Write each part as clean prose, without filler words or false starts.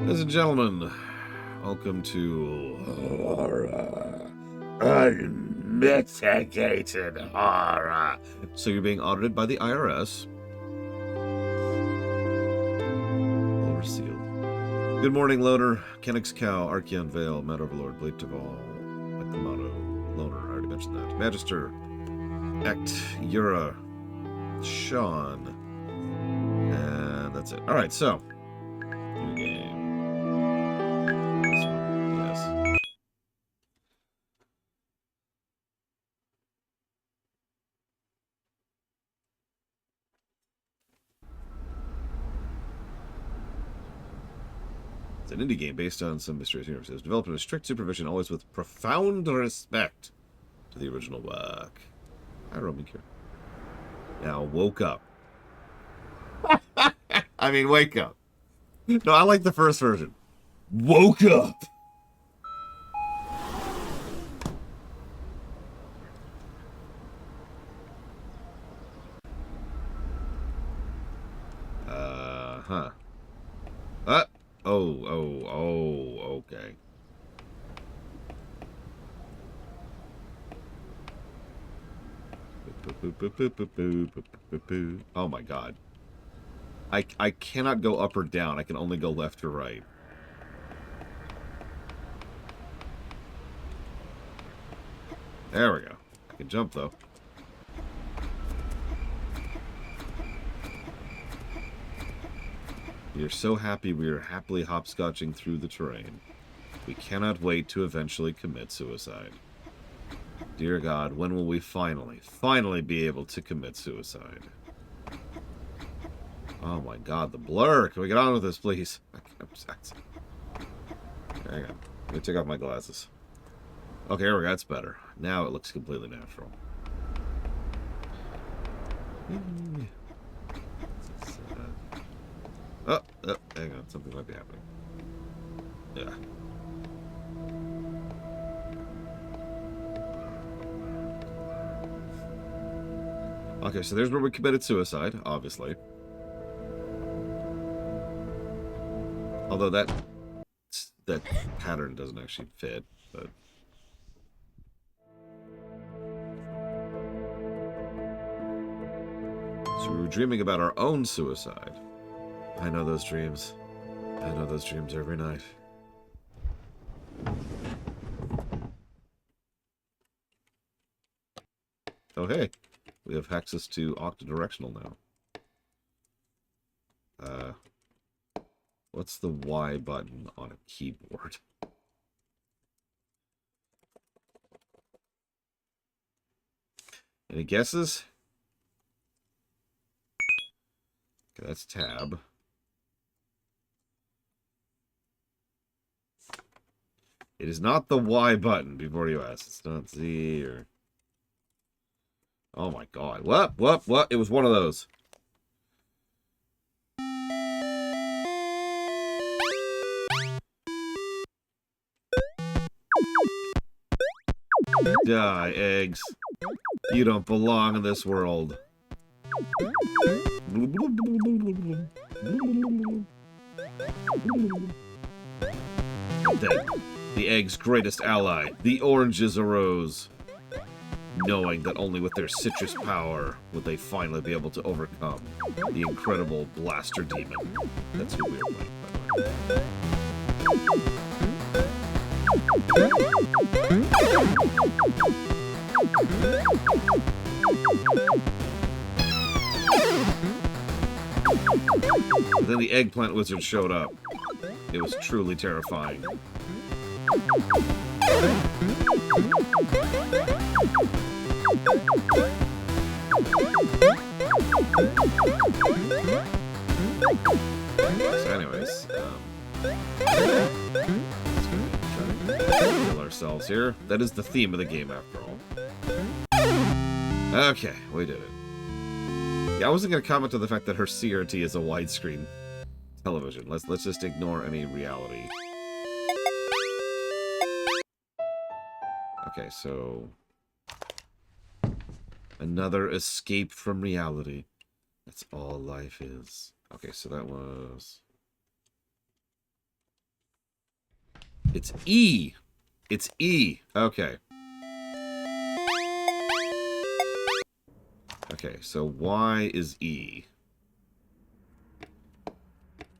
Ladies and gentlemen, welcome to Horror. Unmitigated Horror. So you're being audited by the IRS. All sealed. Good morning, Loner. Kenix Cow, Archeon Vale, Mad Overlord, Blake Duval, Akamato, Loner, I already mentioned that. Magister, Act, Yura, Sean. And that's it. Alright, so. New game. This one, yes. It's an indie game based on some mysterious universe. It was developed under strict supervision, always with profound respect to the original work. Hi, Roman Cure. Now, woke up. I mean, wake up. No, I like the first version. Woke up! Huh. Okay. Oh my god. I cannot go up or down. I can only go left or right. There we go. I can jump though. We are so happy we are happily hopscotching through the terrain. We cannot wait to eventually commit suicide. Dear God, when will we finally be able to commit suicide? Oh my God, the blur! Can we get on with this, please? Hang on. Let me take off my glasses. Okay, here we go. That's better. Now it looks completely natural. Oh, hang on. Something might be happening. Yeah. Okay, so there's where we committed suicide, obviously. Although that pattern doesn't actually fit, but... So we were dreaming about our own suicide. I know those dreams. I know those dreams every night. Oh, hey. We have access to octodirectional now. What's the Y button on a keyboard? Any guesses? Okay, that's tab. It is not the Y button, before you ask. It's not Z or... Oh my God. What? It was one of those. Die, eggs. You don't belong in this world. Then, the egg's greatest ally, the oranges, arose. Knowing that only with their citrus power would they finally be able to overcome the incredible blaster demon. That's who we are playing, by the way. But then the eggplant wizard showed up. It was truly terrifying. So anyways, kill ourselves here. That is the theme of the game, after all. Okay, we did it. Yeah, I wasn't going to comment on the fact that her CRT is a widescreen television. Let's just ignore any reality. Okay, so... Another escape from reality. That's all life is. Okay, so that was... It's E. It's E. Okay. Okay, so Y is E.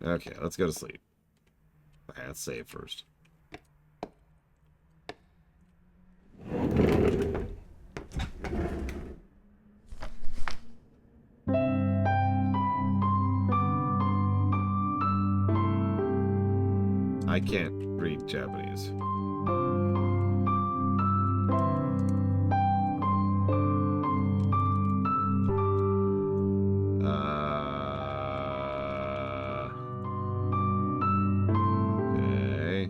Okay, let's go to sleep. Okay, let's save first. I can't read Japanese. Okay.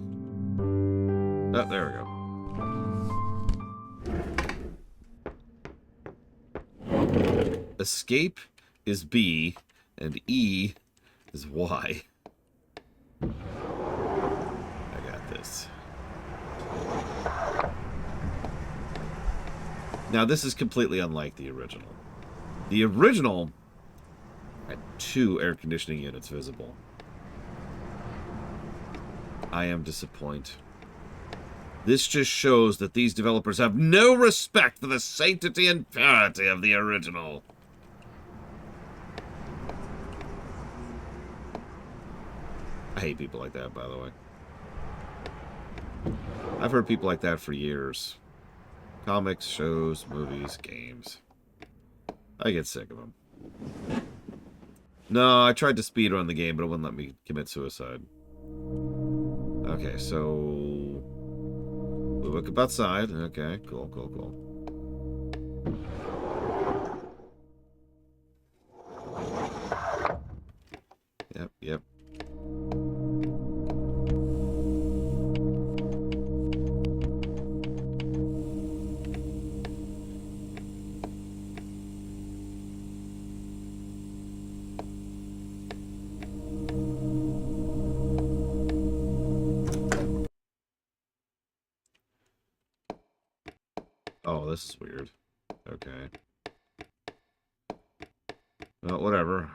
Oh, there we go. Escape is B, and E is Y. I got this. Now, this is completely unlike the original. The original had 2 air conditioning units visible. I am disappointed. This just shows that these developers have no respect for the sanctity and purity of the original. I hate people like that, by the way. I've heard people like that for years. Comics, shows, movies, games. I get sick of them. No, I tried to speedrun the game, but it wouldn't let me commit suicide. Okay, so... we woke up outside. Okay, cool, cool, cool. Yep, yep. Oh, this is weird. Okay. Well, whatever.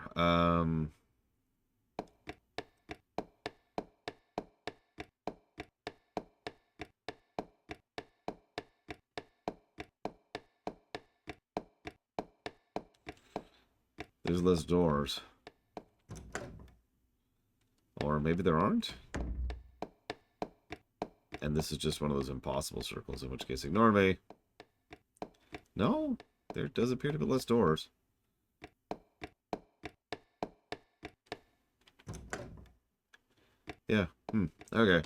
There's less doors. Or maybe there aren't? And this is just one of those impossible circles, in which case ignore me. No, there does appear to be less doors. Yeah, okay.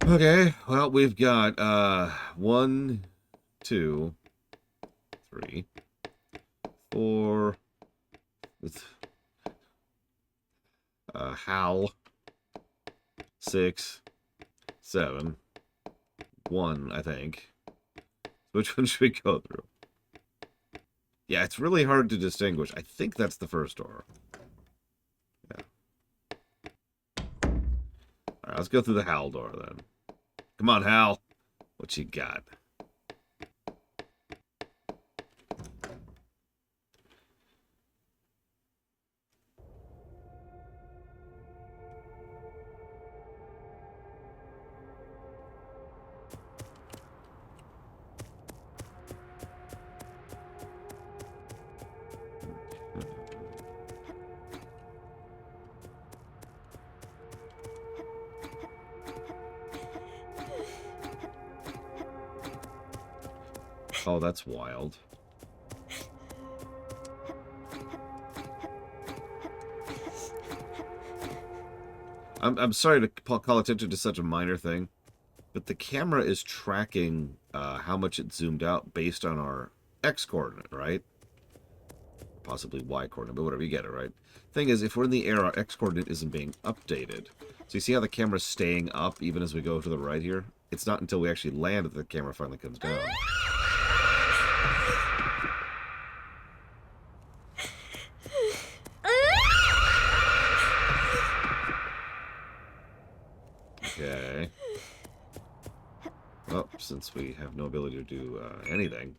Okay, well, we've got, 1, 2, 3, 4, Hal, 6, 7, 1, I think. Which one should we go through? Yeah, it's really hard to distinguish. I think that's the first door. Yeah. Alright, let's go through the Hal door then. Come on, Hal. What you got? Oh, that's wild. I'm sorry to call attention to such a minor thing, but the camera is tracking how much it zoomed out based on our X coordinate, right? Possibly Y coordinate, but whatever, you get it, right? Thing is, if we're in the air, our X coordinate isn't being updated. So you see how the camera's staying up even as we go to the right here? It's not until we actually land that the camera finally comes down. Okay. Well, since we have no ability to do anything.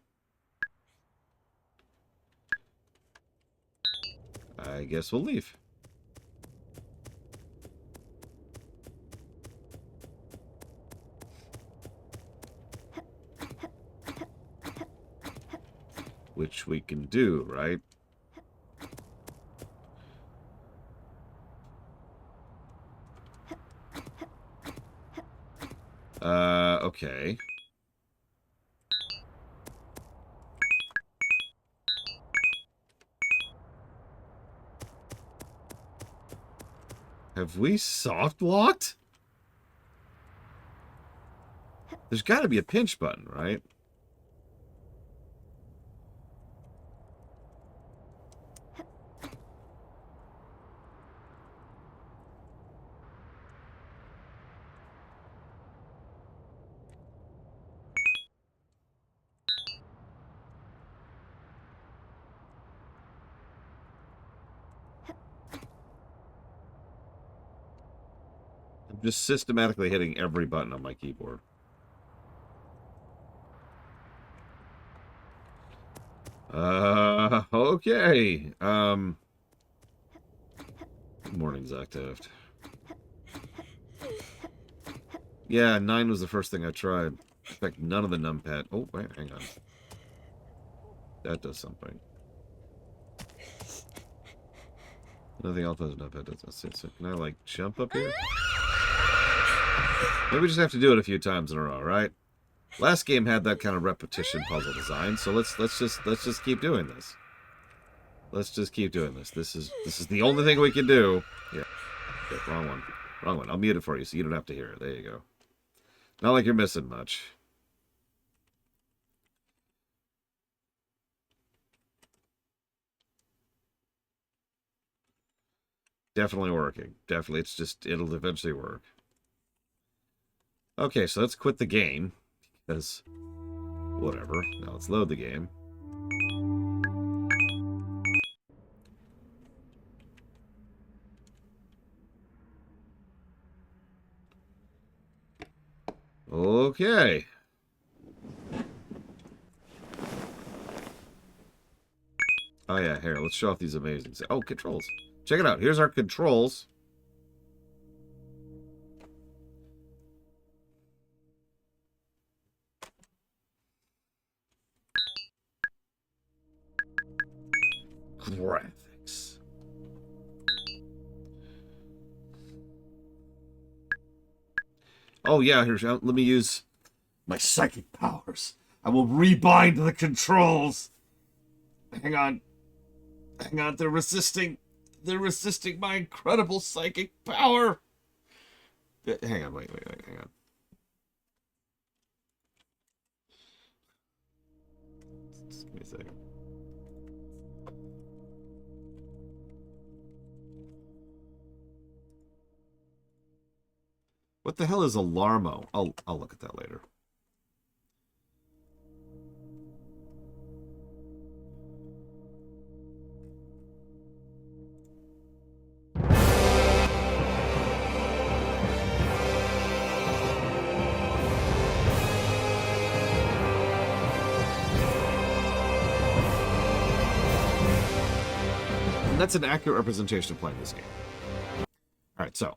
I guess we'll leave. Which we can do, right? Okay. Have we soft locked? There's got to be a pinch button, right? I'm just systematically hitting every button on my keyboard. Okay. Good morning, Zactaft. Yeah, 9 was the first thing I tried. In fact, none of the numpad. Oh, wait, hang on. That does something. Nothing else does numpad does. That's it. So can I, like, jump up here? Maybe we just have to do it a few times in a row, right? Last game had that kind of repetition puzzle design, so let's just keep doing this. Let's just keep doing this. This is the only thing we can do. Yeah. Okay, wrong one. Wrong one. I'll mute it for you so you don't have to hear it. There you go. Not like you're missing much. Definitely working. Definitely. It's just, it'll eventually work. Okay, so let's quit the game. Because, whatever. Now let's load the game. Okay. Oh yeah, here, let's show off these amazing... Oh, controls. Check it out. Here's our controls. Graphics. Oh yeah, here's... Let me use my psychic powers. I will rebind the controls. Hang on. Hang on, they're resisting. They're resisting my incredible psychic power. Hang on, wait, hang on. Just give me a second. What the hell is Alarmo? I'll look at that later. And that's an accurate representation of playing this game. All right, so...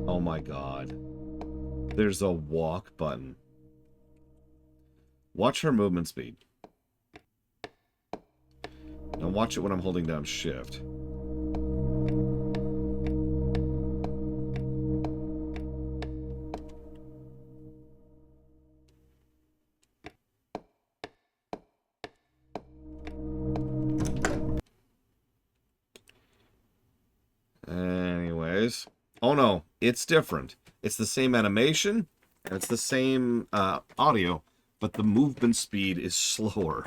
Oh my god. There's a walk button. Watch her movement speed. Now watch it when I'm holding down shift. Anyways. Oh no, it's different. It's the same animation, and it's the same audio, but the movement speed is slower.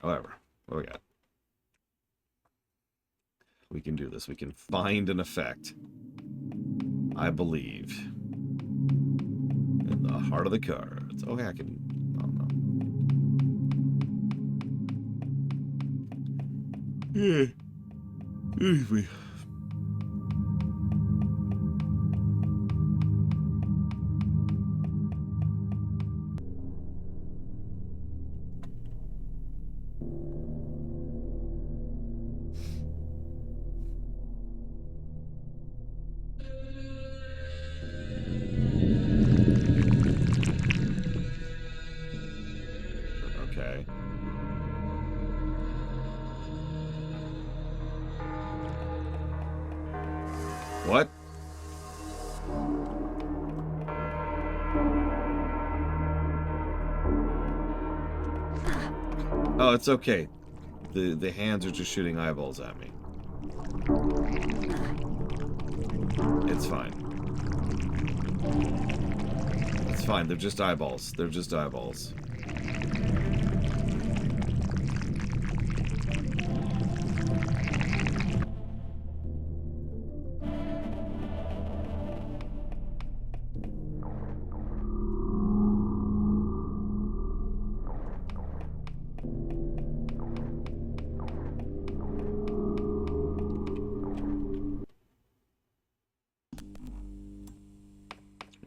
However, what do we got? We can do this. We can find an effect. I believe. In the heart of the cards. Oh, yeah, I can... Oh, no. Yeah. Okay. What? Oh, it's okay. The hands are just shooting eyeballs at me. It's fine. It's fine. They're just eyeballs. They're just eyeballs.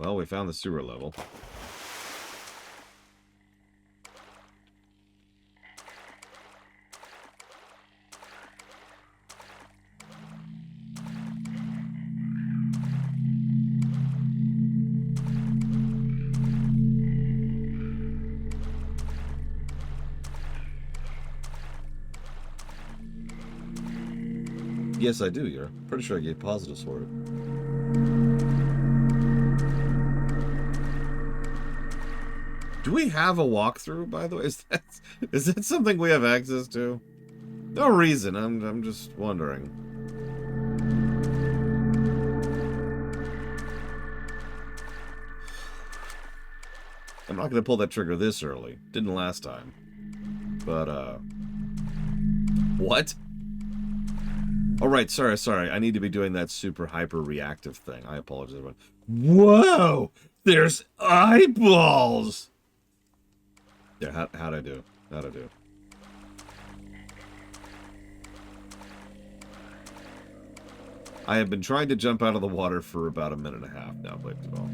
Well, we found the sewer level. Yes, I do. You're pretty sure I gave positives for it. Do we have a walkthrough, by the way? Is that something we have access to? No reason. I'm just wondering. I'm not gonna pull that trigger this early. Didn't last time. But what? Oh, right, sorry. I need to be doing that super hyper reactive thing. I apologize, everyone. Whoa! There's eyeballs! Yeah, how'd I do? How'd I do? I have been trying to jump out of the water for about a minute and a half now, Blake Duvall.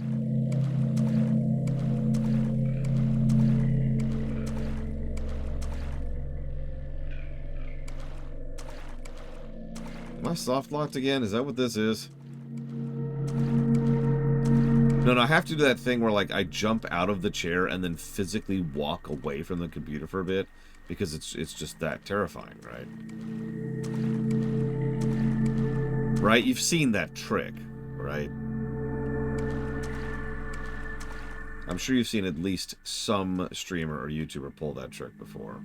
Am I soft locked again? Is that what this is? No, I have to do that thing where, like, I jump out of the chair and then physically walk away from the computer for a bit, because it's just that terrifying, right? Right? You've seen that trick, right? I'm sure you've seen at least some streamer or YouTuber pull that trick before.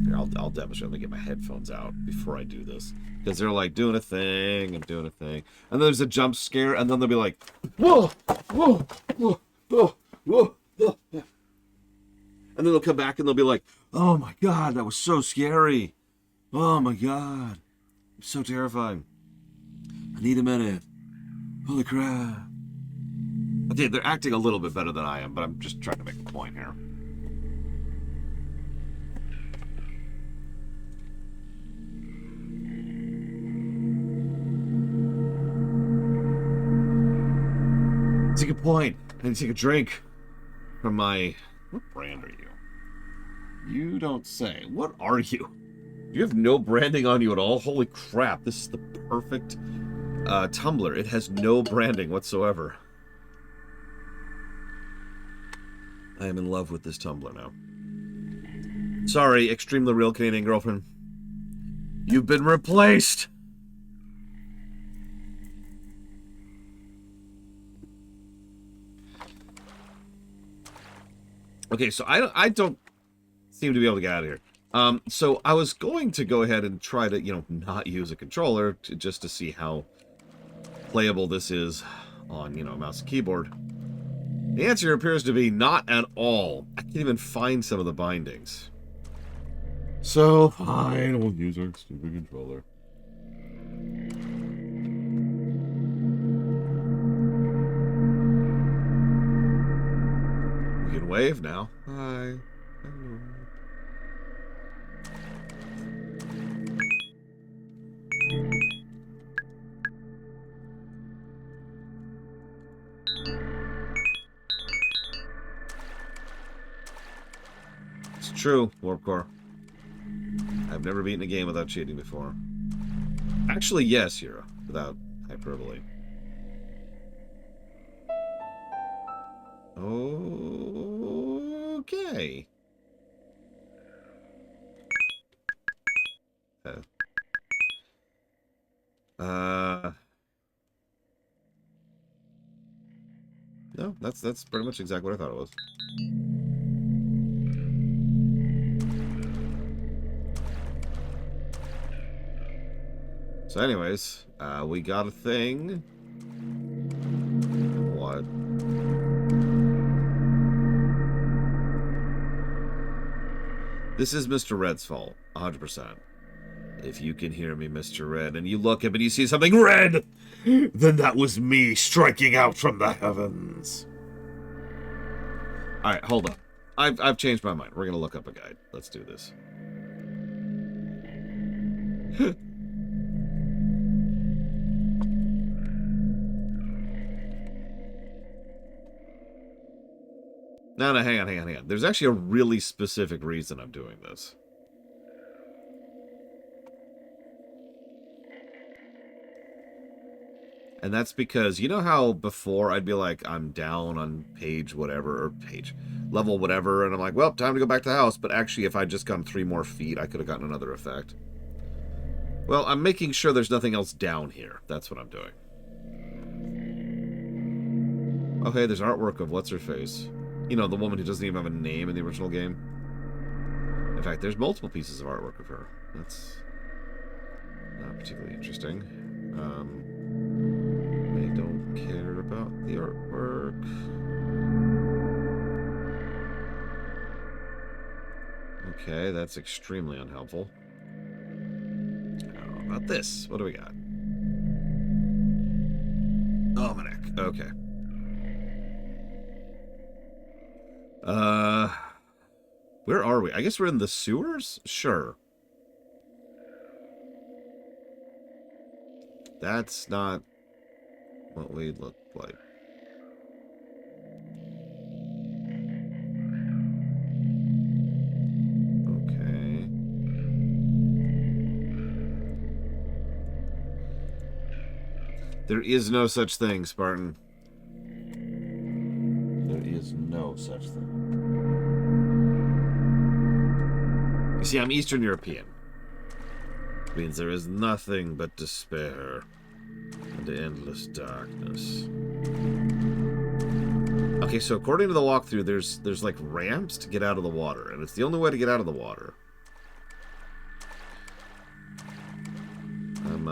Here, I'll demonstrate. Let me get my headphones out before I do this. Because they're like doing a thing and doing a thing. And then there's a jump scare, and then they'll be like, whoa, whoa, whoa, whoa, whoa, whoa. And then they'll come back and they'll be like, oh my god, that was so scary. Oh my god. It's so terrifying. I need a minute. Holy crap. Okay, they're acting a little bit better than I am, but I'm just trying to make a point here. That's a good point. I need to take a drink from my... What brand are you? You don't say. What are you? You have no branding on you at all? Holy crap, this is the perfect tumbler. It has no branding whatsoever. I am in love with this tumbler now. Sorry, extremely real Canadian girlfriend. You've been replaced! Okay, so I don't seem to be able to get out of here. So I was going to go ahead and try to, not use a controller just to see how playable this is on, you know, mouse and keyboard. The answer appears to be not at all. I can't even find some of the bindings. So, fine, we'll use our stupid controller. We can wave now. Hi. Hello. It's true, Warp Core. I've never beaten a game without cheating before. Actually, yes, Hero, without hyperbole. Okay. No, that's pretty much exactly what I thought it was. So anyways, we got a thing. What? This is Mr. Red's fault, 100%. If you can hear me, Mr. Red, and you look up and you see something red, then that was me striking out from the heavens. Alright, hold up. I've changed my mind. We're gonna look up a guide. Let's do this. No, hang on. There's actually a really specific reason I'm doing this. And that's because, you know how before I'd be like, I'm down on page whatever, or page, level whatever, and I'm like, well, time to go back to the house. But actually, if I'd just gone 3 more feet, I could have gotten another effect. Well, I'm making sure there's nothing else down here. That's what I'm doing. Okay, there's artwork of what's-her-face. You know, the woman who doesn't even have a name in the original game. In fact, there's multiple pieces of artwork of her. That's not particularly interesting. I don't care about the artwork. Okay, that's extremely unhelpful. How about this? What do we got? Almanac. Okay. Where are we? I guess we're in the sewers? Sure. That's not what we look like. Okay. There is no such thing, Spartan. There is no such thing. You see, I'm Eastern European. It means there is nothing but despair and endless darkness. Okay, so according to the walkthrough, there's like ramps to get out of the water, and it's the only way to get out of the water. I'm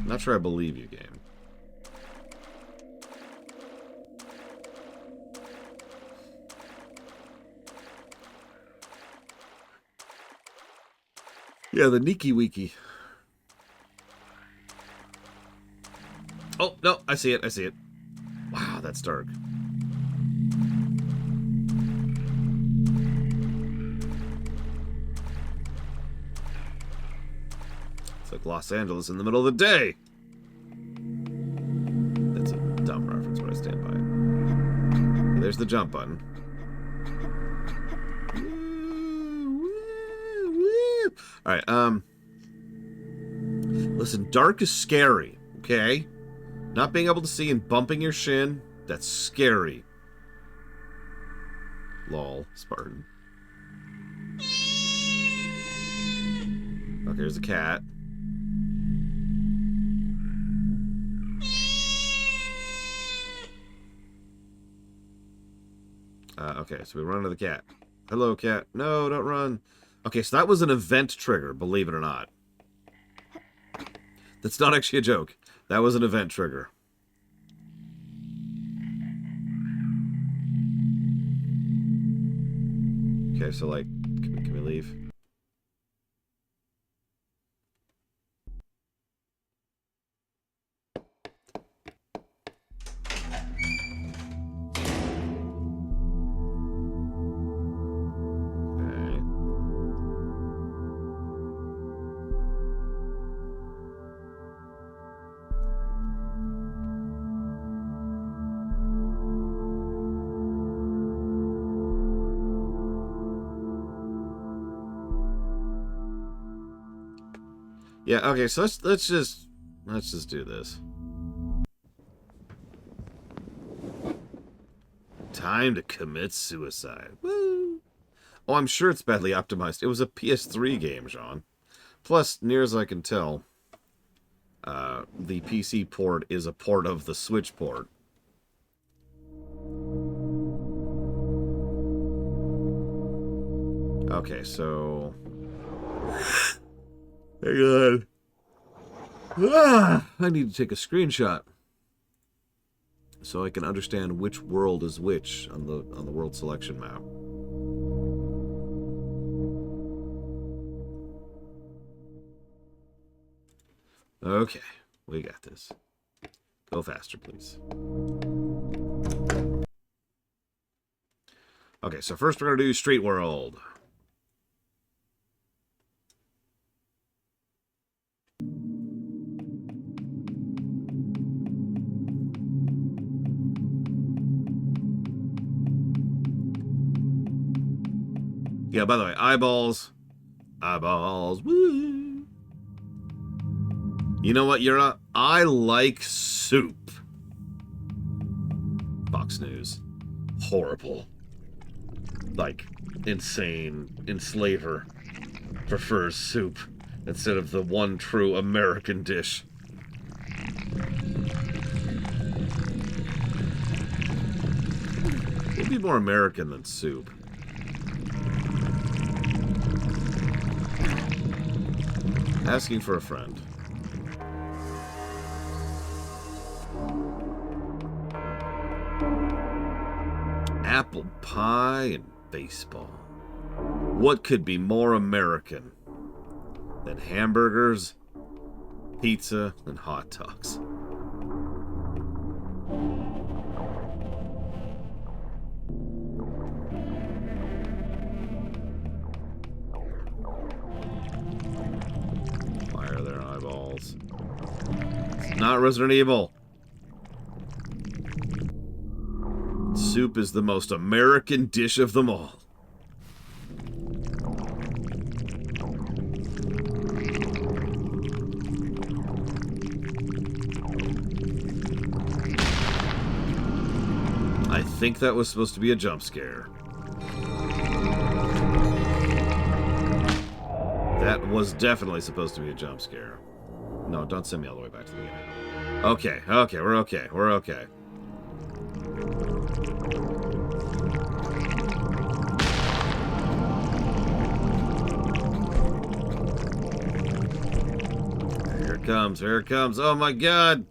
not sure I believe you, game. Yeah, the Nikki Wiki. Oh, no, I see it. Wow, that's dark. It's like Los Angeles in the middle of the day. That's a dumb reference, but I stand by it. There's the jump button. Alright, listen, dark is scary, okay? Not being able to see and bumping your shin, that's scary. Lol, Spartan. Okay, there's a cat. Okay, so we run into the cat. Hello, cat. No, don't run. Okay, so that was an event trigger, believe it or not. That's not actually a joke. That was an event trigger. Okay, so like, can we leave? Okay. Yeah, okay, so let's just do this. Time to commit suicide. Woo! Oh, I'm sure it's badly optimized. It was a PS3 game, John. Plus, near as I can tell, the PC port is a port of the Switch port. Okay, so... Hang on. I need to take a screenshot so I can understand which world is which on the world selection map. Okay, we got this. Go faster, please. Okay, so first we're going to do Street World. Yeah, by the way, eyeballs. Eyeballs. Woo! You know what, Yura? I like soup. Fox News. Horrible. Like, insane enslaver prefers soup instead of the one true American dish. It'd be more American than soup. Asking for a friend. Apple pie and baseball. What could be more American than hamburgers, pizza, and hot dogs? Why are there eyeballs? It's not Resident Evil. Soup is the most American dish of them all. I think that was supposed to be a jump scare. That was definitely supposed to be a jump scare. No, don't send me all the way back to the beginning. Okay, okay, we're okay, we're okay. Here it comes. Oh my god!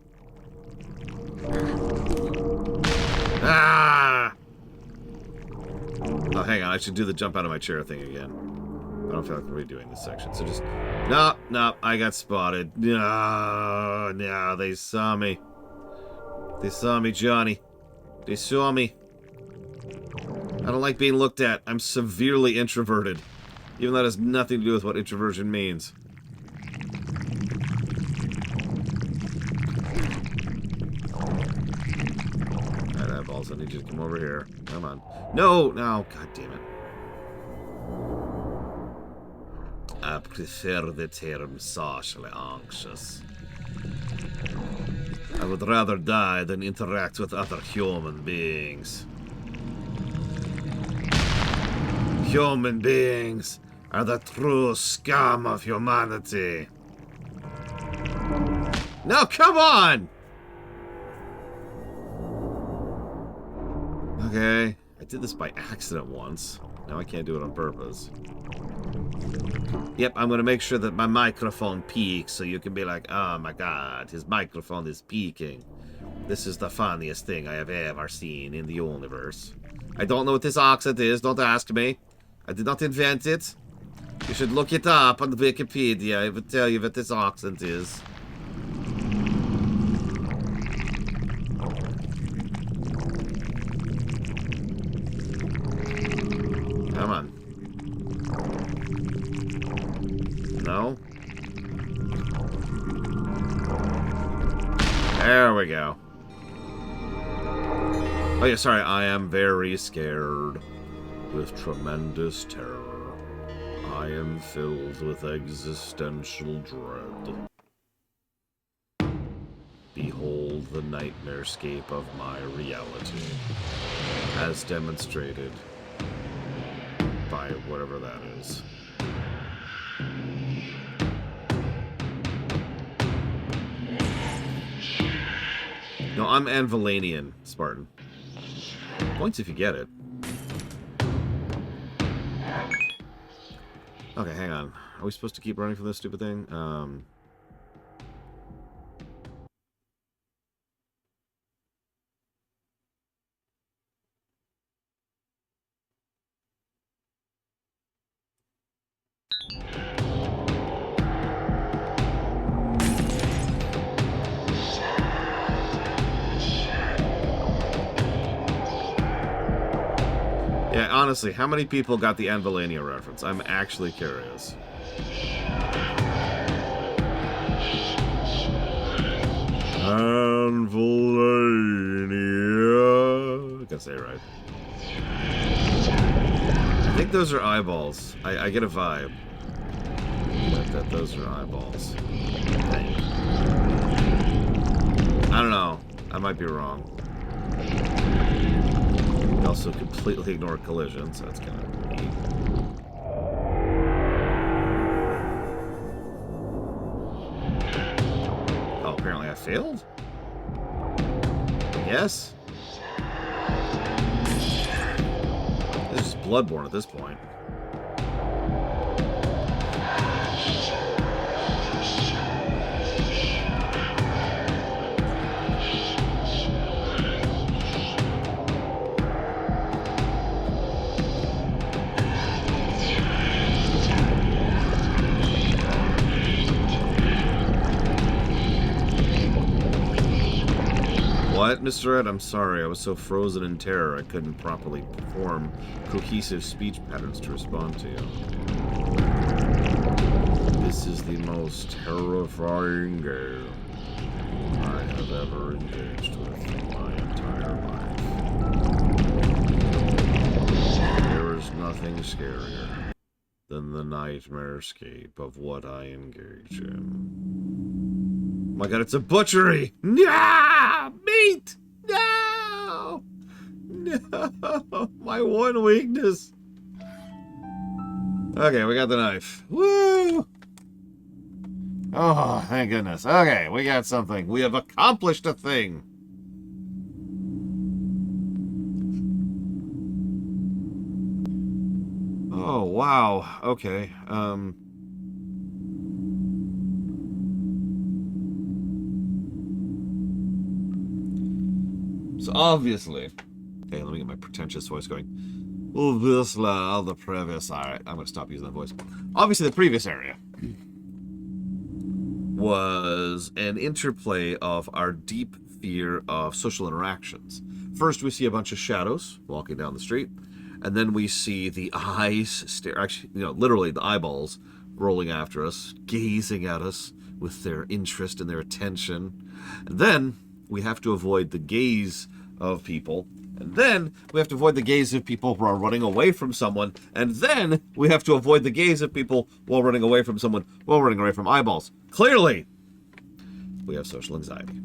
Ah! Oh, hang on. I should do the jump out of my chair thing again. I don't feel like we're redoing this section. So just... No, I got spotted. No, they saw me. They saw me, Johnny. They saw me. I don't like being looked at. I'm severely introverted. Even though that has nothing to do with what introversion means. I need you to come over here. Come on. No! God damn it. I prefer the term socially anxious. I would rather die than interact with other human beings. Human beings are the true scum of humanity. No, come on! Okay, I did this by accident once. Now I can't do it on purpose. Yep, I'm going to make sure that my microphone peaks so you can be like, oh my god, his microphone is peaking. This is the funniest thing I have ever seen in the universe. I don't know what this accent is, don't ask me. I did not invent it. You should look it up on the Wikipedia. It would tell you what this accent is. Come on. No? There we go. Oh yeah, sorry, I am very scared. With tremendous terror. I am filled with existential dread. Behold the nightmarescape of my reality. As demonstrated by whatever that is. No, I'm Anvilanian, Spartan. Points if you get it. Okay, hang on. Are we supposed to keep running from this stupid thing? Yeah, honestly, how many people got the Anvilania reference? I'm actually curious. Anvilania. I can say it right. I think those are eyeballs. I get a vibe that those are eyeballs. I don't know. I might be wrong. We also completely ignore collision, so that's kind of neat. Oh, apparently I failed? Yes? This is Bloodborne at this point. What, Mr. Ed? I'm sorry. I was so frozen in terror I couldn't properly perform cohesive speech patterns to respond to you. This is the most terrifying game I have ever engaged with in my entire life. There is nothing scarier than the nightmarescape of what I engage in. Oh my god, it's a butchery! No! Meat! No! No! My one weakness! Okay, we got the knife. Woo! Oh, thank goodness. Okay, we got something. We have accomplished a thing. Oh, wow. Okay. So obviously, okay, let me get my pretentious voice going. Obviously, the previous. All right, I'm going to stop using that voice. Obviously, the previous area was an interplay of our deep fear of social interactions. First, we see a bunch of shadows walking down the street, and then we see the eyes stare. Actually, literally the eyeballs rolling after us, gazing at us with their interest and their attention. And then we have to avoid the gaze of people, and then we have to avoid the gaze of people who are running away from someone, and then we have to avoid the gaze of people while running away from someone, while running away from eyeballs. Clearly, we have social anxiety.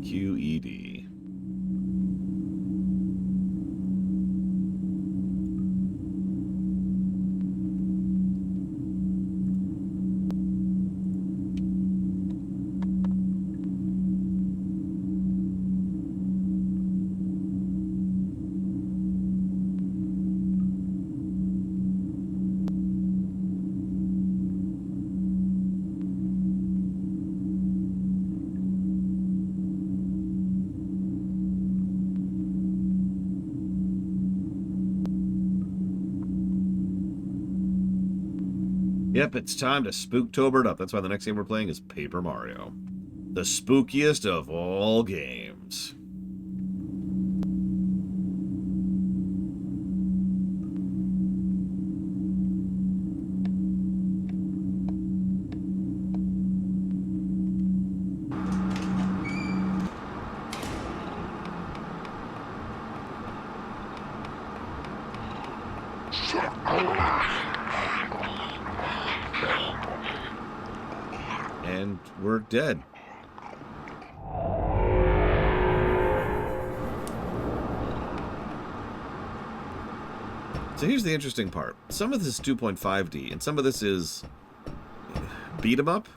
QED. Yep, it's time to Spooktober it up. That's why the next game we're playing is Paper Mario. The spookiest of all games. And we're dead. So here's the interesting part. Some of this is 2.5D, and some of this is beat 'em up.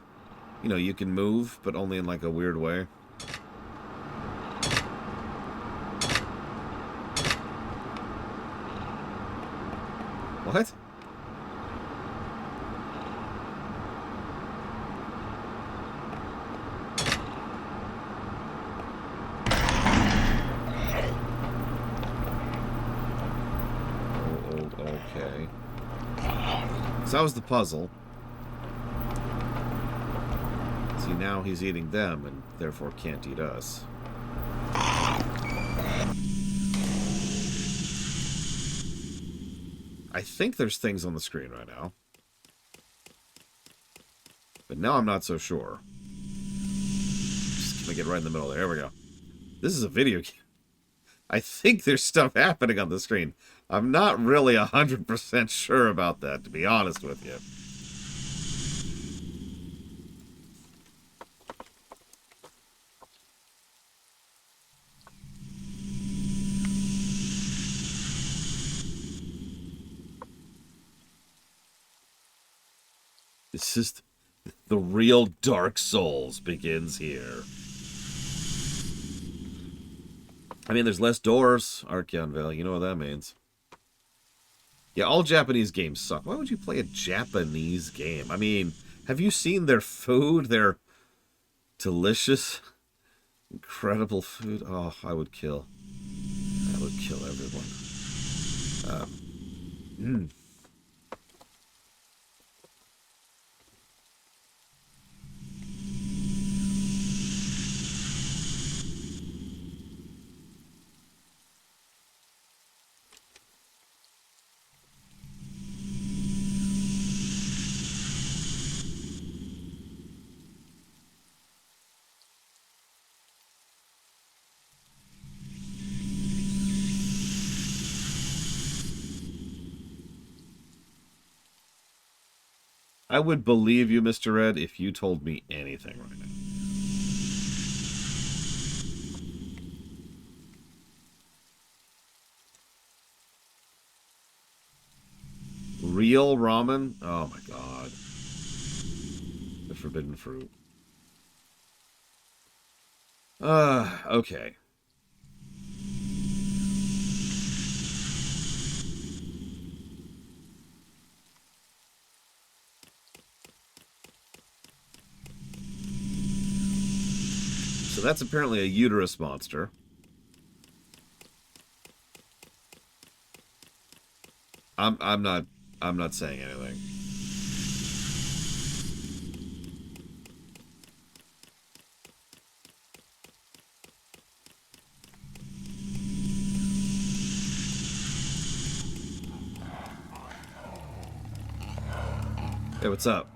You know, you can move, but only in like a weird way. What? Okay. So that was the puzzle. See, now he's eating them and therefore can't eat us. I think there's things on the screen right now. But now I'm not so sure. Just gonna get right in the middle there. There we go. This is a video game. I think there's stuff happening on the screen. I'm not really 100% sure about that, to be honest with you. This is the real Dark Souls begins here. I mean, there's less doors, Archeon Vale. You know what that means. Yeah, all Japanese games suck. Why would you play a Japanese game? I mean, have you seen their food? Their delicious, incredible food. Oh, I would kill. I would kill everyone. I would believe you, Mr. Red, if you told me anything right now. Real ramen? Oh my god. The forbidden fruit. Okay. So that's apparently a uterus monster. I'm not saying anything. Hey, what's up?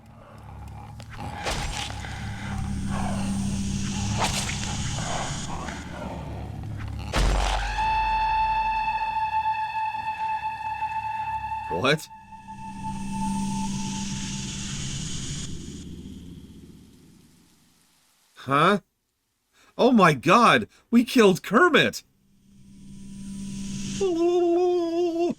What? Huh? Oh my god! We killed Kermit! Oh.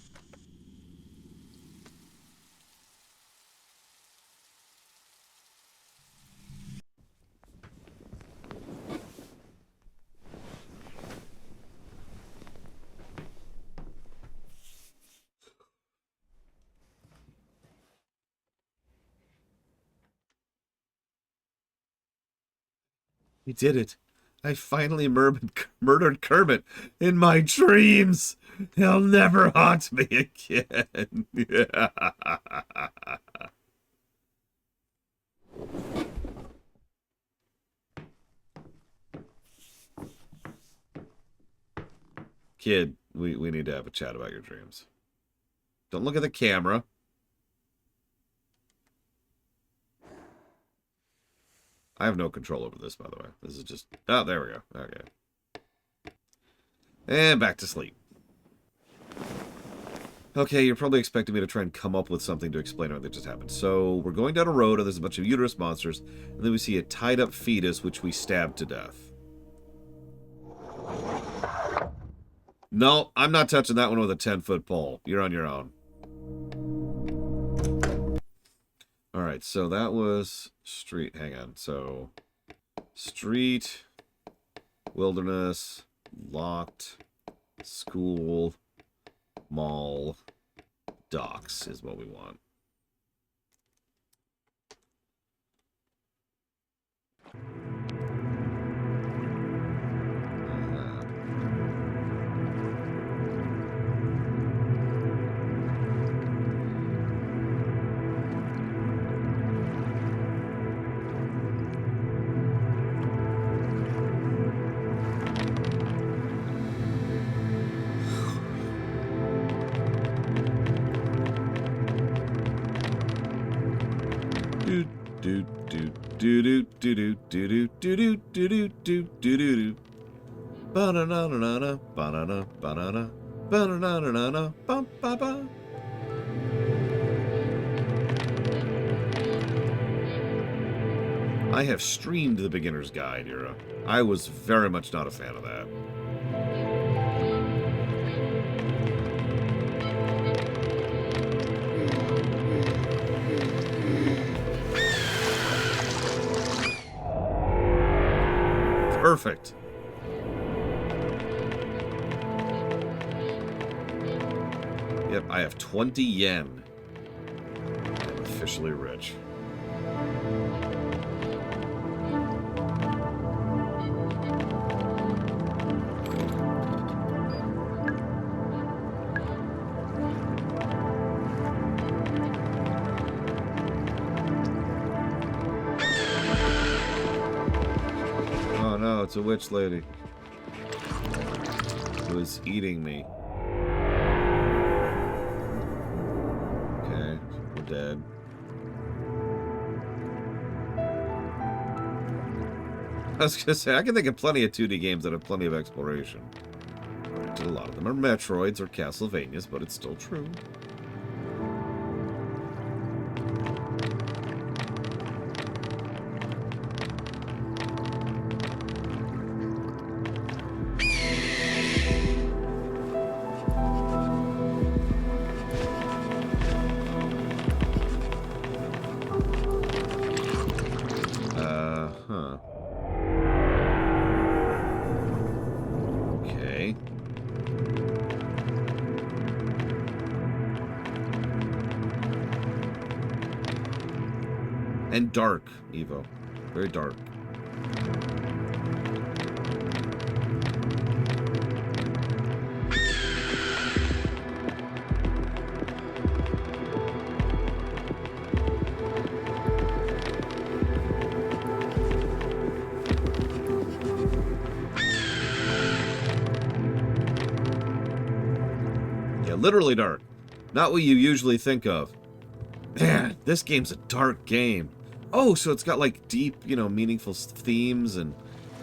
We did it. I finally murdered Kermit in my dreams. He'll never haunt me again. Kid, we need to have a chat about your dreams. Don't look at the camera. I have no control over this, by the way. This is just... Oh, there we go. Okay. And back to sleep. Okay, you're probably expecting me to try and come up with something to explain what just happened. So, we're going down a road, and there's a bunch of uterus monsters, and then we see a tied-up fetus, which we stabbed to death. No, I'm not touching that one with a 10-foot pole. You're on your own. Alright, so that was street. Hang on. So, street, wilderness, locked, school, mall, docks is what we want. I have streamed the Beginner's Guide era. I was very much not a fan of that. Perfect. Yep, I have 20 yen. I'm officially rich. It's a witch lady who is eating me. Okay, we're dead. I was gonna say, I can think of plenty of 2D games that have plenty of exploration. Granted, a lot of them are Metroids or Castlevanias, but it's still true. And dark, Evo. Very dark. Yeah, literally dark. Not what you usually think of. Man, this game's a dark game. Oh, so it's got like deep, you know, meaningful themes and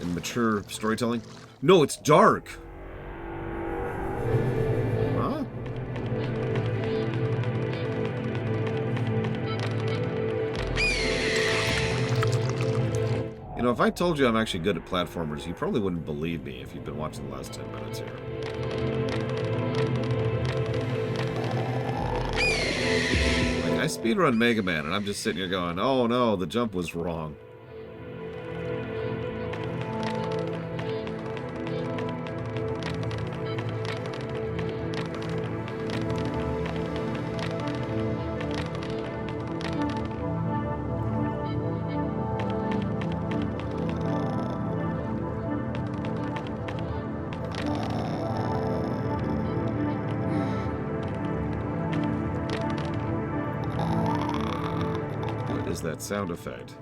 mature storytelling. No, it's dark. Huh? You know, if I told you I'm actually good at platformers, you probably wouldn't believe me if you've been watching the last 10 minutes here. I speedrun Mega Man, and I'm just sitting here going, oh no, the jump was wrong. that sound effect.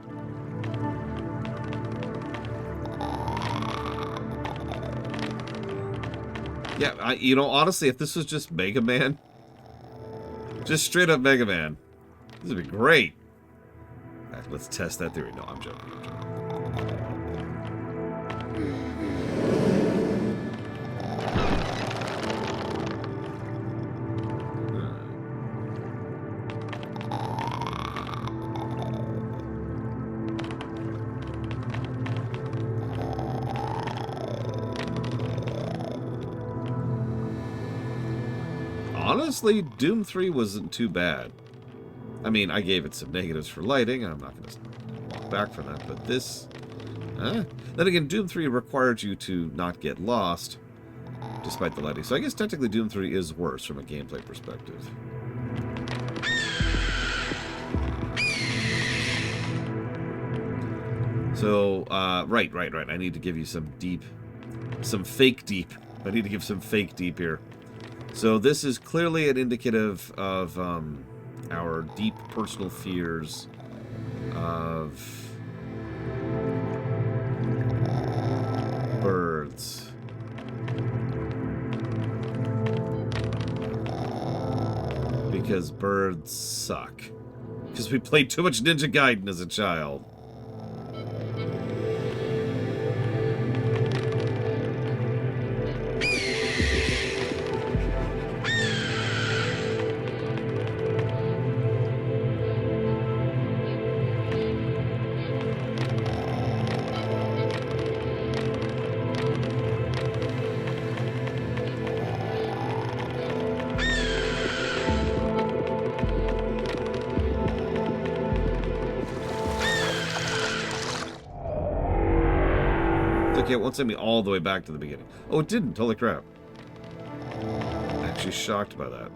Yeah, you know, honestly, if this was just Mega Man, just straight up Mega Man, this would be great. All right, let's test that theory. No, I'm joking. I'm joking. Honestly, Doom 3 wasn't too bad. I mean, I gave it some negatives for lighting. I'm not going to walk back from that, but this... Then again, Doom 3 required you to not get lost, despite the lighting. So I guess technically Doom 3 is worse from a gameplay perspective. So, right. I need to give you some fake deep. I need to give some fake deep here. So this is clearly an indicative of our deep personal fears of birds. Because birds suck. Because we played too much Ninja Gaiden as a child. Okay, it won't send me all the way back to the beginning. Oh, it didn't. Holy crap. I'm actually shocked by that.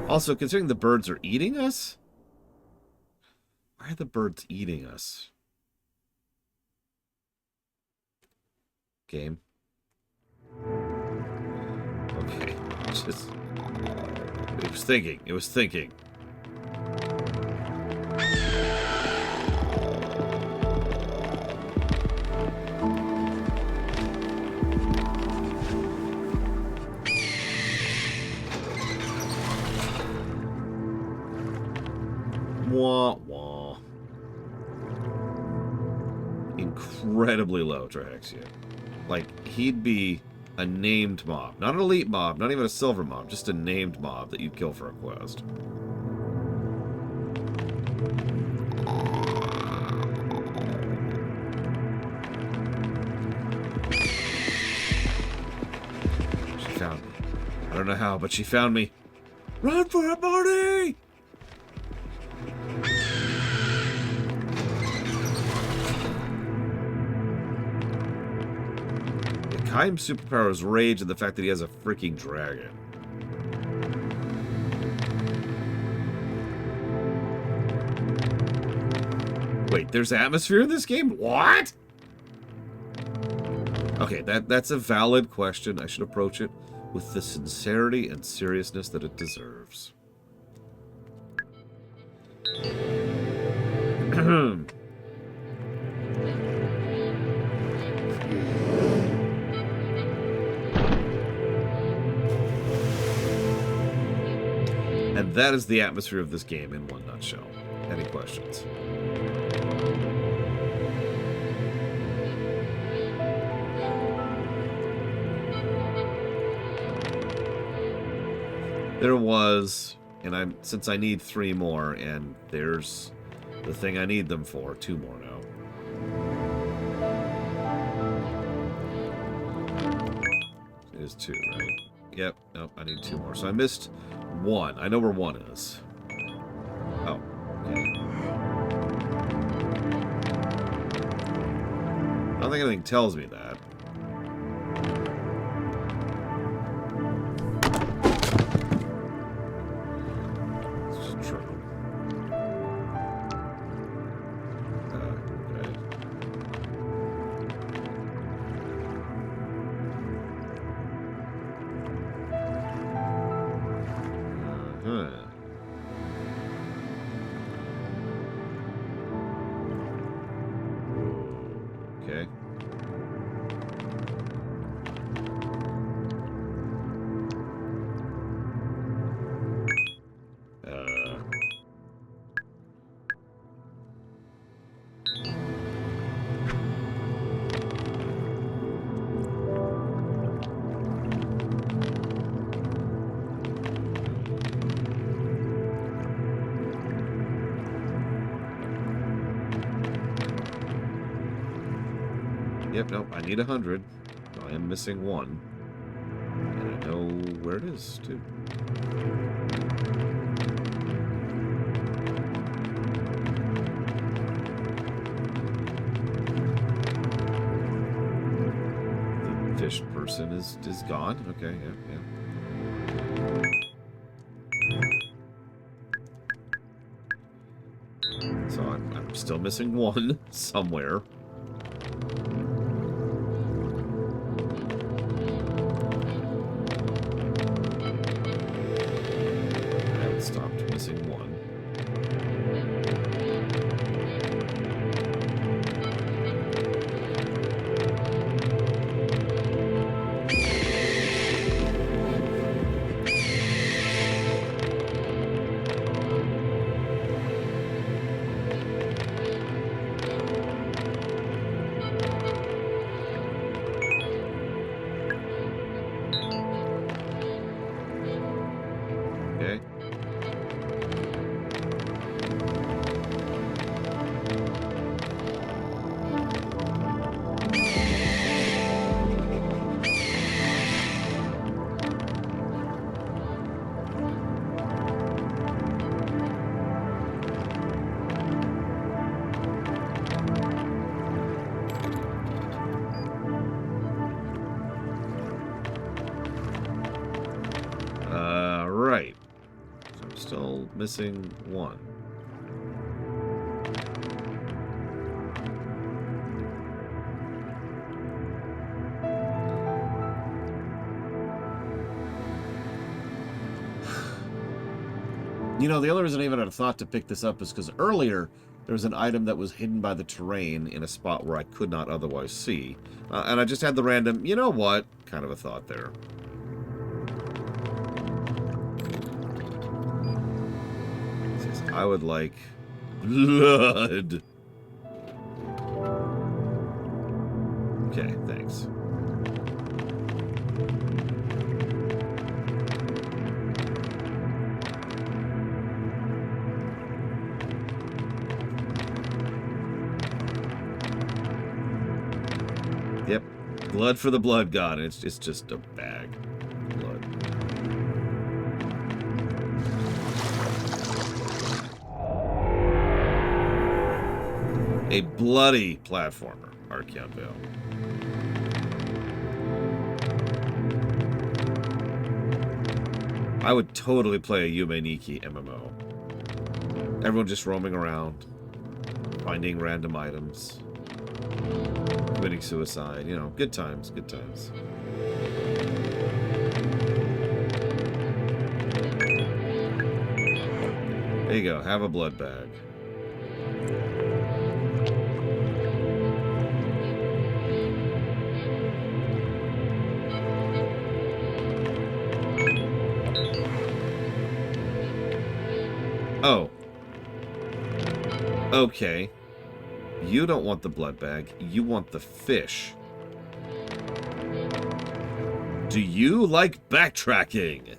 Also, considering the birds are eating us? Why are the birds eating us? Game. Okay. Just... It was thinking. It was thinking. Wah, wah. Incredibly low Trihexia. Like, he'd be a named mob. Not an elite mob, not even a silver mob, just a named mob that you'd kill for a quest. She found me. I don't know how, but she found me. Run for it, Marty! Kaim's superpower is rage and the fact that he has a freaking dragon. Wait, there's atmosphere in this game? What? Okay, that's a valid question. I should approach it with the sincerity and seriousness that it deserves. And that is the atmosphere of this game in one nutshell. Any questions? There was, and since I need 3 more, and there's the thing I need them for, 2 more now. It is 2, right? Yep, nope, I need 2 more. So I missed 1. I know where 1 is. Oh, okay. I don't think anything tells me that. It's just true. Yep, nope, I need 100. I am missing 1. And I know where it is, too. The fish person is gone. Okay, yeah. So I'm still missing 1 somewhere. I stopped missing 1. Okay. Right. So I'm still missing 1. You know, the only reason I even had a thought to pick this up is because earlier there was an item that was hidden by the terrain in a spot where I could not otherwise see. And I just had the random, you know what, kind of a thought there. I would like blood. Okay, thanks. Yep, blood for the blood god. It's just a bag of blood. A bloody platformer, Archeon Vale. I would totally play a Yume Nikki MMO. Everyone just roaming around, finding random items, committing suicide. You know, good times, good times. There you go, have a blood bag. Oh. Okay. You don't want the blood bag. You want the fish. Do you like backtracking?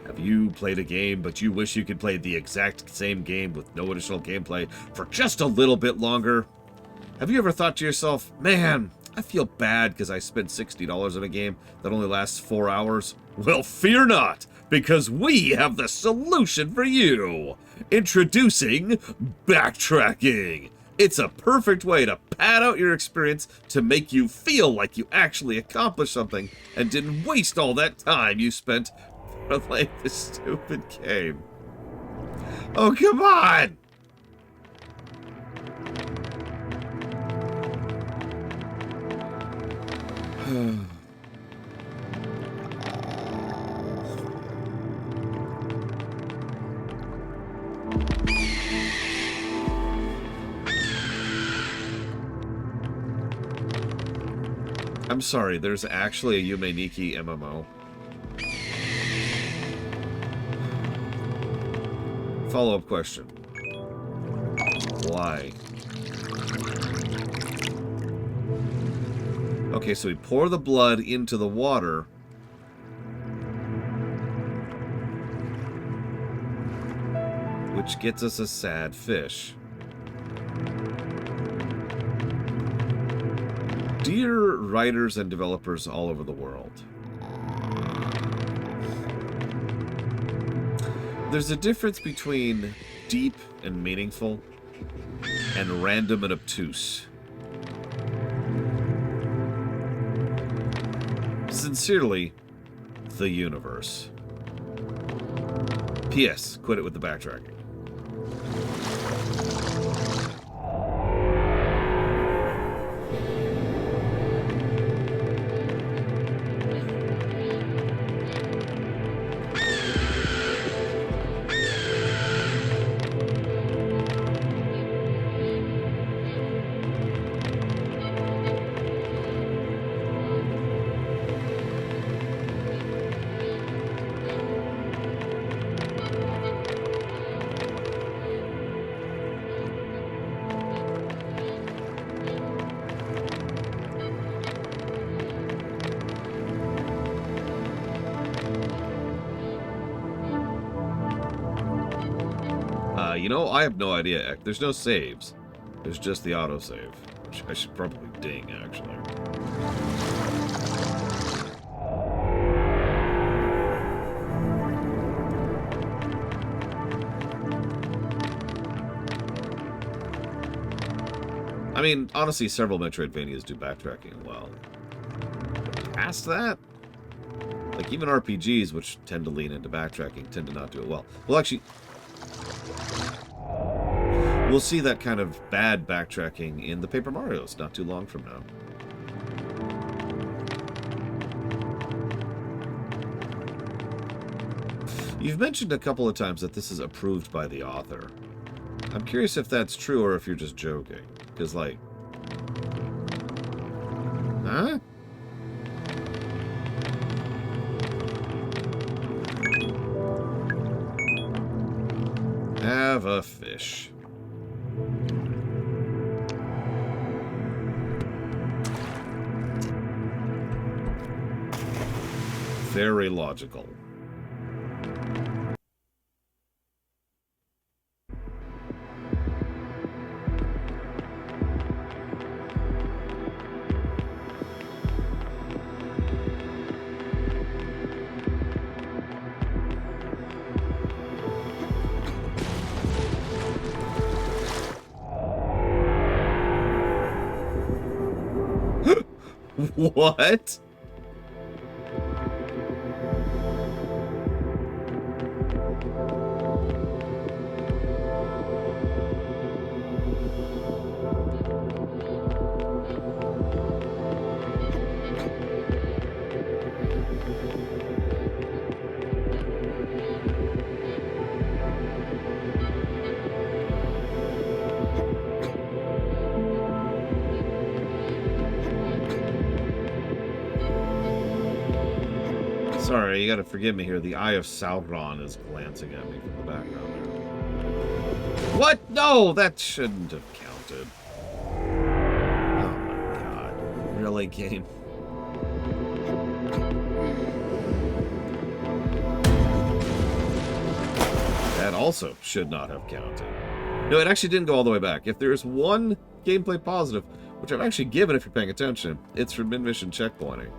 Have you played a game, but you wish you could play the exact same game with no additional gameplay for just a little bit longer? Have you ever thought to yourself, man, I feel bad because I spent $60 on a game that only lasts 4 hours? Well, fear not, because we have the solution for you. Introducing backtracking. It's a perfect way to pad out your experience to make you feel like you actually accomplished something and didn't waste all that time you spent playing this stupid game. Oh, come on! I'm sorry, there's actually a Yume Nikki MMO. Follow-up question. Why? Okay, so we pour the blood into the water. Which gets us a sad fish. Do Dear writers and developers all over the world, there's a difference between deep and meaningful and random and obtuse. Sincerely, the universe. P.S. Quit it with the backtracking. You know, I have no idea. There's no saves. There's just the autosave, which I should probably ding, actually. I mean, honestly, several Metroidvanias do backtracking well. But past that, like even RPGs, which tend to lean into backtracking, tend to not do it well. Well, actually, we'll see that kind of bad backtracking in the Paper Marios not too long from now. You've mentioned a couple of times that this is approved by the author. I'm curious if that's true or if you're just joking. Because, like... Huh? Have a fish. Very logical. What? Sorry, you gotta forgive me here. The Eye of Sauron is glancing at me from the background there. What? No, that shouldn't have counted. Oh my god. Really, game? That also should not have counted. No, it actually didn't go all the way back. If there's one gameplay positive, which I've actually given if you're paying attention, it's for mid-mission checkpointing.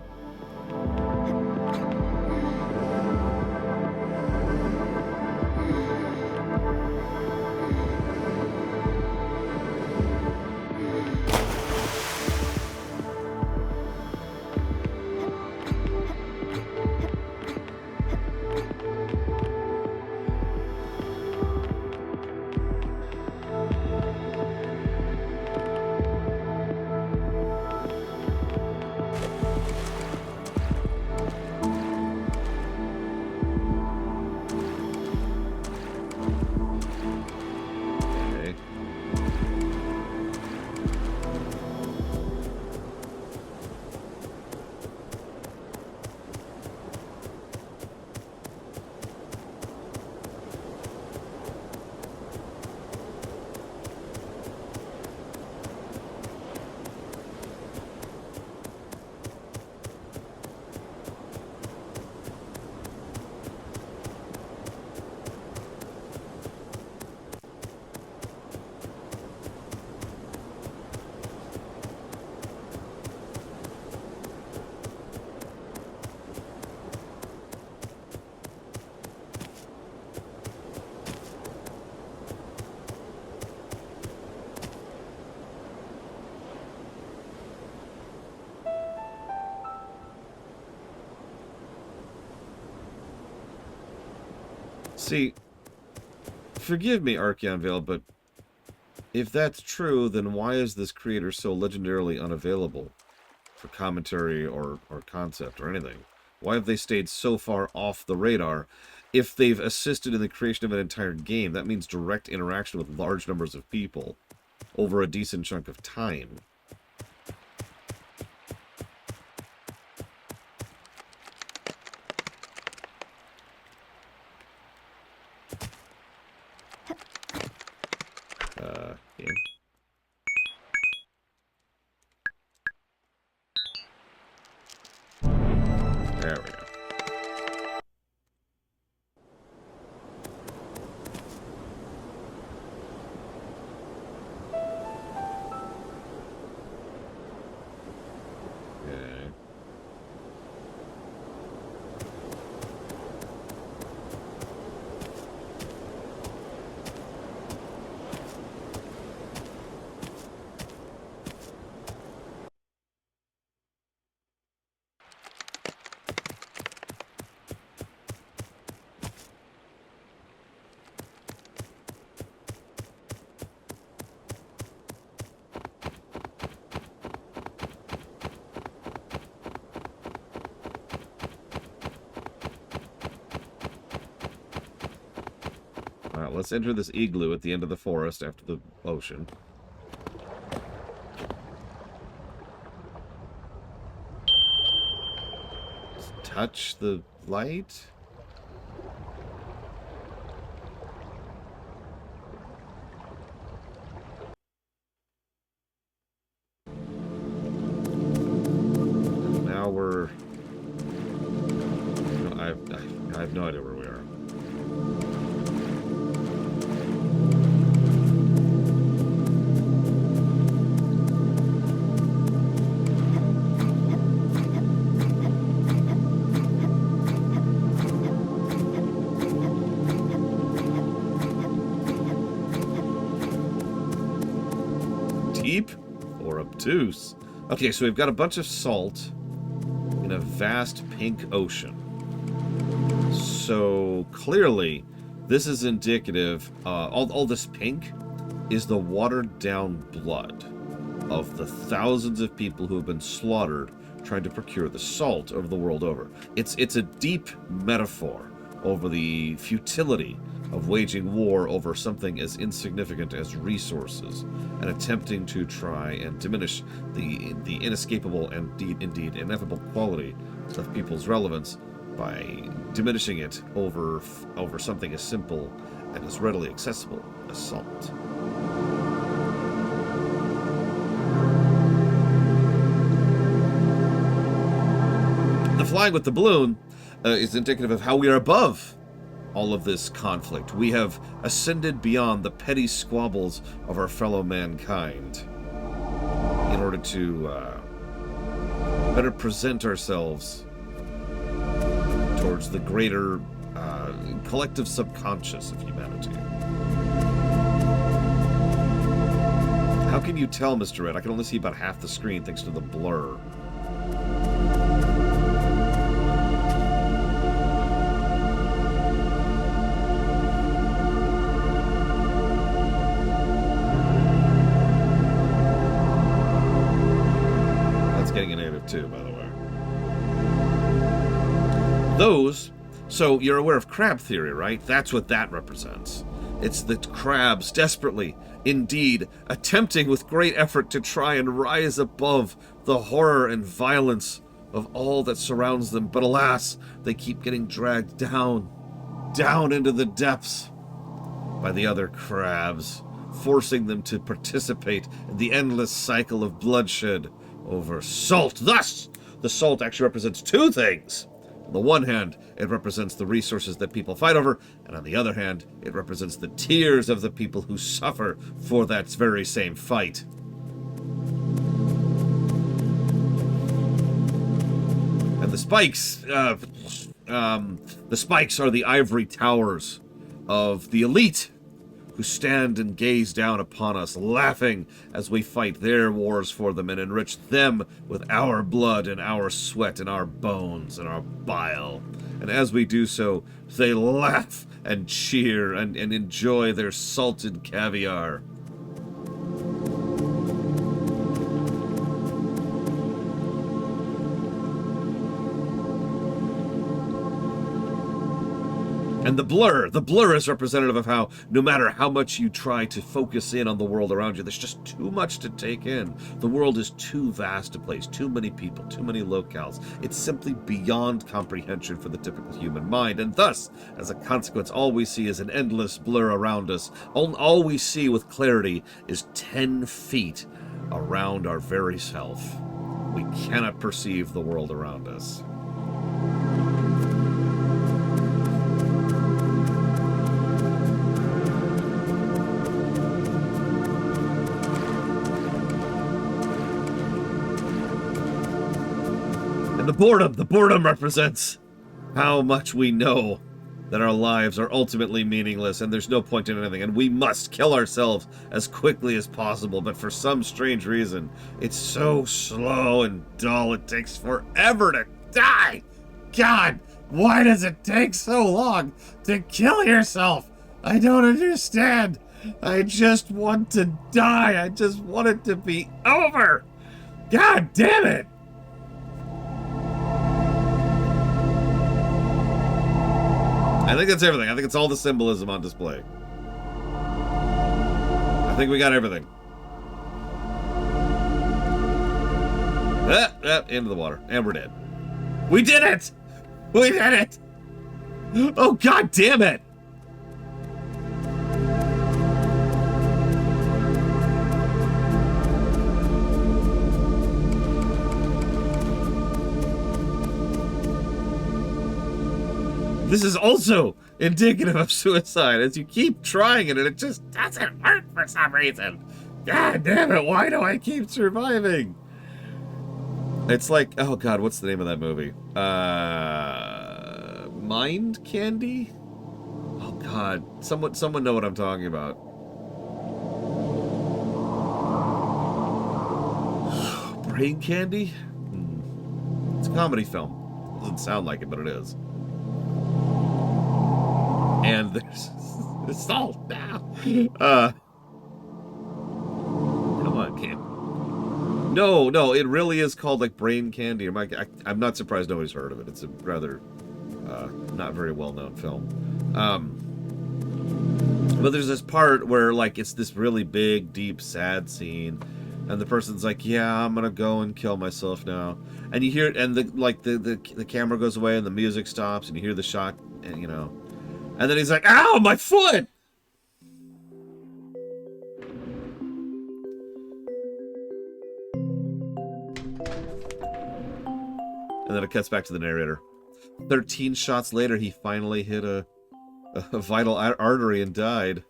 See, forgive me, Archeon Vale, but if that's true, then why is this creator so legendarily unavailable for commentary or concept or anything? Why have they stayed so far off the radar? If they've assisted in the creation of an entire game, that means direct interaction with large numbers of people over a decent chunk of time. Yeah. There we go. Okay. Let's enter this igloo at the end of the forest after the ocean. Let's touch the light. And now we're... I have no idea where we are. Deep or obtuse? Okay, so we've got a bunch of salt in a vast pink ocean. So clearly, this is indicative. All this pink is the watered down blood of the thousands of people who have been slaughtered trying to procure the salt over the world over. It's a deep metaphor over the futility of waging war over something as insignificant as resources, and attempting to try and diminish the inescapable and indeed ineffable quality of people's relevance by diminishing it over something as simple and as readily accessible as salt. The flying with the balloon is indicative of how we are above all of this conflict. We have ascended beyond the petty squabbles of our fellow mankind in order to better present ourselves towards the greater collective subconscious of humanity. How can you tell, Mr. Red? I can only see about half the screen thanks to the blur. Too, by the way. Those, so you're aware of crab theory, right? That's what that represents. It's the crabs desperately, indeed, attempting with great effort to try and rise above the horror and violence of all that surrounds them. But alas, they keep getting dragged down into the depths by the other crabs, forcing them to participate in the endless cycle of bloodshed over salt. Thus, the salt actually represents two things. On the one hand, it represents the resources that people fight over, and on the other hand, it represents the tears of the people who suffer for that very same fight. And the spikes are the ivory towers of the elite who stand and gaze down upon us, laughing as we fight their wars for them and enrich them with our blood and our sweat and our bones and our bile. And as we do so, they laugh and cheer and enjoy their salted caviar. And the blur is representative of how no matter how much you try to focus in on the world around you, there's just too much to take in. The world is too vast a place, too many people, too many locales. It's simply beyond comprehension for the typical human mind, and thus, as a consequence, all we see is an endless blur around us. All we see with clarity is 10 feet around our very self. We cannot perceive the world around us. And the boredom represents how much we know that our lives are ultimately meaningless and there's no point in anything, and we must kill ourselves as quickly as possible, but for some strange reason, it's so slow and dull, it takes forever to die! God, why does it take so long to kill yourself? I don't understand! I just want to die, I just want it to be over! God damn it! I think that's everything. I think it's all the symbolism on display. I think we got everything. Into the water. And we're dead. We did it! We did it! Oh, God damn it! This is also indicative of suicide, as you keep trying it and it just doesn't work for some reason. God damn it, why do I keep surviving? It's like, oh God, what's the name of that movie? Mind Candy? Oh God, someone know what I'm talking about. Brain Candy? It's a comedy film. Doesn't sound like it, but it is. And there's salt now. Come on, kid. No, it really is called like Brain Candy. I'm not surprised nobody's heard of it. It's a rather not very well-known film. But there's this part where like it's this really big, deep, sad scene, and the person's like, "Yeah, I'm gonna go and kill myself now." And you hear it, and the camera goes away, and the music stops, and you hear the shot, and you know. And then he's like, ow, my foot! And then it cuts back to the narrator. 13 shots later, he finally hit a vital artery and died.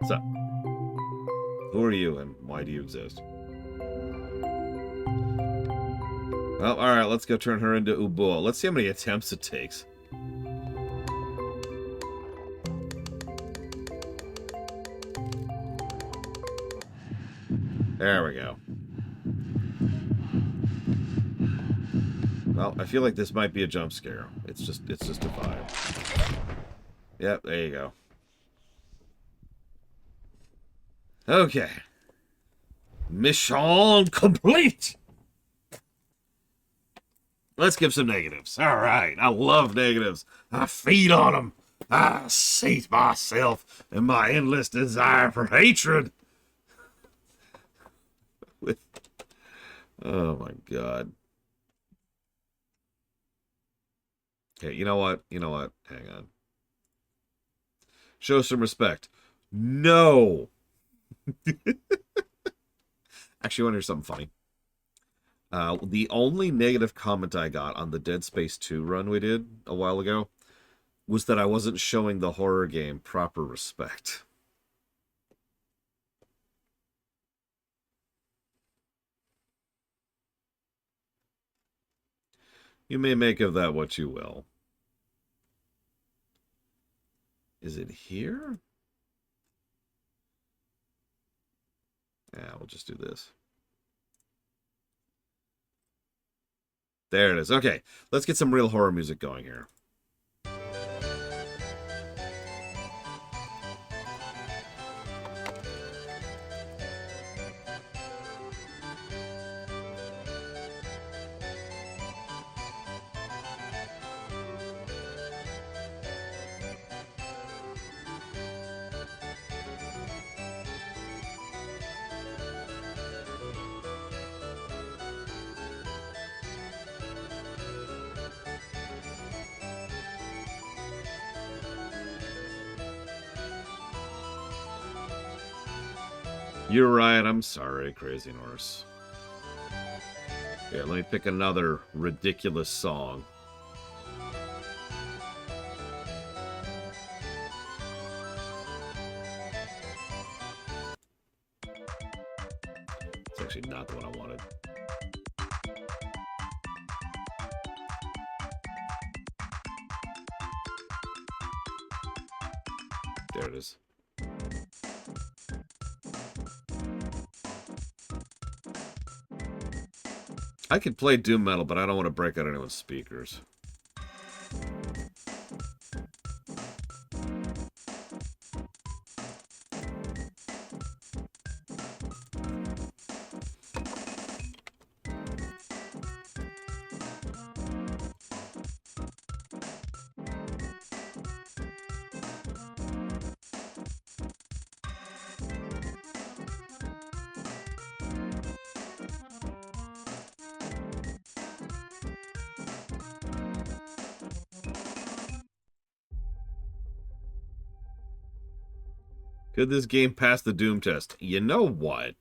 So, who are you and why do you exist? Well, alright, let's go turn her into Uboa. Let's see how many attempts it takes. There we go. Well, I feel like this might be a jump scare. It's just a vibe. Yep, there you go. Okay. Mission complete! Let's give some negatives. All right. I love negatives. I feed on them. I sate myself in my endless desire for hatred. Oh, my God. Okay, you know what? You know what? Hang on. Show some respect. No! Actually, I want to hear something funny. The only negative comment I got on the Dead Space 2 run we did a while ago was that I wasn't showing the horror game proper respect. You may make of that what you will. Is it here? Yeah, we'll just do this. There it is. Okay, let's get some real horror music going here. You're right. I'm sorry, Crazy Norse. Yeah, let me pick another ridiculous song. It's actually not the one I wanted. There it is. I could play doom metal, but I don't want to break out anyone's speakers. Could this game pass the Doom test? You know what?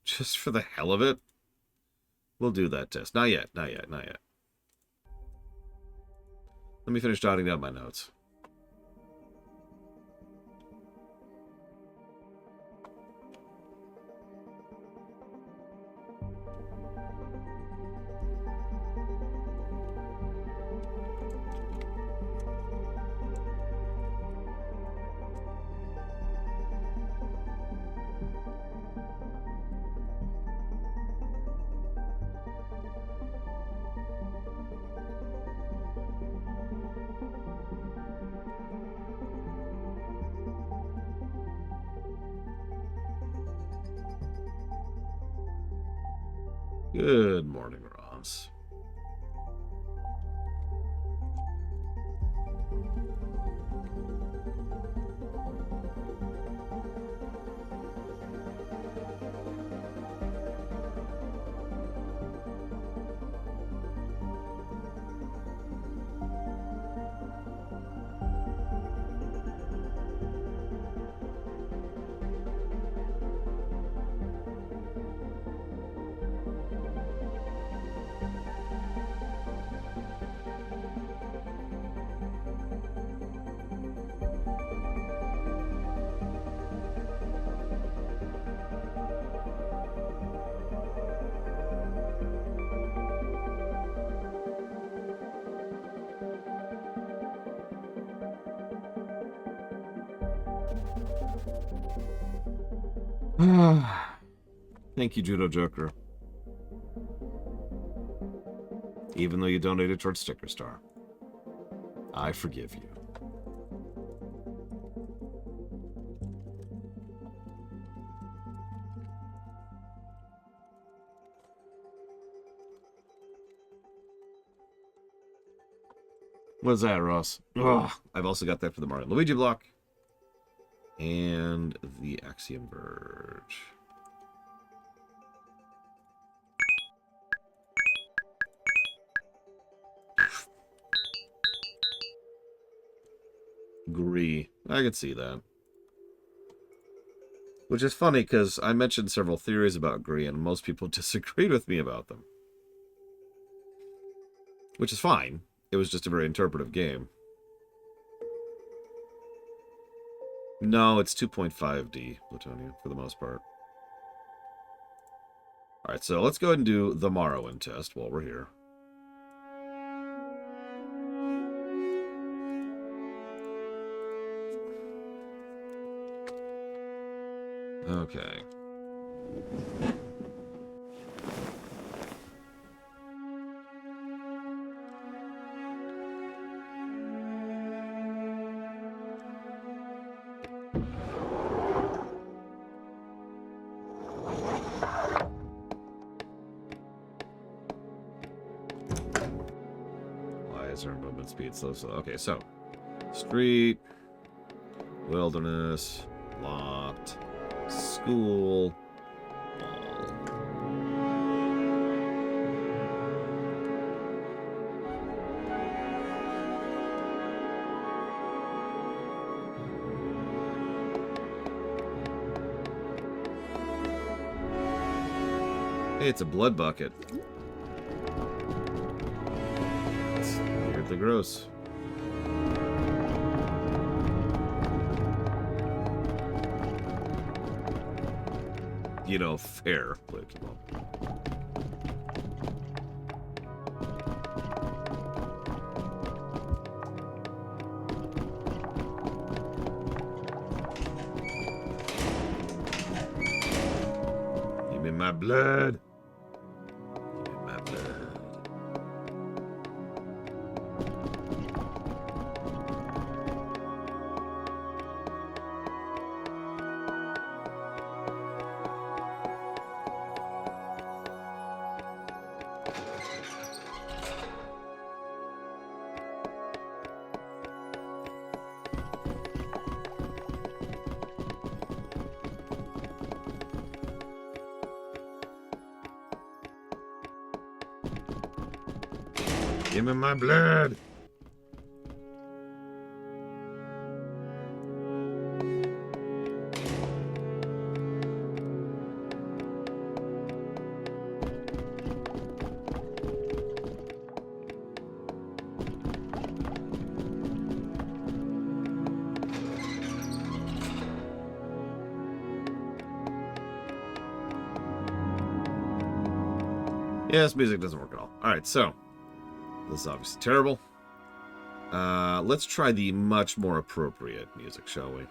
Just for the hell of it, we'll do that test. Not yet, not yet, not yet. Let me finish jotting down my notes. Good morning, Ross. Thank you, Judo Joker. Even though you donated towards Sticker Star, I forgive you. What's that, Ross? Ugh, I've also got that for the Mario and Luigi block. And the Axiom Verge. Agree. I could see that. Which is funny, because I mentioned several theories about Gree, and most people disagreed with me about them. Which is fine. It was just a very interpretive game. No, it's 2.5D plutonium, for the most part. Alright, so let's go ahead and do the Morrowind test while we're here. Okay. Why is our movement speed so slow? Okay, so street, wilderness, locked, school, mall. Hey, it's a blood bucket. It's weirdly gross. You know, fair, Pokemon. Give me my blood. Give me my blood. Give me my blood. Yeah, this music doesn't work at all. Alright, so this is obviously terrible. Let's try the much more appropriate music, shall we?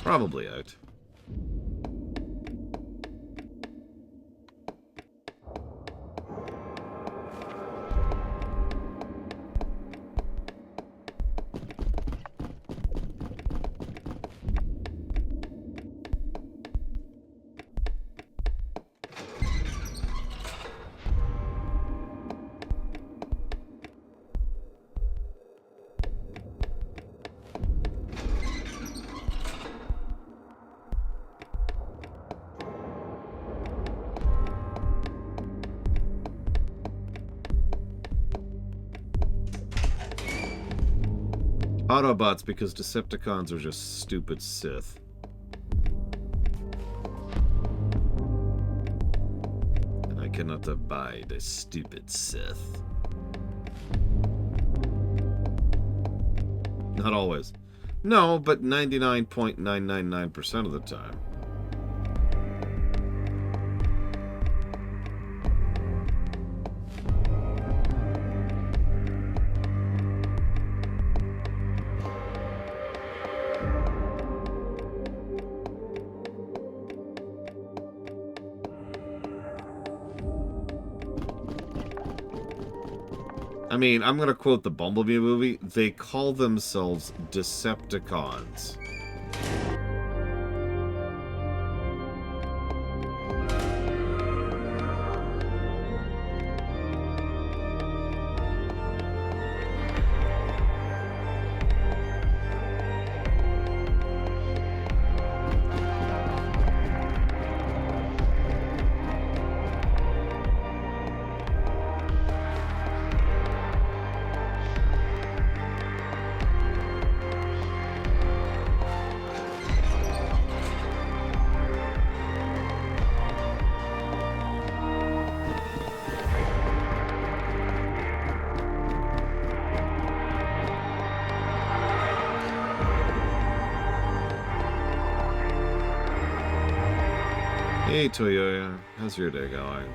Probably out. Autobots because Decepticons are just stupid Sith. And I cannot abide a stupid Sith. Not always. No, but 99.999% of the time. I mean, I'm going to quote the Bumblebee movie. They call themselves Decepticons. Hey, Toyoya. How's your day going?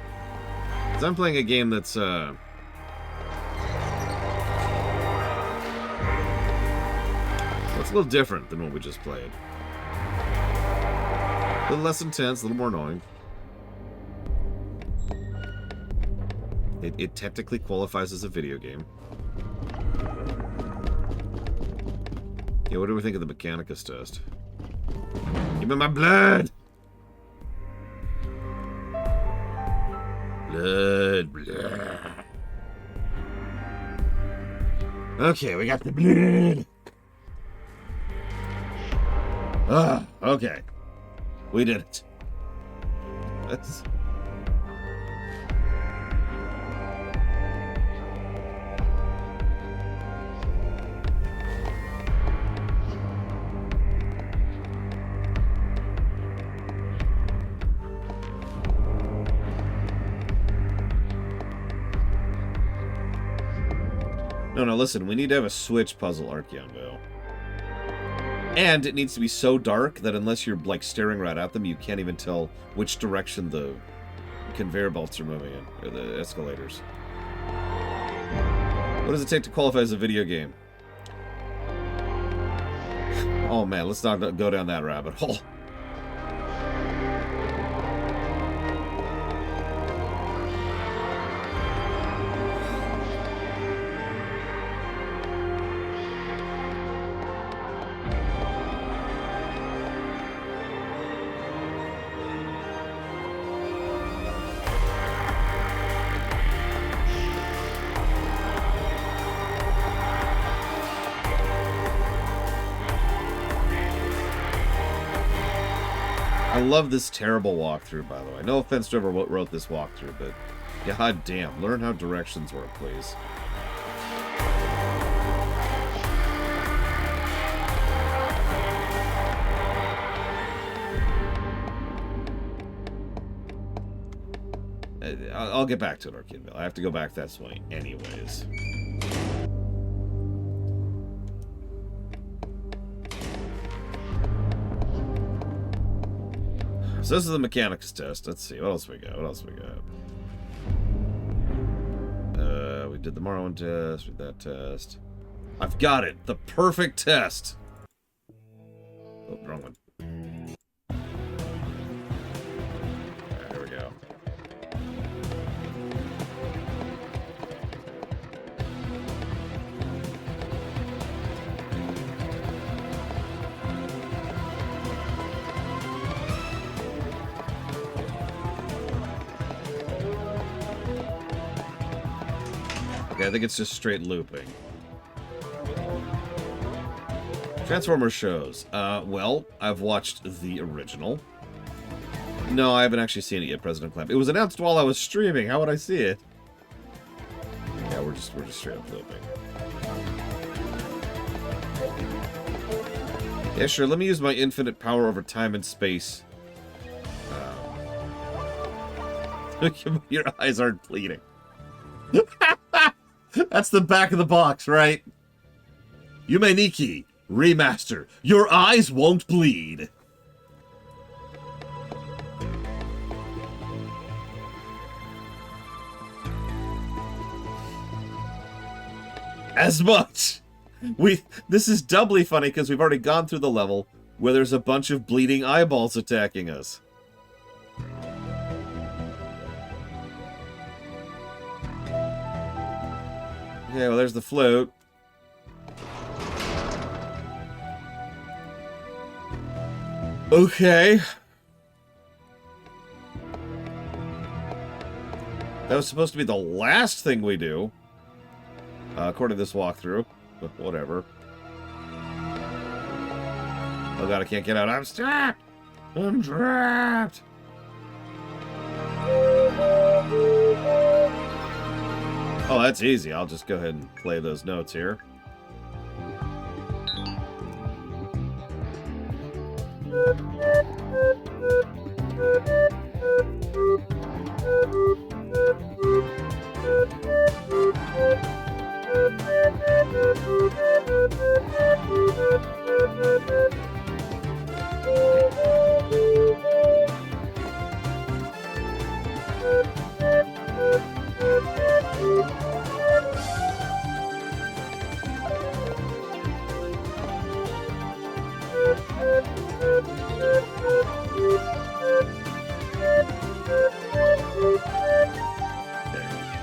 'Cause I'm playing a game that's, well, it's a little different than what we just played. A little less intense, a little more annoying. It technically qualifies as a video game. Yeah, what do we think of the Mechanicus test? Give me my blood! Blood. Okay, we got the blood. Ah, okay. We did it. That's... No, listen, we need to have a Switch puzzle Archeonville. And it needs to be so dark that unless you're, like, staring right at them, you can't even tell which direction the conveyor belts are moving in, or the escalators. What does it take to qualify as a video game? Oh man, let's not go down that rabbit hole. I love this terrible walkthrough, by the way. No offense to whoever wrote this walkthrough, but god damn, learn how directions work, please. I'll get back to it, Arcadenville. I have to go back that way anyways. So this is the Mechanicus test. Let's see. What else we got? We did the Morrowind test. We did that test. I've got it. The perfect test. Oh, wrong one. There we go. I think it's just straight looping. Transformers shows. Well, I've watched the original. No, I haven't actually seen it yet, President Clamp. It was announced while I was streaming. How would I see it? Yeah, we're just straight up looping. Yeah, sure. Let me use my infinite power over time and space. Your eyes aren't bleeding. That's the back of the box, right? Yume Nikki, remaster. Your eyes won't bleed. As much. This is doubly funny because we've already gone through the level where there's a bunch of bleeding eyeballs attacking us. Okay, well, there's the float. Okay. That was supposed to be the last thing we do. According to this walkthrough. But whatever. Oh god, I can't get out. I'm trapped! I'm trapped! Oh, that's easy. I'll just go ahead and play those notes here.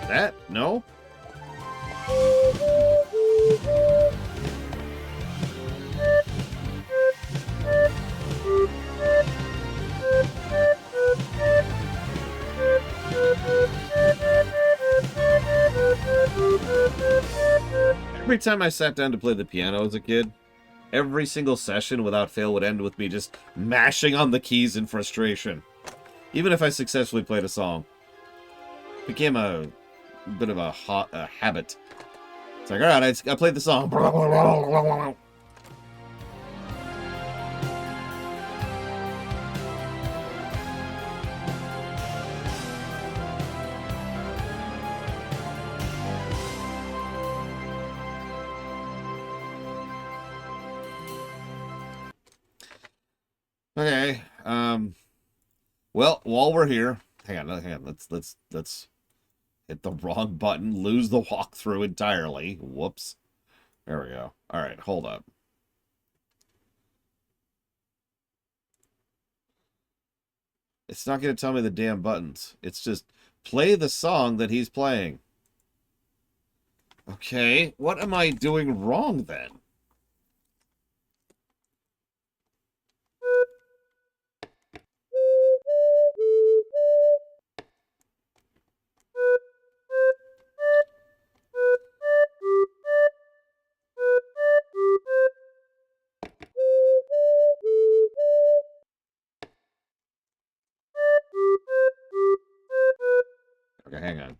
That? No? Every time I sat down to play the piano as a kid, every single session without fail would end with me just mashing on the keys in frustration. Even if I successfully played a song. It became a bit of a habit. It's like, alright, I played the song. Okay, well, while we're here, hang on, let's hit the wrong button, lose the walkthrough entirely. Whoops. There we go. All right, hold up. It's not going to tell me the damn buttons. It's just play the song that he's playing. Okay, what am I doing wrong then? Okay, hang on.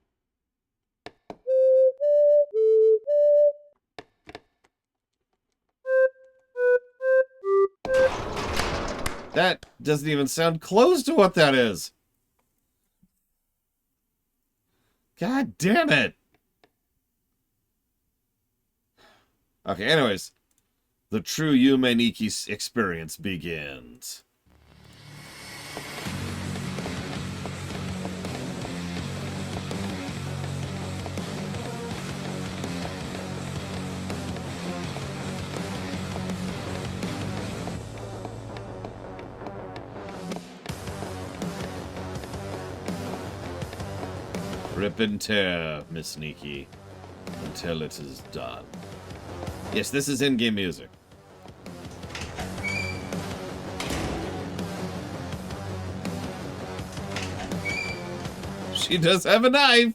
That doesn't even sound close to what that is. God damn it. Okay, anyways. The true Yume Nikki experience begins. Rip and tear, Miss Nikki, until it is done. Yes, this is in-game music. She does have a knife!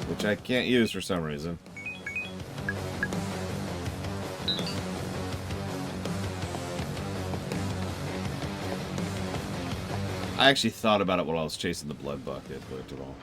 Which I can't use for some reason. I actually thought about it while I was chasing the blood bucket, but it all.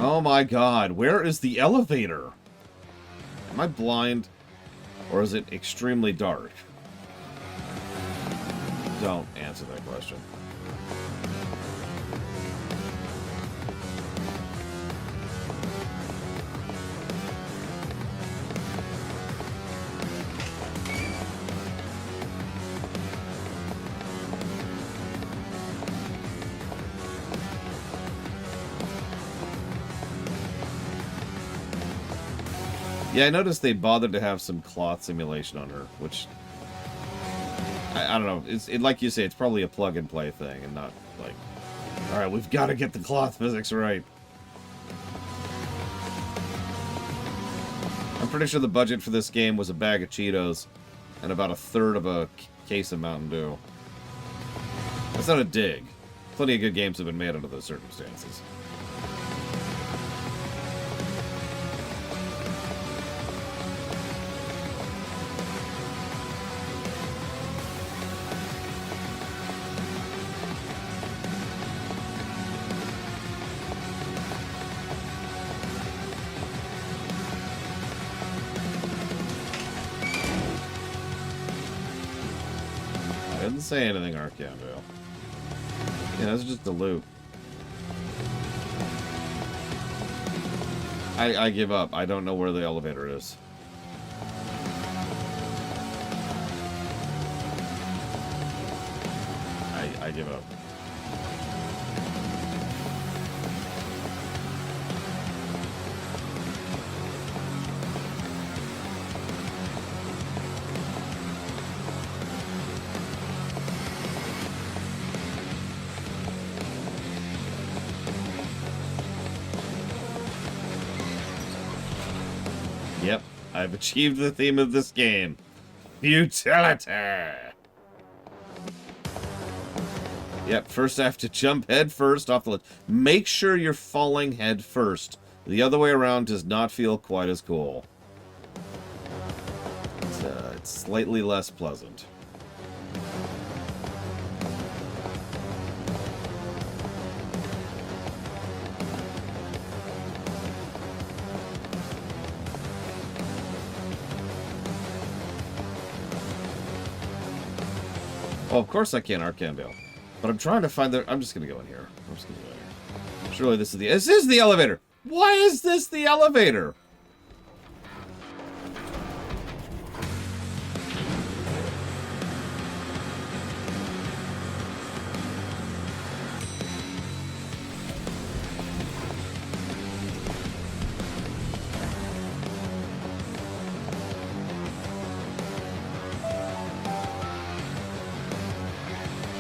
Oh my god, where is the elevator? Am I blind? Or is it extremely dark? Don't answer that question. Yeah, I noticed they bothered to have some cloth simulation on her, which I don't know. It's like you say, it's probably a plug-and-play thing, and not like, all right, we've got to get the cloth physics right. I'm pretty sure the budget for this game was a bag of Cheetos and about a third of a case of Mountain Dew. That's not a dig. Plenty of good games have been made under those circumstances. Didn't say anything, Arcandale. Yeah, that's just a loop. I give up. I don't know where the elevator is. Yep, I've achieved the theme of this game. Futility! Yep, first I have to jump head first off the ledge. Make sure you're falling head first. The other way around does not feel quite as cool. It's slightly less pleasant. Oh, of course I can Arcane Veil. But I'm trying to find the... I'm just going to go in here. I'm just going to go in here. Surely this is the... This is the elevator! Why is this the elevator?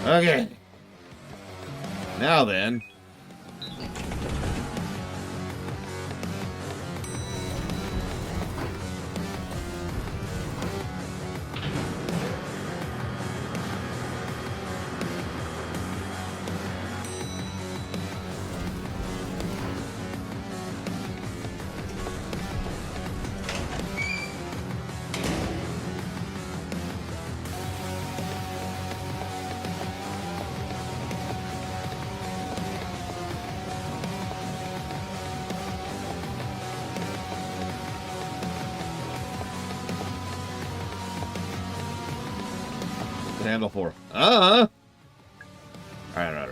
Okay. Now then. Handle 4. Alright. Hang on.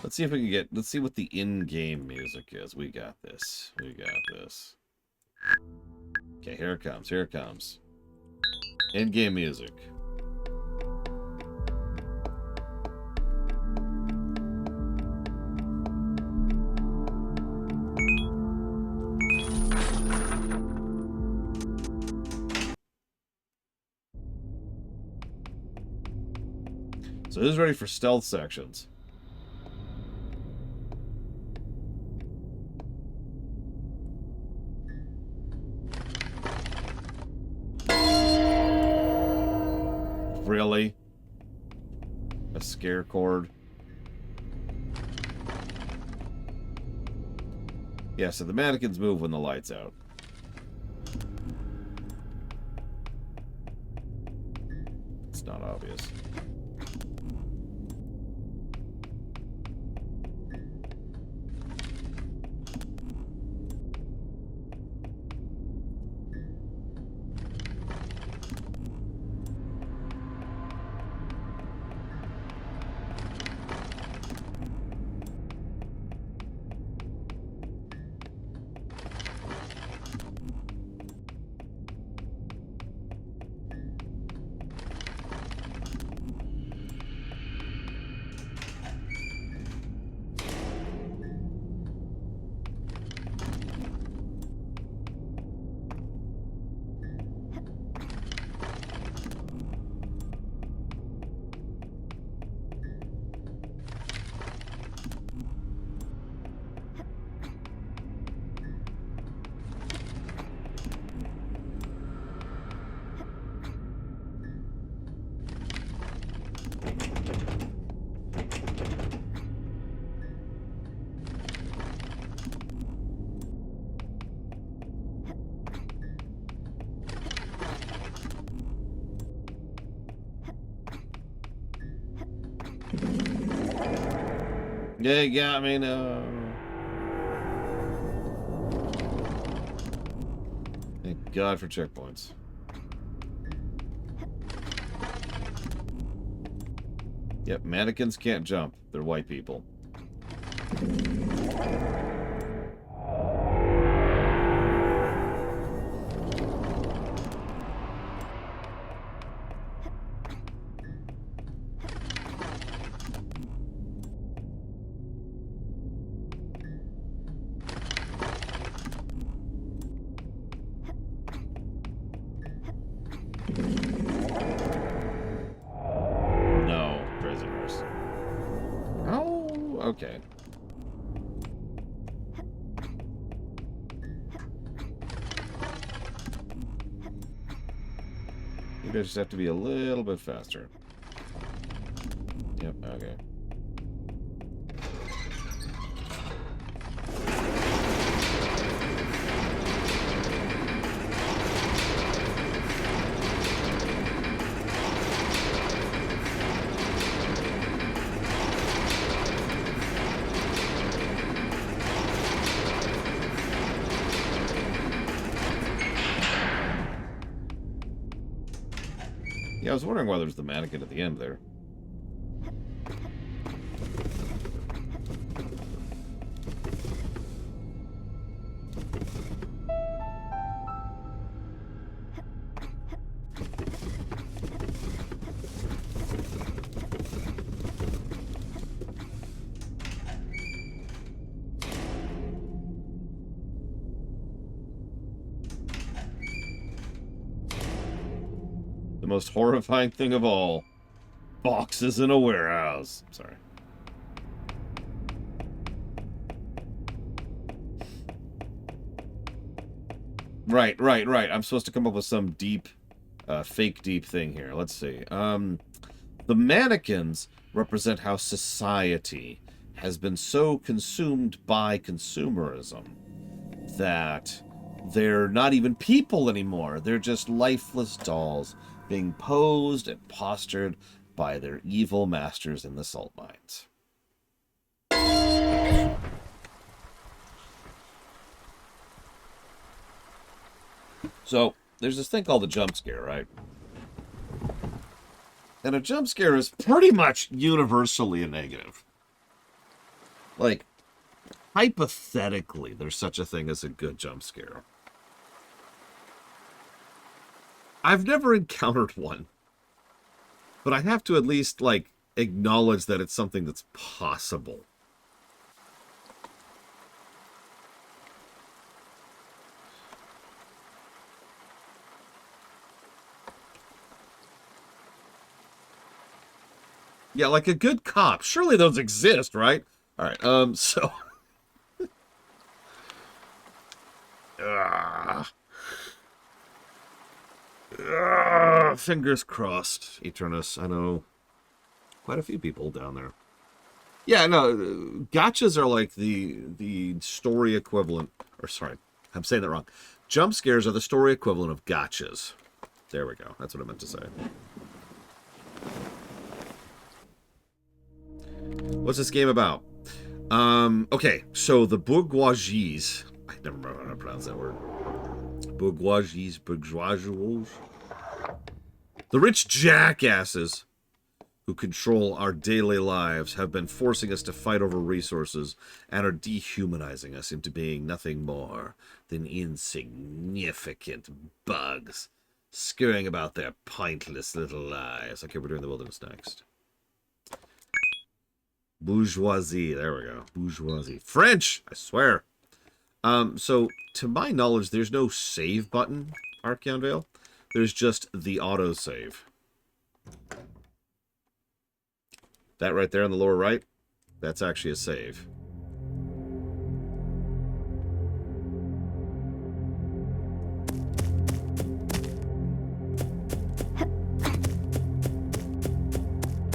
Let's see if we can get... Let's see what the in-game music is. We got this. Okay, here it comes. In-game music. So who's ready for stealth sections? Really? A scare cord? Yeah, so the mannequins move when the light's out. It's not obvious. Yeah, you got me, no. Thank God for checkpoints. Yep, mannequins can't jump. They're white people. Maybe I just have to be a little bit faster. Yep, okay. Yeah, I was wondering why there's the mannequin at the end there. The most horrifying thing of all. Boxes in a warehouse. Sorry. Right. I'm supposed to come up with some deep, fake deep thing here. Let's see. The mannequins represent how society has been so consumed by consumerism that they're not even people anymore. They're just lifeless dolls being posed and postured by their evil masters in the salt mines. So, there's this thing called a jump scare, right? And a jump scare is pretty much universally a negative. Like, hypothetically, there's such a thing as a good jump scare. I've never encountered one. But I have to at least, like, acknowledge that it's something that's possible. Yeah, like a good cop. Surely those exist, right? All right, so... fingers crossed, Eternus. I know quite a few people down there. Yeah, no, gotchas are like the story equivalent... Or, sorry, I'm saying that wrong. Jump scares are the story equivalent of gotchas. There we go. That's what I meant to say. What's this game about? Okay, so the bourgeoisies... I never remember how to pronounce that word. Bourgeoisies. The rich jackasses who control our daily lives have been forcing us to fight over resources and are dehumanizing us into being nothing more than insignificant bugs, scurrying about their pointless little lives. Okay, we're doing the wilderness next. Bourgeoisie. There we go. Bourgeoisie. French! I swear. So, to my knowledge, there's no save button, Archeon Vale. There's just the autosave. That right there on the lower right, that's actually a save.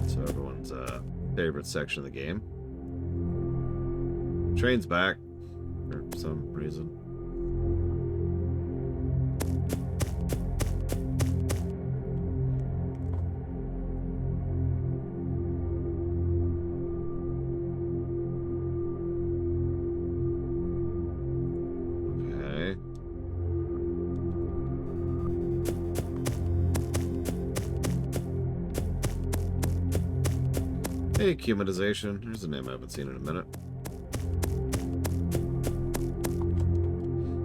So everyone's favorite section of the game. Train's back for some reason. Hey, Humanization. Here's a name I haven't seen in a minute.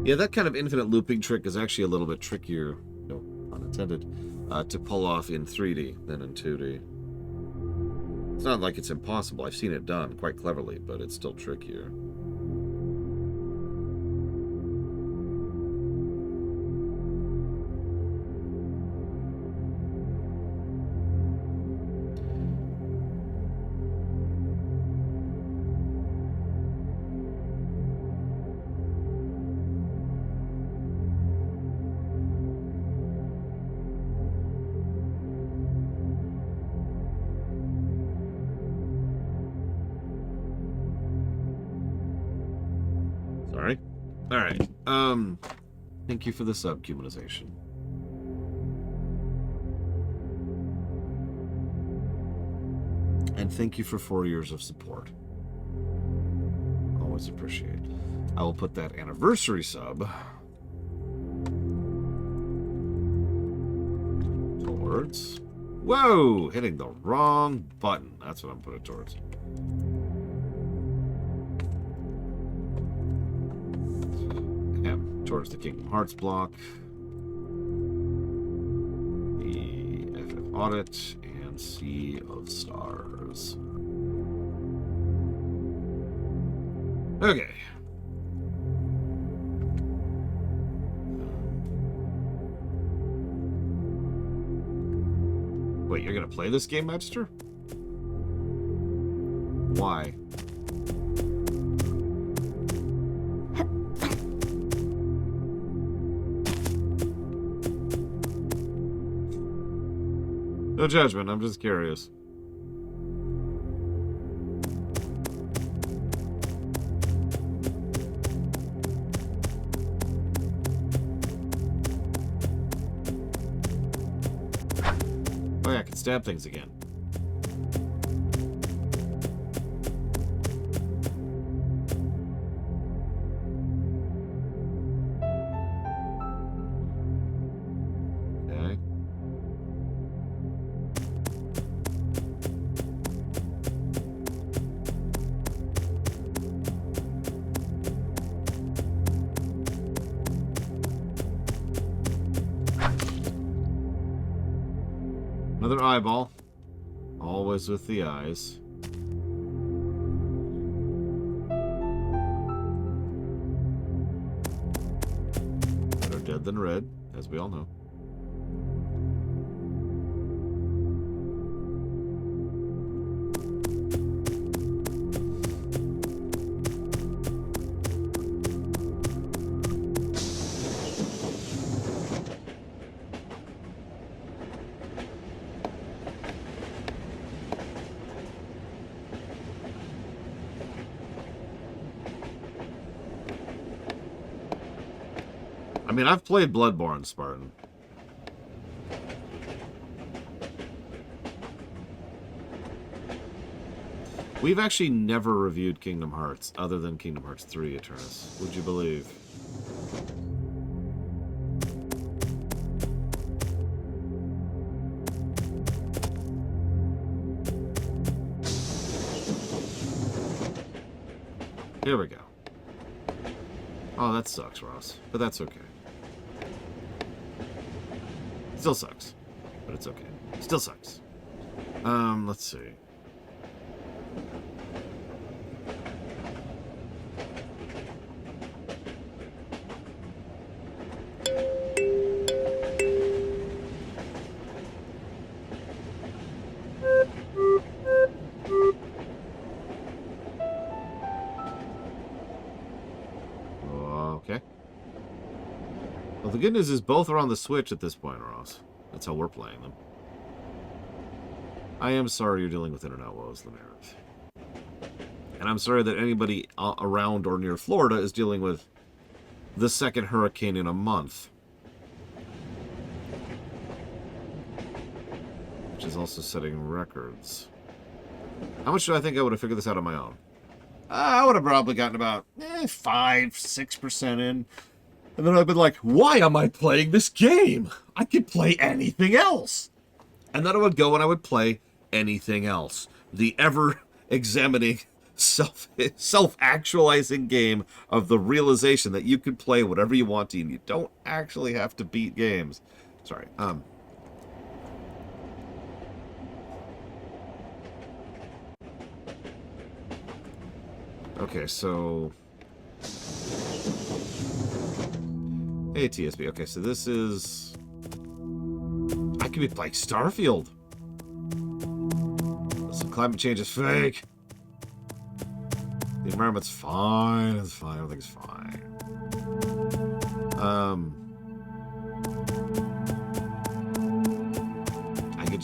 Yeah, that kind of infinite looping trick is actually a little bit trickier, no pun intended, to pull off in 3D than in 2D. It's not like it's impossible. I've seen it done quite cleverly, but it's still trickier. Alright. Thank you for the sub-cumanization. And thank you for 4 years of support. Always appreciate. I will put that anniversary sub towards... Whoa! Hitting the wrong button. That's what I'm putting it towards. M towards the Kingdom Hearts block. The FF Audit and Sea of Stars. Okay. Wait, you're gonna play this game, Magister? Why? No judgment, I'm just curious. Oh yeah, I can stab things again. Okay. Another eyeball. Always with the eyes. Better dead than red, as we all know. I mean, I've played Bloodborne, Spartan. We've actually never reviewed Kingdom Hearts, other than Kingdom Hearts 3 Eternus. Would you believe? Here we go. Oh, that sucks, Ross. But that's okay. Still sucks. But it's okay. Still sucks. Let's see. Okay. Well, the good news is both are on the Switch at this point, Ross. That's how we're playing them. I am sorry you're dealing with internet woes, Lemaris. And I'm sorry that anybody around or near Florida is dealing with the second hurricane in a month. Which is also setting records. How much do I think I would have figured this out on my own? I would have probably gotten about 5-6% in. And then I've been like, why am I playing this game? I could play anything else. And then I would go and I would play anything else. The ever-examining, self-actualizing game of the realization that you can play whatever you want to and you don't actually have to beat games. Sorry. Okay, so... Hey, TSB. Okay, so this is... I could be playing Starfield. Listen, climate change is fake. The environment's fine. It's fine. Everything's fine.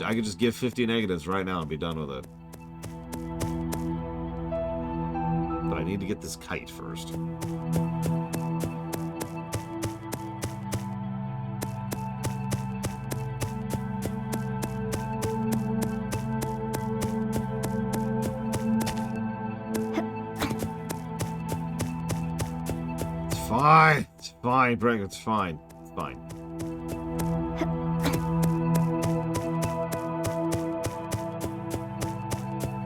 I could just give 50 negatives right now and be done with it. But I need to get this kite first. fine. It's fine, Greg. It's fine. It's fine.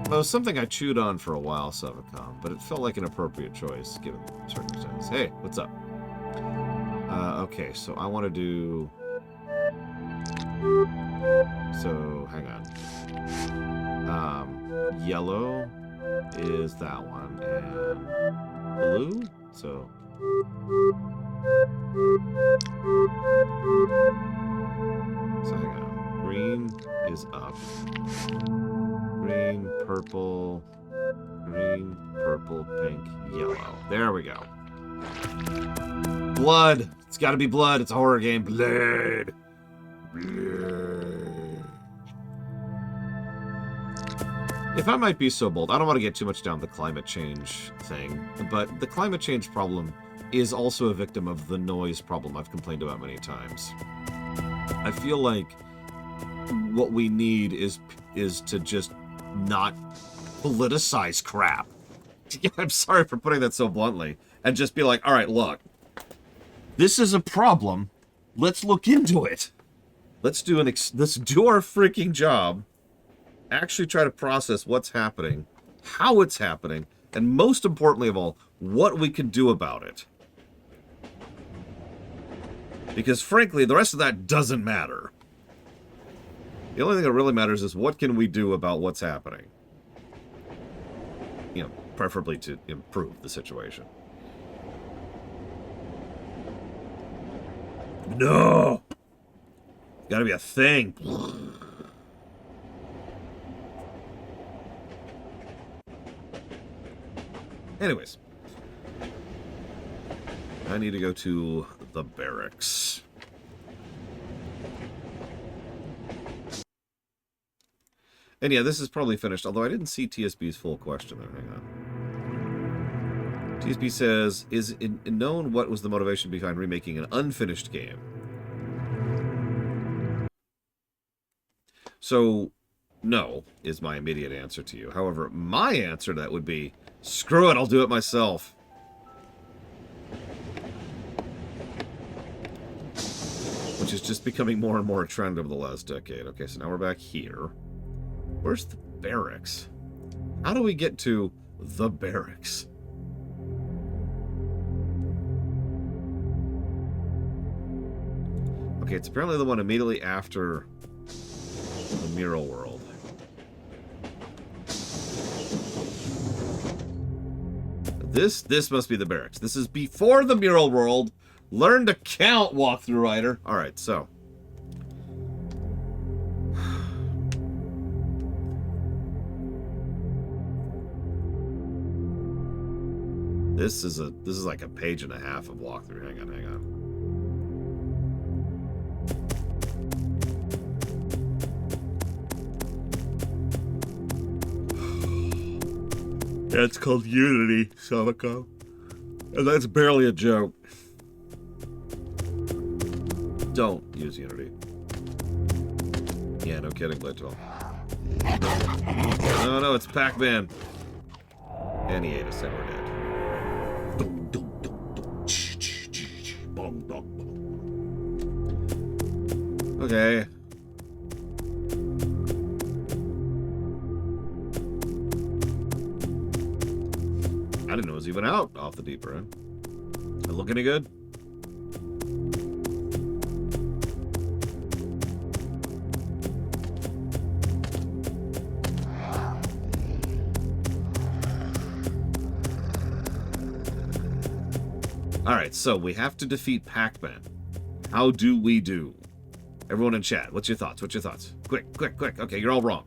Well, it was something I chewed on for a while, Savacom, but it felt like an appropriate choice given the circumstances. Hey, what's up? Okay, so I want to do... So, hang on. Yellow is that one, and blue, so... So, hang on. Green is up. Green, purple, pink, yellow. There we go. Blood! It's gotta be blood. It's a horror game. Blood! If I might be so bold, I don't want to get too much down the climate change thing, but the climate change problem is also a victim of the noise problem I've complained about many times. I feel like what we need is to just not politicize crap. I'm sorry for putting that so bluntly. And just be like, all right, look, this is a problem. Let's look into it. Let's do our freaking job. Actually try to process what's happening, how it's happening, and most importantly of all, what we can do about it. Because frankly, the rest of that doesn't matter. The only thing that really matters is what can we do about what's happening. You know, preferably to improve the situation. No! Gotta be a thing. Anyways. I need to go to the barracks. And yeah, this is probably finished, although I didn't see TSB's full question there. Hang on. TSB says, is it known what was the motivation behind remaking an unfinished game? So, no, is my immediate answer to you. However, my answer to that would be, screw it, I'll do it myself. Which is just becoming more and more a trend over the last decade. Okay, so now we're back here. Where's the barracks? How do we get to the barracks? Okay, it's apparently the one immediately after the mural world. This must be the barracks. This is before the mural world. Learn to count, walkthrough writer. Alright, so. This is like a page and a half of walkthrough. Hang on. That's called Unity, Samako. And that's barely a joke. Don't use Unity. Yeah, no kidding, Blitwell. No, it's Pac-Man. And he ate us, and we're dead. Okay. I didn't know it was even out off the deeper end. It look any good? Alright, so we have to defeat Pac-Man. How do we do? Everyone in chat, what's your thoughts? Quick. Okay, you're all wrong.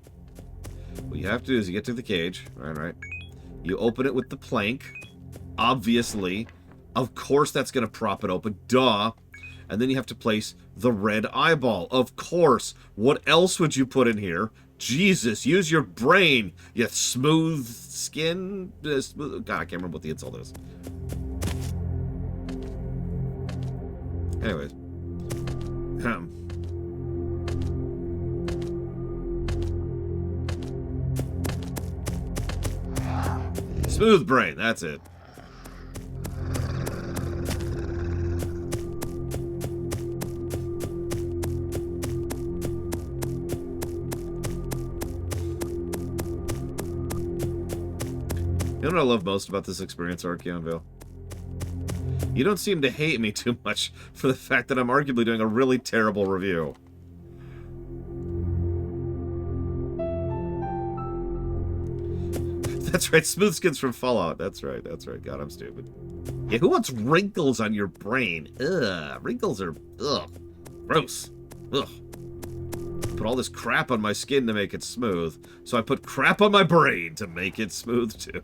What you have to do is you get to the cage. Right. You open it with the plank. Obviously. Of course that's going to prop it open. Duh. And then you have to place the red eyeball. Of course. What else would you put in here? Jesus, use your brain, you smooth skin. God, I can't remember what the insult is. Anyways. Smooth brain, that's it. You know what I love most about this experience, Archeonville? You don't seem to hate me too much for the fact that I'm arguably doing a really terrible review. That's right, smooth skins from Fallout. That's right, that's right. God, I'm stupid. Yeah, who wants wrinkles on your brain? Ugh, wrinkles are, ugh, gross. Ugh. Put all this crap on my skin to make it smooth, so I put crap on my brain to make it smooth too.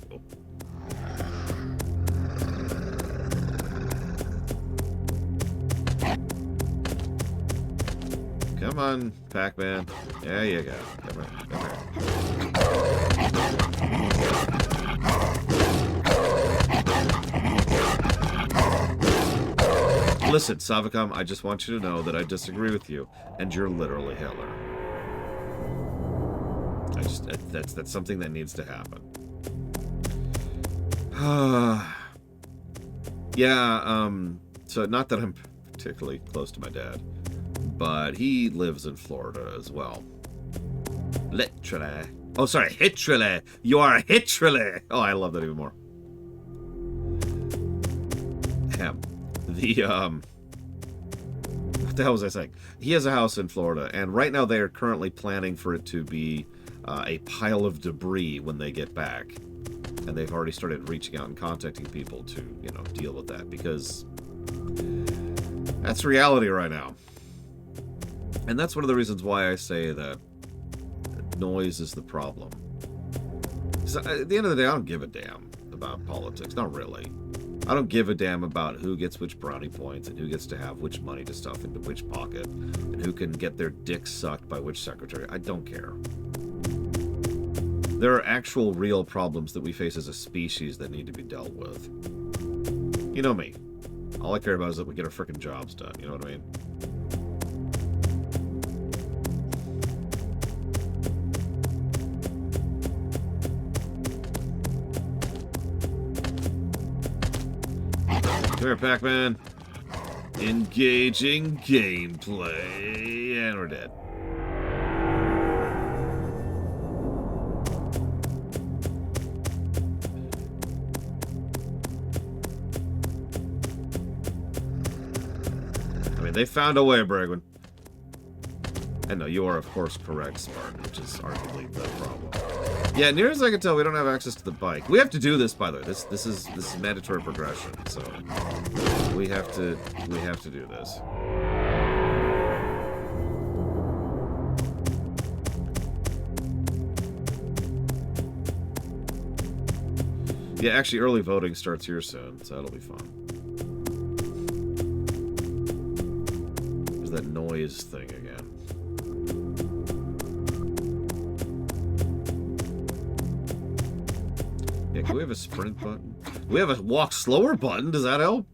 Come on, Pac-Man. There you go. Come on, come here. Listen, Savicom, I just want you to know that I disagree with you, and you're literally Hitler. That's something that needs to happen. Yeah, so not that I'm particularly close to my dad, but he lives in Florida as well. Literally. Oh, sorry, Hitrally. You are Hitrally. Oh, I love that even more. What the hell was I saying? He has a house in Florida, and right now they are currently planning for it to be a pile of debris when they get back. And they've already started reaching out and contacting people to, you know, deal with that, because that's reality right now. And that's one of the reasons why I say that noise is the problem. So at the end of the day, I don't give a damn about politics. Not really. I don't give a damn about who gets which brownie points and who gets to have which money to stuff into which pocket and who can get their dick sucked by which secretary. I don't care. There are actual real problems that we face as a species that need to be dealt with. You know me. All I care about is that we get our frickin' jobs done. You know what I mean? Come here, Pac-Man. Engaging gameplay. And we're dead. I mean, they found a way, Bragwin. And no, you are, of course, correct, Spartan, which is arguably the problem. Yeah, near as I can tell, we don't have access to the bike. We have to do this, by the way. This is mandatory progression, so we have to do this. Yeah, actually, early voting starts here soon, so that'll be fun. There's that noise thing again. Yeah, can we have a sprint button? We have a walk slower button. Does that help?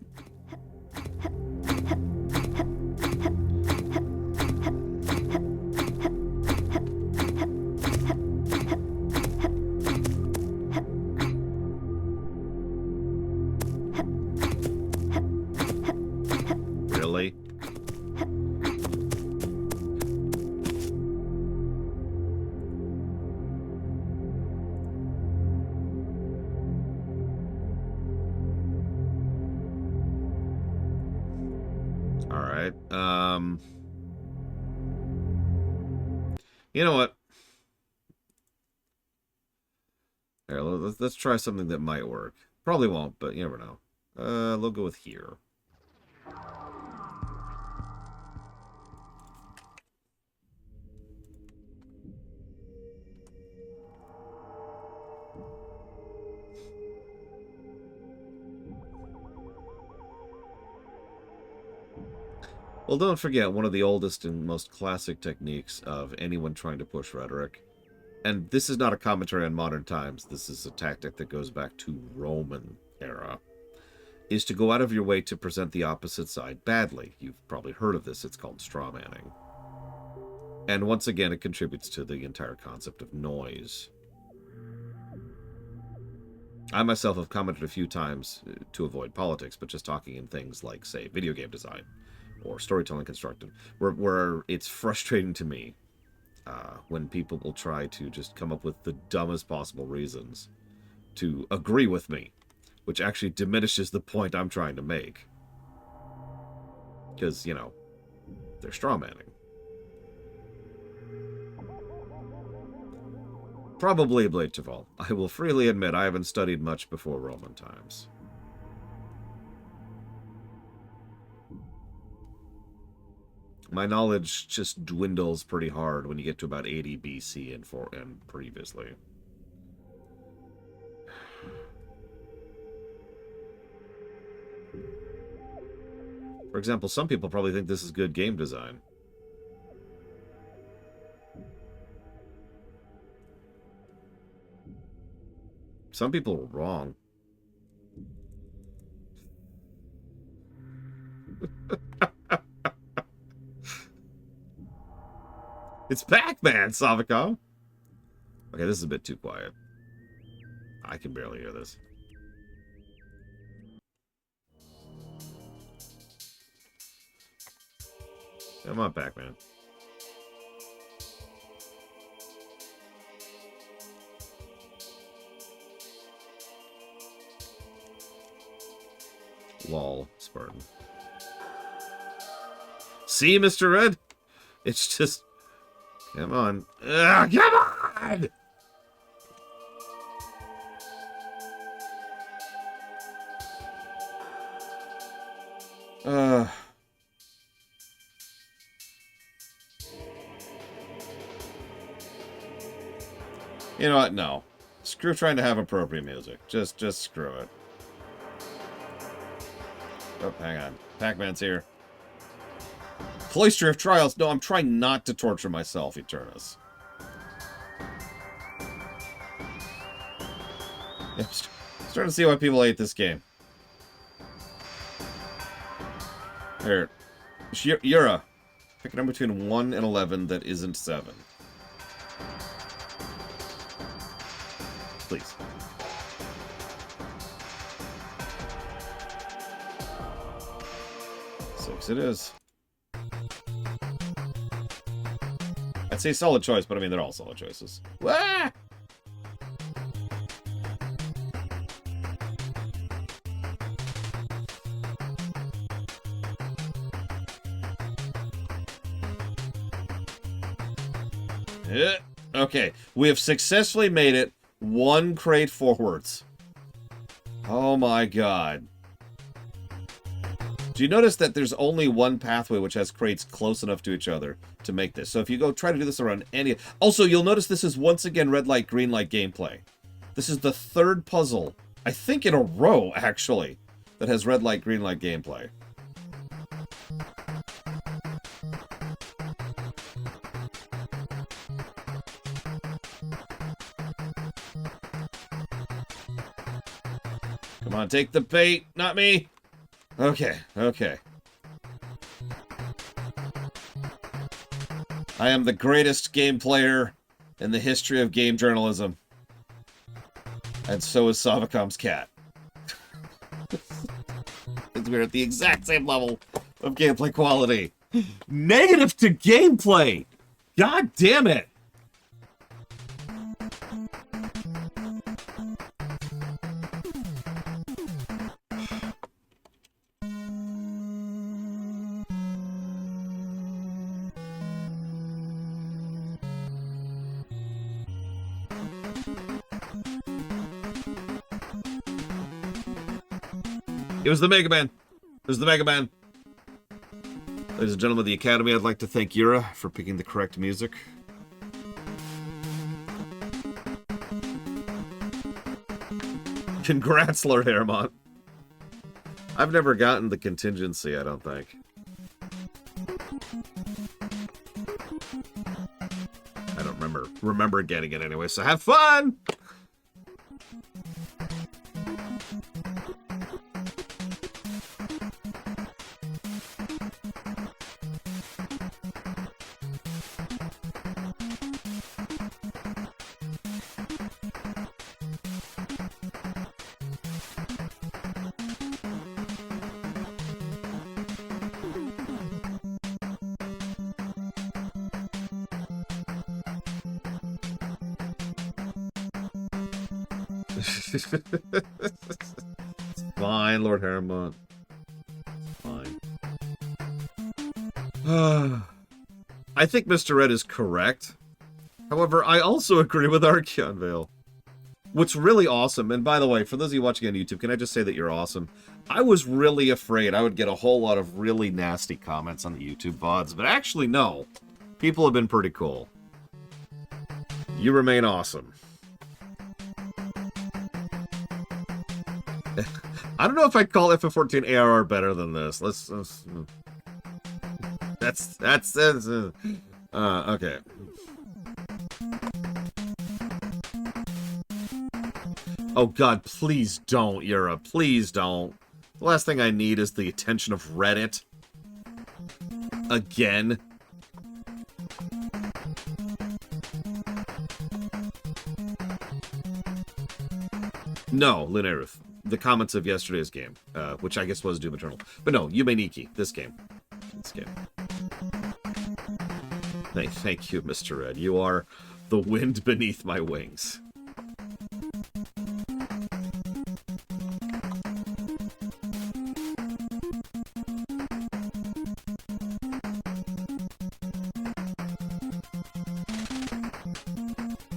Really? Alright, you know what? Here, let's try something that might work. Probably won't, but you never know. We'll go with here. Well, don't forget, one of the oldest and most classic techniques of anyone trying to push rhetoric, and this is not a commentary on modern times, this is a tactic that goes back to Roman era, is to go out of your way to present the opposite side badly. You've probably heard of this, it's called strawmanning. And once again, it contributes to the entire concept of noise. I myself have commented a few times to avoid politics, but just talking in things like, say, video game design or storytelling construction, where it's frustrating to me when people will try to just come up with the dumbest possible reasons to agree with me, which actually diminishes the point I'm trying to make. Because, you know, they're strawmanning. Probably a Blade to Fall. I will freely admit I haven't studied much before Roman times. My knowledge just dwindles pretty hard when you get to about 80 BC and previously. For example, some people probably think this is good game design. Some people are wrong. It's Pac-Man, Savicom. Okay, this is a bit too quiet. I can barely hear this. Come on, Pac-Man. Lol, Spartan. See, Mr. Red? It's just... Come on. Ugh, come on! You know what? No. Screw trying to have appropriate music. Just screw it. Oh, hang on. Pac-Man's here. Cloister of Trials. No, I'm trying not to torture myself, Eternus. I'm starting to see why people hate this game. Here. Yura. Pick a number between 1 and 11 that isn't 7. Please. Six it is. I'd say solid choice, but I mean, they're all solid choices. Wah! Okay, we have successfully made it one crate forwards. Oh my god. Do you notice that there's only one pathway which has crates close enough to each other to make this? So if you go try to do this around any... Also, you'll notice this is once again red light, green light gameplay. This is the third puzzle, I think in a row, actually, that has red light, green light gameplay. Come on, take the bait, not me. Okay, okay. I am the greatest game player in the history of game journalism. And so is Savicom's cat. We're at the exact same level of gameplay quality. Negative to gameplay! God damn it! It was the Mega Man. It was the Mega Man. Ladies and gentlemen of the Academy, I'd like to thank Yura for picking the correct music. Congrats, Lord Hairmont. I've never gotten the contingency, I don't think. I don't remember getting it anyway, so have fun! Fine, Lord Harrimont. Fine. I think Mr. Red is correct. However, I also agree with Archeon Vale. What's really awesome, and by the way, for those of you watching on YouTube, can I just say that you're awesome? I was really afraid I would get a whole lot of really nasty comments on the YouTube VODs, but actually, no. People have been pretty cool. You remain awesome. I don't know if I'd call FF14 ARR better than this. Okay. Oh god, please don't, Yura. Please don't. The last thing I need is the attention of Reddit. Again. No, Lunaruth. The comments of yesterday's game, which I guess was Doom Eternal. But no, Yume Nikki. This game. This game. Thank you, Mr. Red. You are the wind beneath my wings.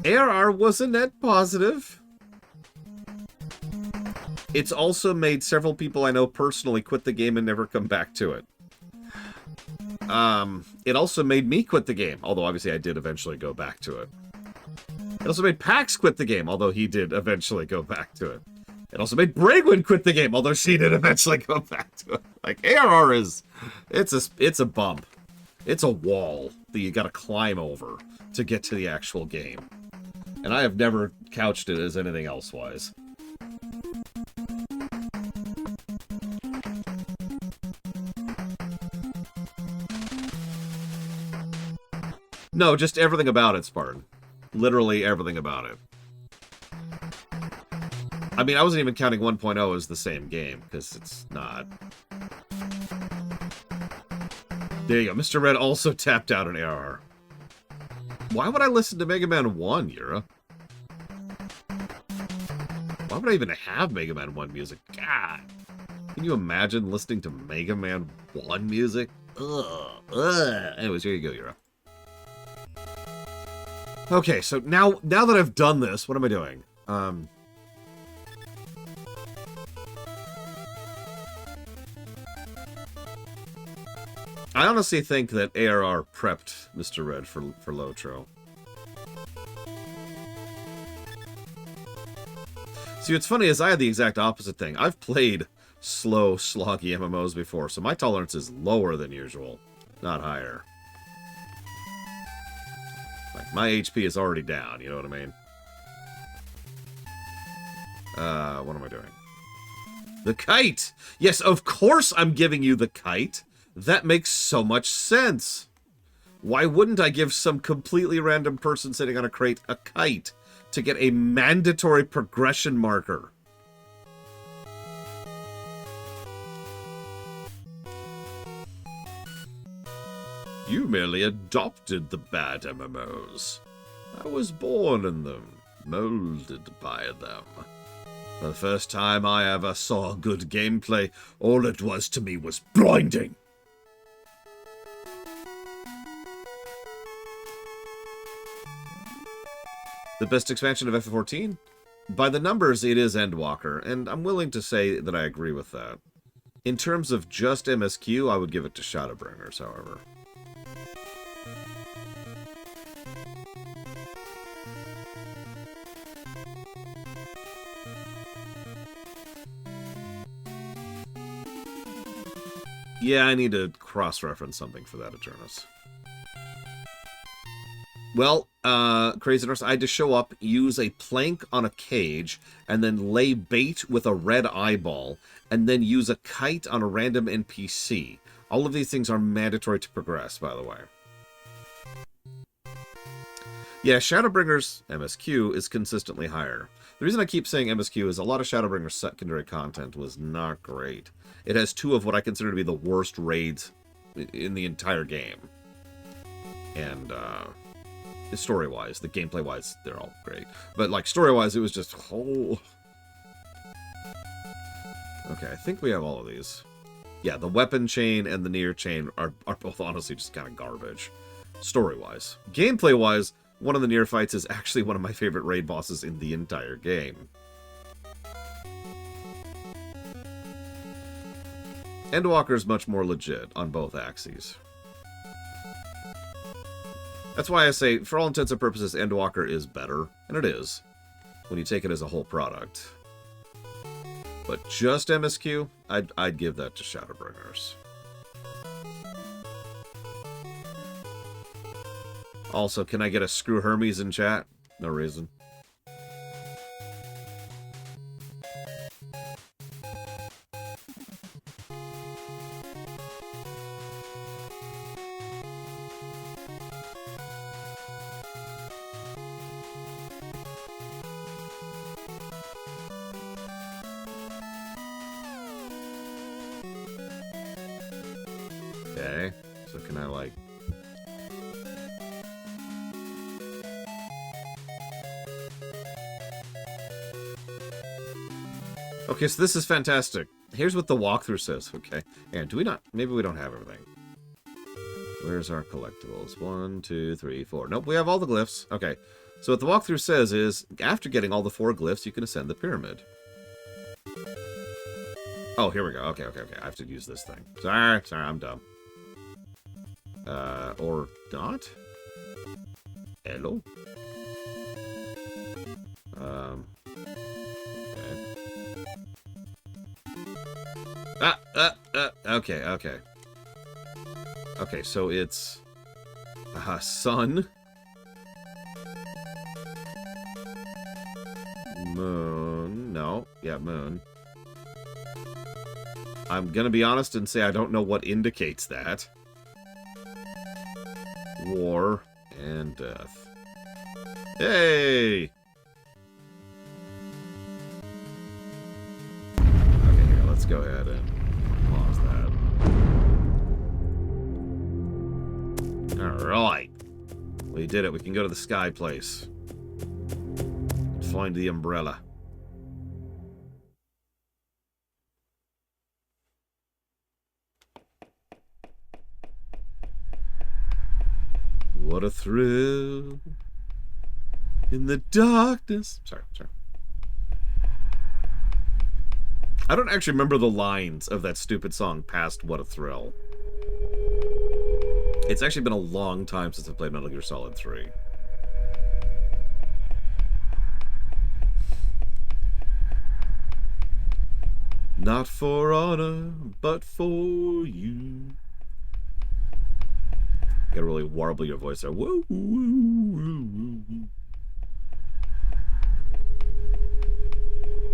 ARR was a net positive. It's also made several people I know personally quit the game and never come back to it. It also made me quit the game, although obviously I did eventually go back to it. It also made Pax quit the game, although he did eventually go back to it. It also made Bragwin quit the game, although she did eventually go back to it. Like, ARR is... It's a bump. It's a wall that you gotta climb over to get to the actual game. And I have never couched it as anything else-wise. No, just everything about it, Spartan. Literally everything about it. I mean, I wasn't even counting 1.0 as the same game, because it's not. There you go. Mr. Red also tapped out an ARR. Why would I listen to Mega Man 1, Yura? Why would I even have Mega Man 1 music? God. Can you imagine listening to Mega Man 1 music? Ugh. Anyways, here you go, Yura. Okay, so now that I've done this, what am I doing? I honestly think that ARR prepped Mr. Red for Lotro. See, what's funny is I had the exact opposite thing. I've played slow, sloggy MMOs before, so my tolerance is lower than usual, not higher. Like, my HP is already down, you know what I mean? What am I doing? The kite! Yes, of course I'm giving you the kite! That makes so much sense! Why wouldn't I give some completely random person sitting on a crate a kite to get a mandatory progression marker? You merely adopted the bad MMOs. I was born in them, molded by them. For the first time I ever saw good gameplay, all it was to me was blinding. The best expansion of FF14? By the numbers, it is Endwalker, and I'm willing to say that I agree with that. In terms of just MSQ, I would give it to Shadowbringers, however. Yeah, I need to cross-reference something for that, Eternus. Well, Crazy Nurse, I had to show up, use a plank on a cage, and then lay bait with a red eyeball, and then use a kite on a random NPC. All of these things are mandatory to progress, by the way. Yeah, Shadowbringers MSQ is consistently higher. The reason I keep saying MSQ is a lot of Shadowbringers secondary content was not great. It has two of what I consider to be the worst raids in the entire game. And, story-wise. The gameplay-wise, they're all great. But, like, story-wise, it was just, oh... Okay, I think we have all of these. Yeah, the weapon chain and the near chain are both honestly just kind of garbage. Story-wise. Gameplay-wise, one of the near fights is actually one of my favorite raid bosses in the entire game. Endwalker's much more legit on both axes. That's why I say, for all intents and purposes, Endwalker is better. And it is, when you take it as a whole product. But just MSQ, I'd give that to Shadowbringers. Also, can I get a Screw Hermes in chat? No reason. Okay, so can I, like... Okay, so this is fantastic. Here's what the walkthrough says, okay? And do we not... Maybe we don't have everything. Where's our collectibles? 1, 2, 3, 4. Nope, we have all the glyphs. Okay, so what the walkthrough says is, after getting all the 4 glyphs, you can ascend the pyramid. Oh, here we go. Okay. I have to use this thing. Sorry, I'm dumb. Or not? Hello? Okay. Okay. Okay, so it's... sun. Moon. No. Yeah, moon. I'm gonna be honest and say I don't know what indicates that. War and death. Hey! Okay, here, let's go ahead and pause that. Alright. We did it. We can go to the sky place. Find the umbrella. What a thrill in the darkness. Sorry. I don't actually remember the lines of that stupid song past What a Thrill. It's actually been a long time since I played Metal Gear Solid 3. Not for honor, but for you. You gotta really warble your voice there. Woo, woo, woo, woo.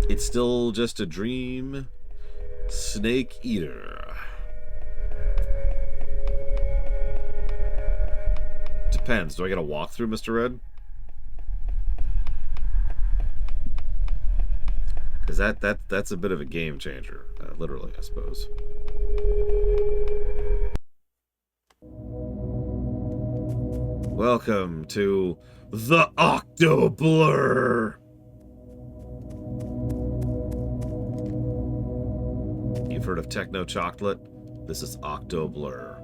It's still just a dream. Snake Eater. Depends. Do I get a walkthrough, Mr. Red? Because that's a bit of a game changer. Literally, I suppose. Welcome to the Octo Blur. You've heard of Techno Chocolate? This is Octo Blur.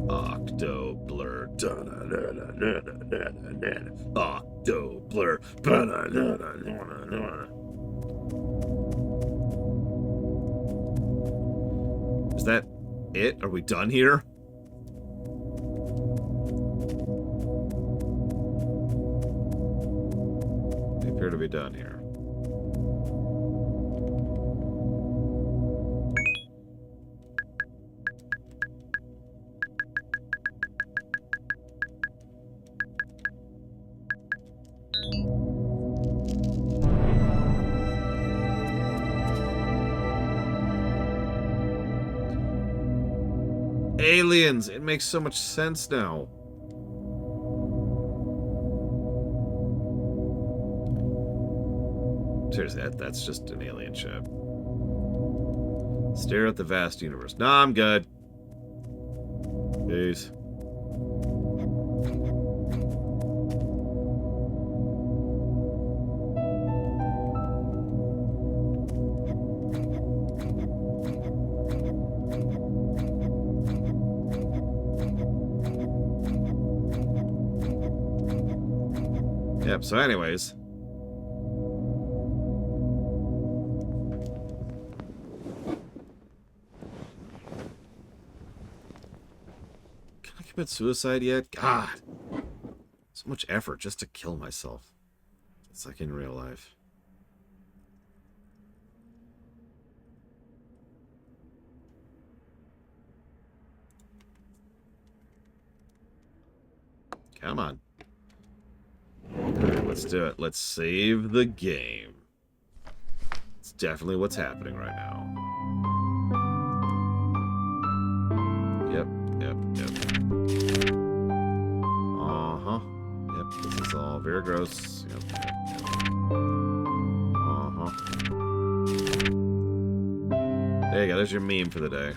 Octo Blur. Octo Blur. Is that it? Are we done here? We appear to be done here. Aliens! It makes so much sense now. Seriously, that's just an alien ship. Stare at the vast universe. Nah, I'm good. Peace. Yep, so anyways. Can I commit suicide yet? God. So much effort just to kill myself. It's like in real life. Come on. Alright, let's do it. Let's save the game. It's definitely what's happening right now. Yep. Uh-huh. Yep, this is all very gross. Yep. Uh-huh. There you go, there's your meme for the day.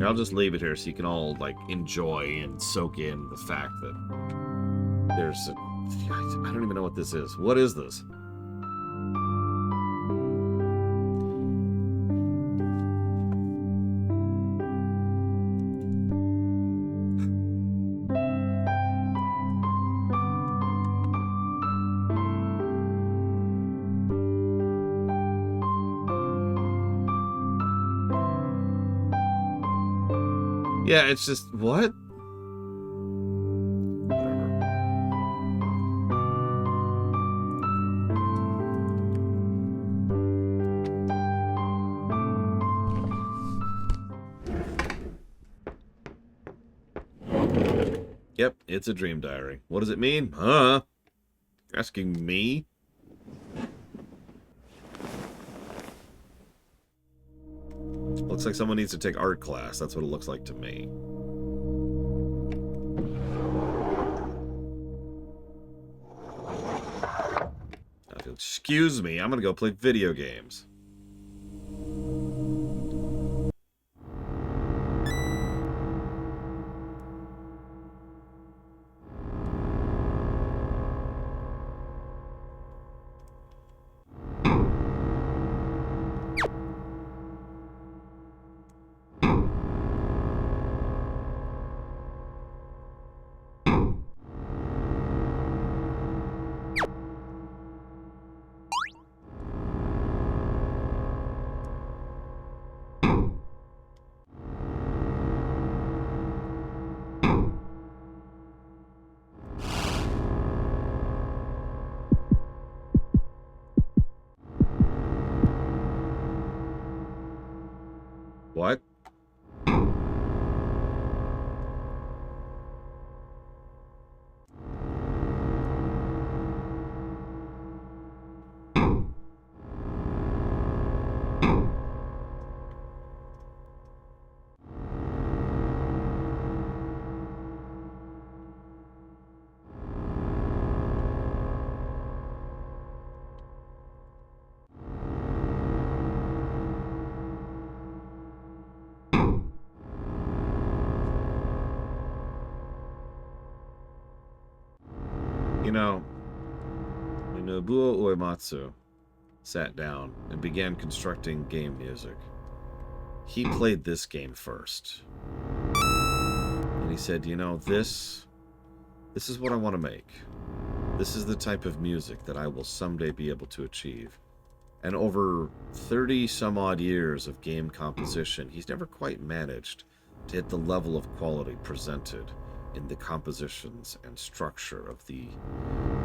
I'll just leave it here so you can all, like, enjoy and soak in the fact that there's a... I don't even know what this is. What is this? Yeah, it's just, what? Yep, it's a dream diary. What does it mean? Huh? You're asking me? Looks like someone needs to take art class. That's what it looks like to me. Excuse me, I'm gonna go play video games. What? You know, when Nobuo Uematsu sat down and began constructing game music, he played this game first. And he said, you know, this is what I want to make. This is the type of music that I will someday be able to achieve. And over 30 some odd years of game composition, he's never quite managed to hit the level of quality presented in the compositions and structure of the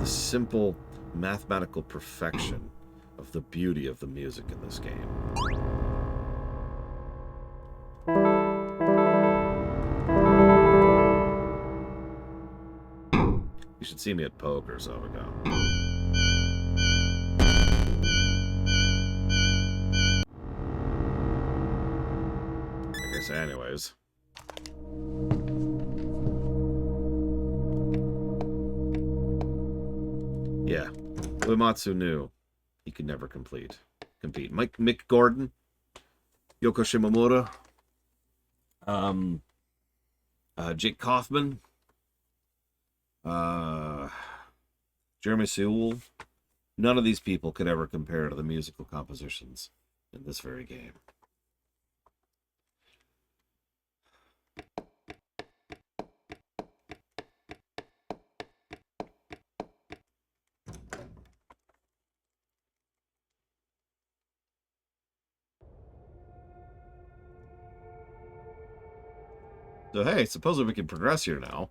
simple mathematical perfection of the beauty of the music in this game. You should see me at poker, so we go. Okay, so anyways. Yeah, Uematsu knew he could never compete. Mick Gordon, Yoko Shimomura, Jake Kaufman, Jeremy Sewell. None of these people could ever compare to the musical compositions in this very game. So hey, supposedly we can progress here now.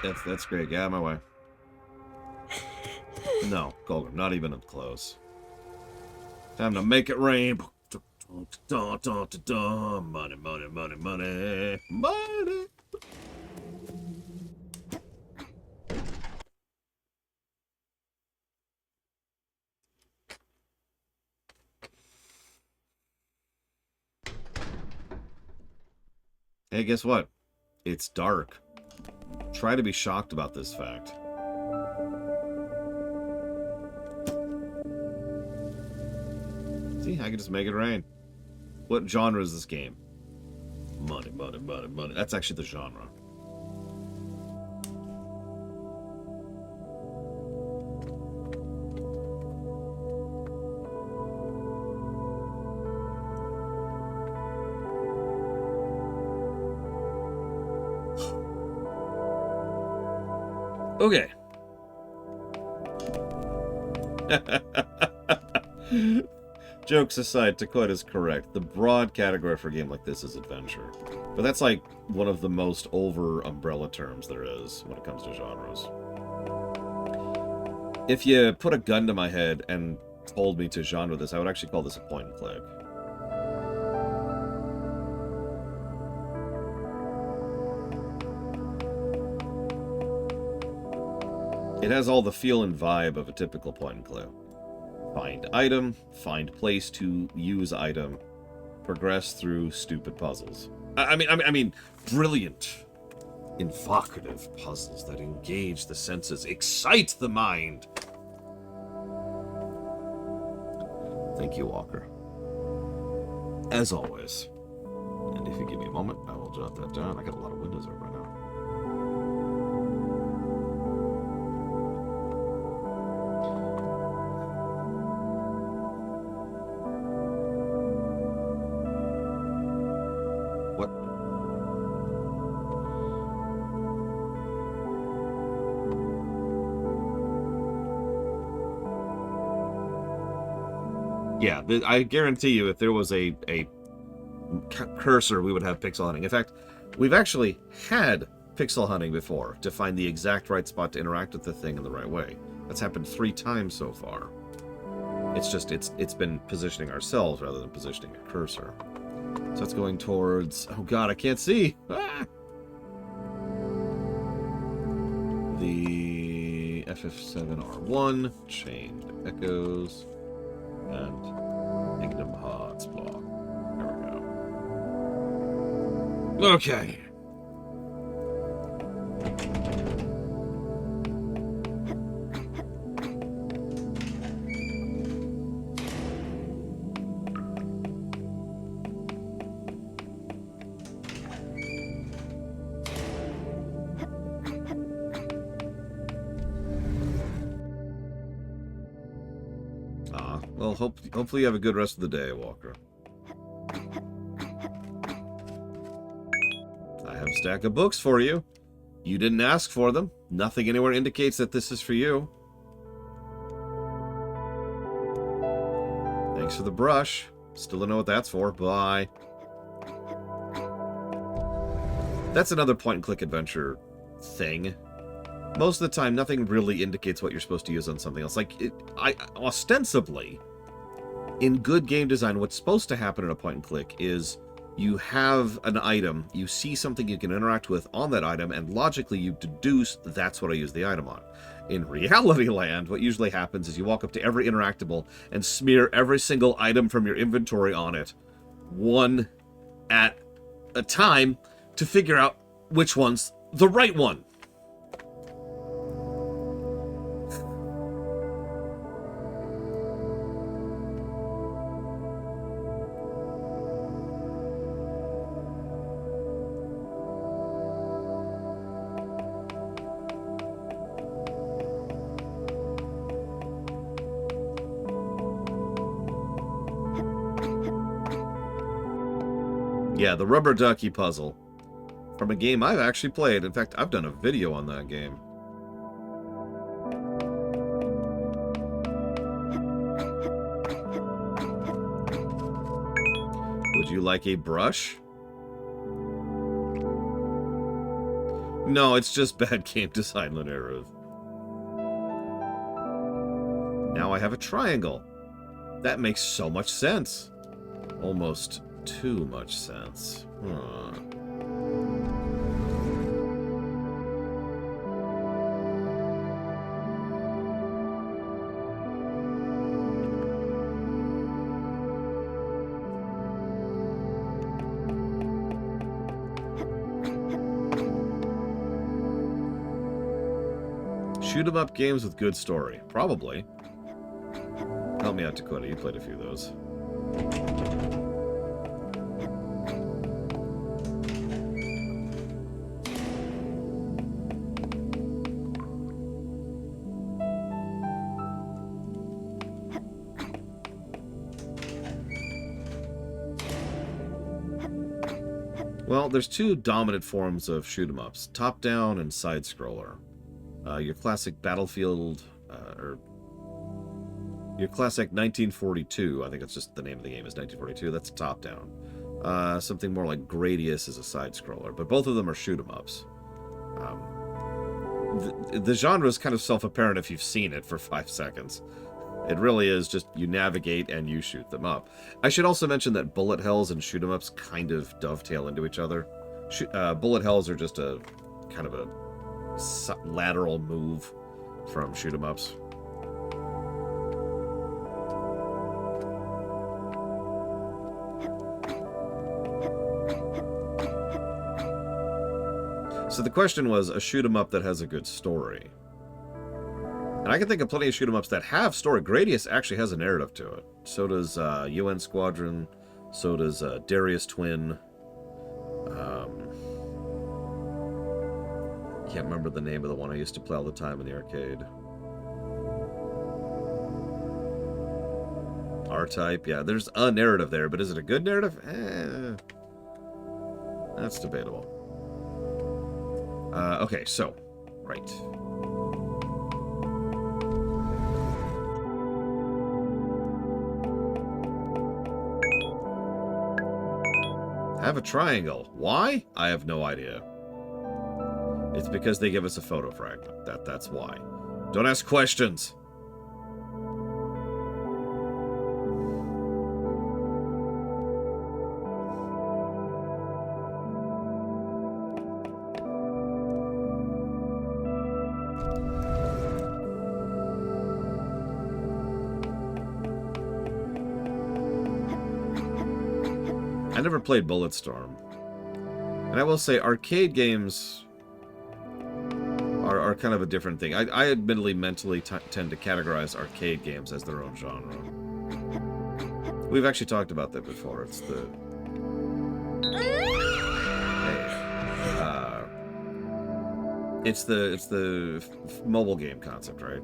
Yep, that's great. Get out of my way. No, Golden, not even up close. Time to make it rain. Money, money, money, money, money. Hey, guess what? It's dark. Try to be shocked about this fact. See, I can just make it rain. What genre is this game? Money, money, money, money. That's actually the genre. Okay. Jokes aside, Takota is correct. The broad category for a game like this is adventure. But that's like one of the most over umbrella terms there is when it comes to genres. If you put a gun to my head and told me to genre this, I would actually call this a point and click. It has all the feel and vibe of a typical point and click. Find item, find place to use item, progress through stupid puzzles. I mean, brilliant, evocative puzzles that engage the senses, excite the mind. Thank you, Walker. As always. And if you give me a moment, I will jot that down. I got a lot of windows open right now. Yeah, I guarantee you if there was a cursor, we would have pixel hunting. In fact, we've actually had pixel hunting before to find the exact right spot to interact with the thing in the right way. That's happened 3 times so far. It's just, it's been positioning ourselves rather than positioning a cursor. So it's going towards, oh god, I can't see! Ah! The FF7R1, Chained Echoes, and Kingdom Hearts block. There we go. Okay. Well, hopefully you have a good rest of the day, Walker. I have a stack of books for you. You didn't ask for them. Nothing anywhere indicates that this is for you. Thanks for the brush. Still don't know what that's for. Bye. That's another point-and-click adventure thing. Most of the time, nothing really indicates what you're supposed to use on something else. Like, ostensibly, in good game design, what's supposed to happen in a point-and-click is You have an item, you see something you can interact with on that item, and logically you deduce that's what I use the item on. In reality land, what usually happens is you walk up to every interactable and smear every single item from your inventory on it, one at a time, to figure out which one's the right one. Yeah, the rubber ducky puzzle. From a game I've actually played. In fact, I've done a video on that game. Would you like a brush? No, it's just bad game design, Linearov. Now I have a triangle. That makes so much sense. Almost too much sense. Huh. Shoot 'em up games with good story. Probably. Help me out, Dakota. You played a few of those. Well, there's two dominant forms of shoot-'em-ups, top-down and side-scroller. Your classic Battlefield, or your classic 1942, I think that's just the name of the game, is 1942, that's top-down. Something more like Gradius is a side-scroller, but both of them are shoot-'em-ups. The genre is kind of self-apparent if you've seen it for 5 seconds. It really is just you navigate and you shoot them up. I should also mention that bullet hells and shoot-'em-ups kind of dovetail into each other. Bullet hells are just a kind of a lateral move from shoot-'em-ups. So the question was a shoot-'em-up that has a good story. And I can think of plenty of shoot-'em-ups that have story. Gradius actually has a narrative to it. So does UN Squadron. So does Darius Twin. Can't remember the name of the one I used to play all the time in the arcade. R-Type, yeah. There's a narrative there, but is it a good narrative? That's debatable. Okay, so, right. Have a triangle. Why? I have no idea. It's because they give us a photo fragment. That's why. Don't ask questions. I never played Bulletstorm. And I will say, arcade games are kind of a different thing. I admittedly mentally tend to categorize arcade games as their own genre. We've actually talked about that before. It's the... It's the mobile game concept, right?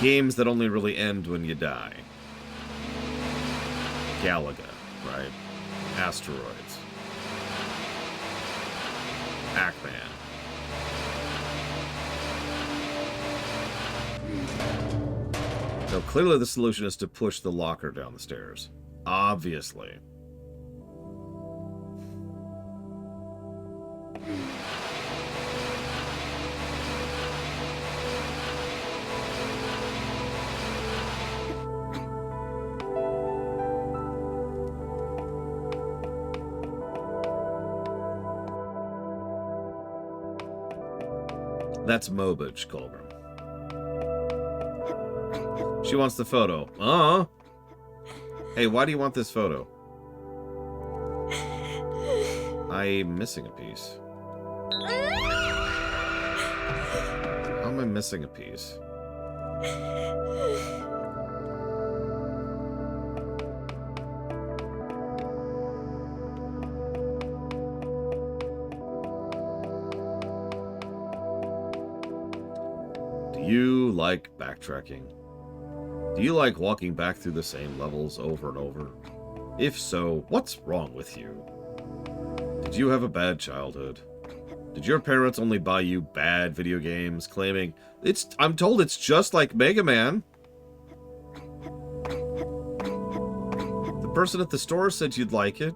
Games that only really end when you die. Galaga, right? Asteroids. Pac-Man. So clearly the solution is to push the locker down the stairs. Obviously. That's Mobage, Colgrim. She wants the photo. Hey, why do you want this photo? I'm missing a piece. How am I missing a piece? Do you like backtracking? Do you like walking back through the same levels over and over? If so, what's wrong with you? Did you have a bad childhood? Did your parents only buy you bad video games, claiming, I'm told it's just like Mega Man? The person at the store said you'd like it.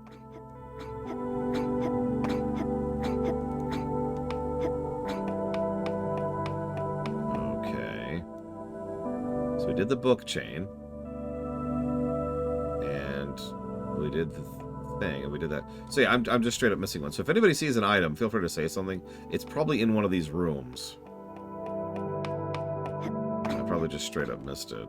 Okay. So we did the book chain. And we did the thing, and we did that. So yeah, I'm just straight up missing one. So if anybody sees an item, feel free to say something. It's probably in one of these rooms. I probably just straight up missed it.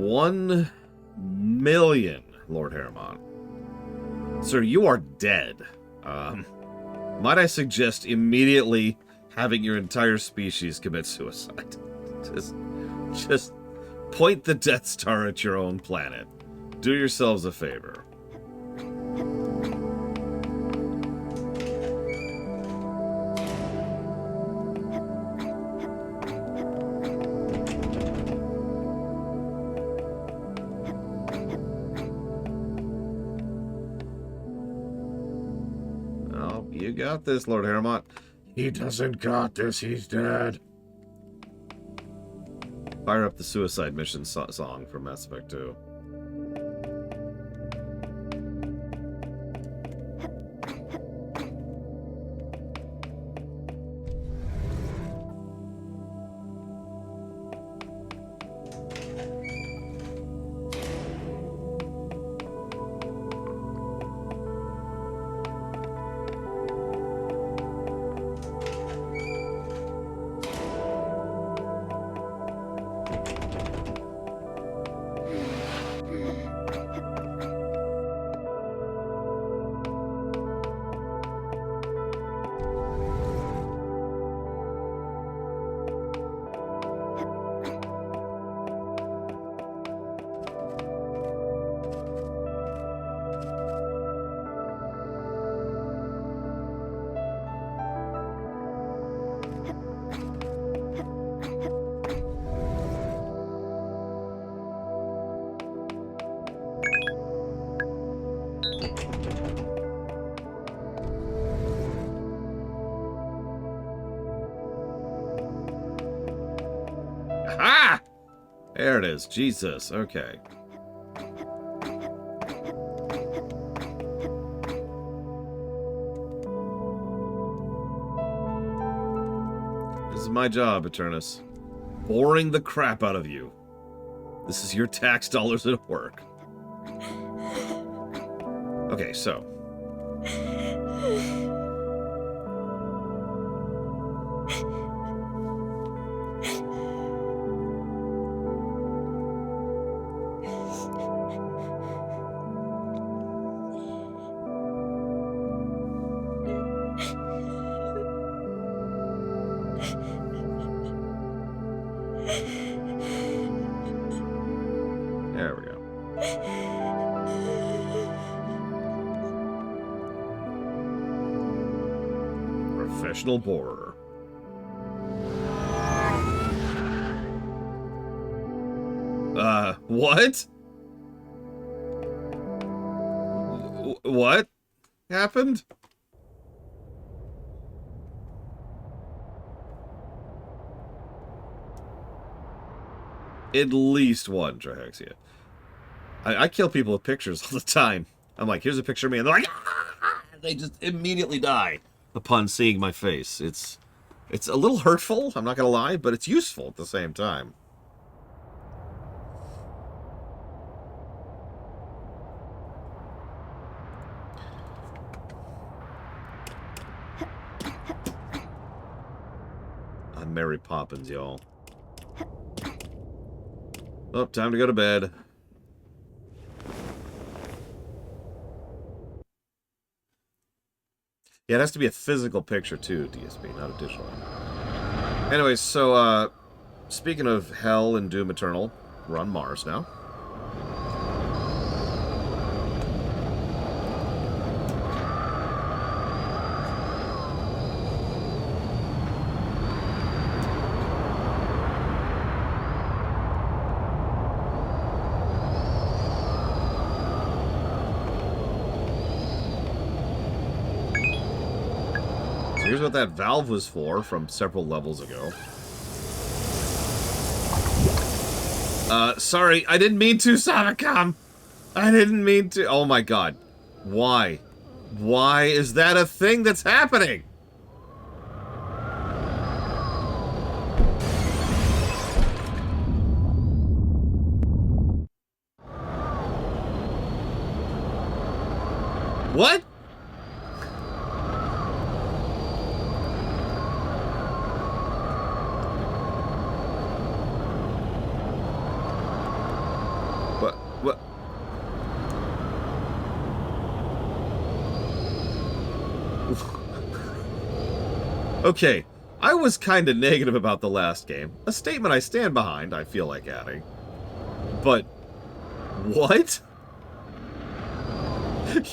$1 million, Lord Harriman. Sir, you are dead. Might I suggest immediately having your entire species commit suicide? Just point the Death Star at your own planet. Do yourselves a favor. Oh, you got this, Lord Harriman. He doesn't got this, he's dead. Fire up the suicide mission song from Mass Effect 2. Aha! There it is. Jesus. Okay. This is my job, Eternus. Boring the crap out of you. This is your tax dollars at work. Okay, so. There we go. Professional borer. What? What happened? At least one Trihexia. I kill people with pictures all the time. I'm like, here's a picture of me, and they're like, ah! They just immediately die upon seeing my face. It's a little hurtful, I'm not gonna lie, but it's useful at the same time. Mary Poppins, y'all. Oh, time to go to bed. Yeah, it has to be a physical picture, too, DSP, not a digital one. Anyways, so, speaking of Hell and Doom Eternal, we're on Mars now. Here's what that valve was for from several levels ago. Sorry, I didn't mean to, Savicom! I didn't mean to. Oh my god. Why? Why is that a thing that's happening? What? What? Okay, I was kind of negative about the last game. A statement I stand behind, I feel like adding. But, what?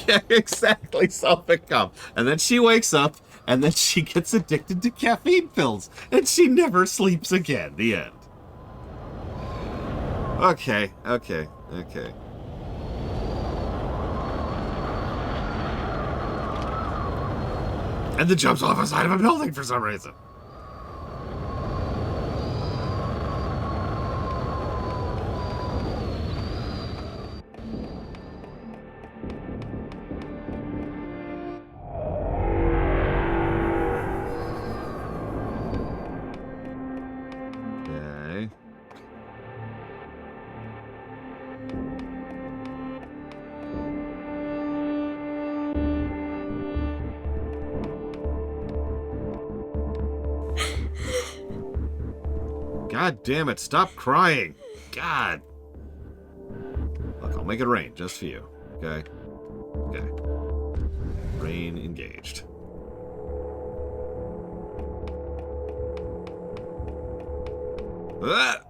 Yeah, exactly, Self-Income. And then she wakes up, and then she gets addicted to caffeine pills, and she never sleeps again. The end. Okay. And then jumps off the side of a building for some reason. Okay. God damn it, stop crying. God. Look, I'll make it rain just for you. Okay? Okay. Rain engaged. Ah!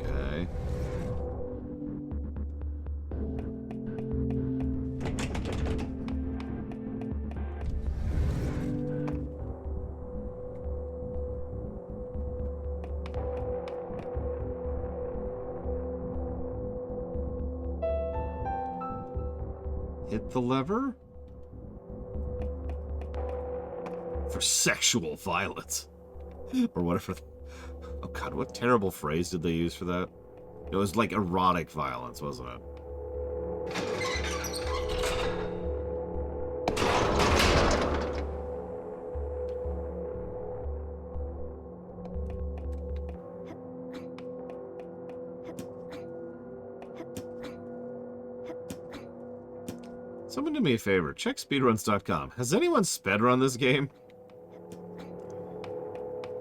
Okay. Hit the lever? For sexual violence. Or whatever. Oh god, what terrible phrase did they use for that? It was like erotic violence, wasn't it? Someone do me a favor. Check speedruns.com. Has anyone speedrun this game?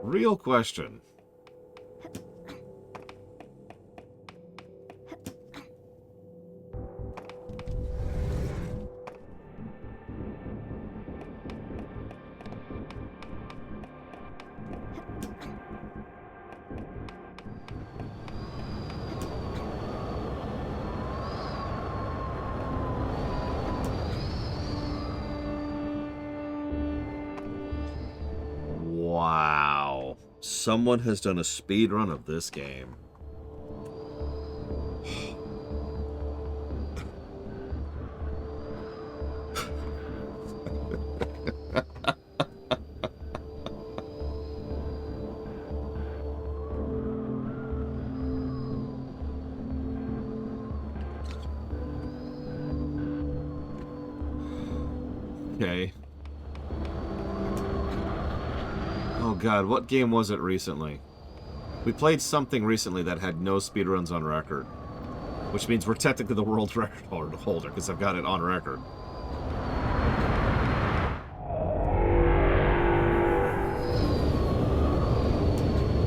Real question. Wow. Someone has done a speedrun of this game. Okay. Oh god, what game was it recently? We played something recently that had no speedruns on record, which means we're technically the world record holder because I've got it on record.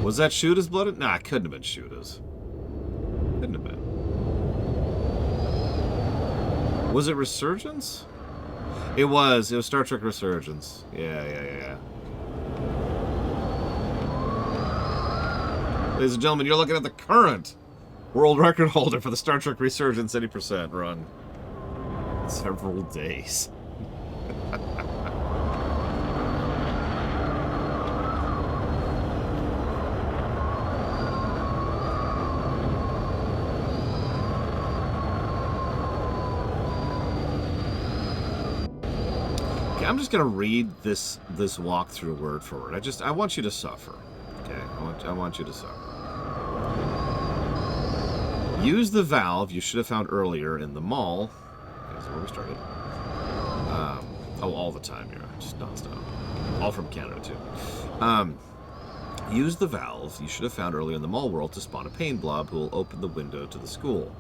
Was that Shoota's blooded? Nah, it couldn't have been Shoota's. Couldn't have been. Was it Resurgence? It was. It was Star Trek Resurgence. Yeah. Ladies and gentlemen, you're looking at the current world record holder for the Star Trek Resurgence 80% run. Several days. I'm just gonna read this walkthrough word for word. I want you to suffer. Okay, I want you to suffer. Use the valve you should have found earlier in the mall. Okay, that's where we started. All the time here, just nonstop. All from Canada too. Use the valve you should have found earlier in the mall world to spawn a pain blob who will open the window to the school.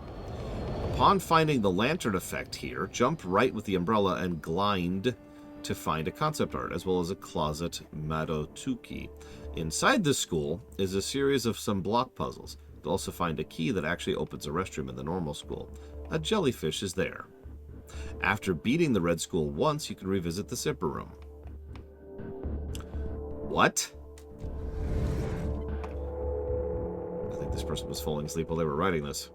Upon finding the lantern effect here, jump right with the umbrella and glide to find a concept art, as well as a closet Madotuki. Inside the school is a series of some block puzzles. You'll also find a key that actually opens a restroom in the normal school. A jellyfish is there. After beating the red school once, you can revisit the zipper room. What? I think this person was falling asleep while they were writing this.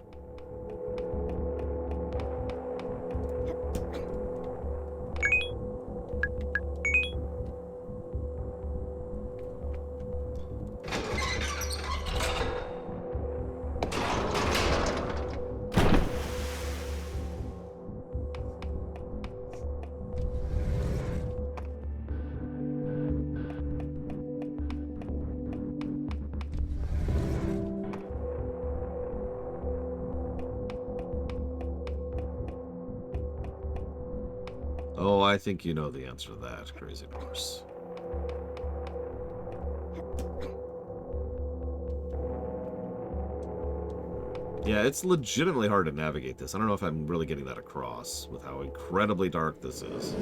Oh, I think you know the answer to that, Crazy Horse. Yeah, it's legitimately hard to navigate this. I don't know if I'm really getting that across with how incredibly dark this is.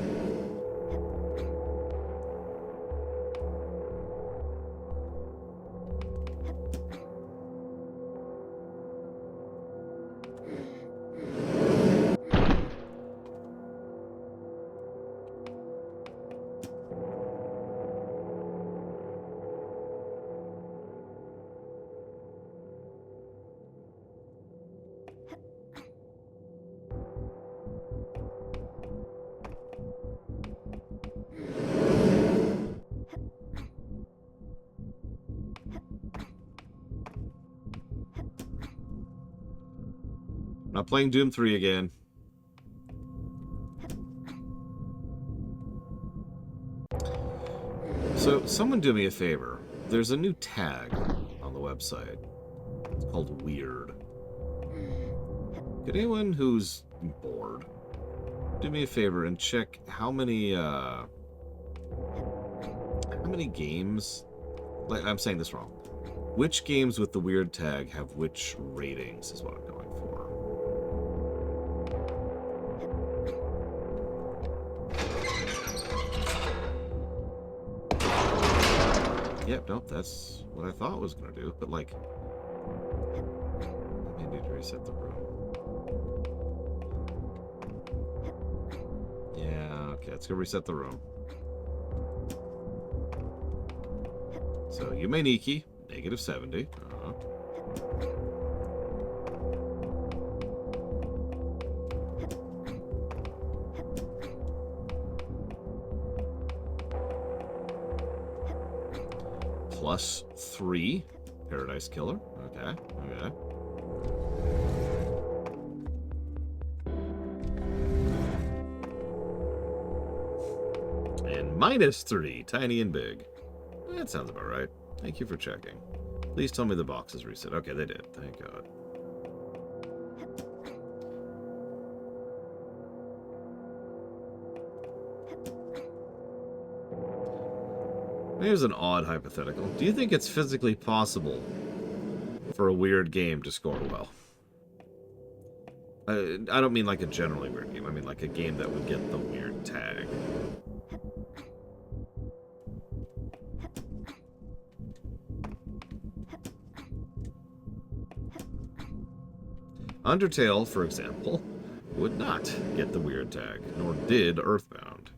Not playing Doom 3 again. So, someone do me a favor. There's a new tag on the website. It's called Weird. Could anyone who's bored do me a favor and check how many games... I'm saying this wrong. Which games with the Weird tag have which ratings is what I'm going for. Yep, nope, that's what I thought it was going to do, but like... I need to reset the room. Yeah, okay, let's go reset the room. So, Yume Nikki, -70. +3, Paradise Killer. Okay. And -3, Tiny and Big. That sounds about right. Thank you for checking. Please tell me the boxes reset. Okay, they did. Thank God. Here's an odd hypothetical. Do you think it's physically possible for a weird game to score well. I don't mean like a generally weird game. I mean like a game that would get the weird tag. Undertale, for example, would not get the weird tag, nor did Earthbound.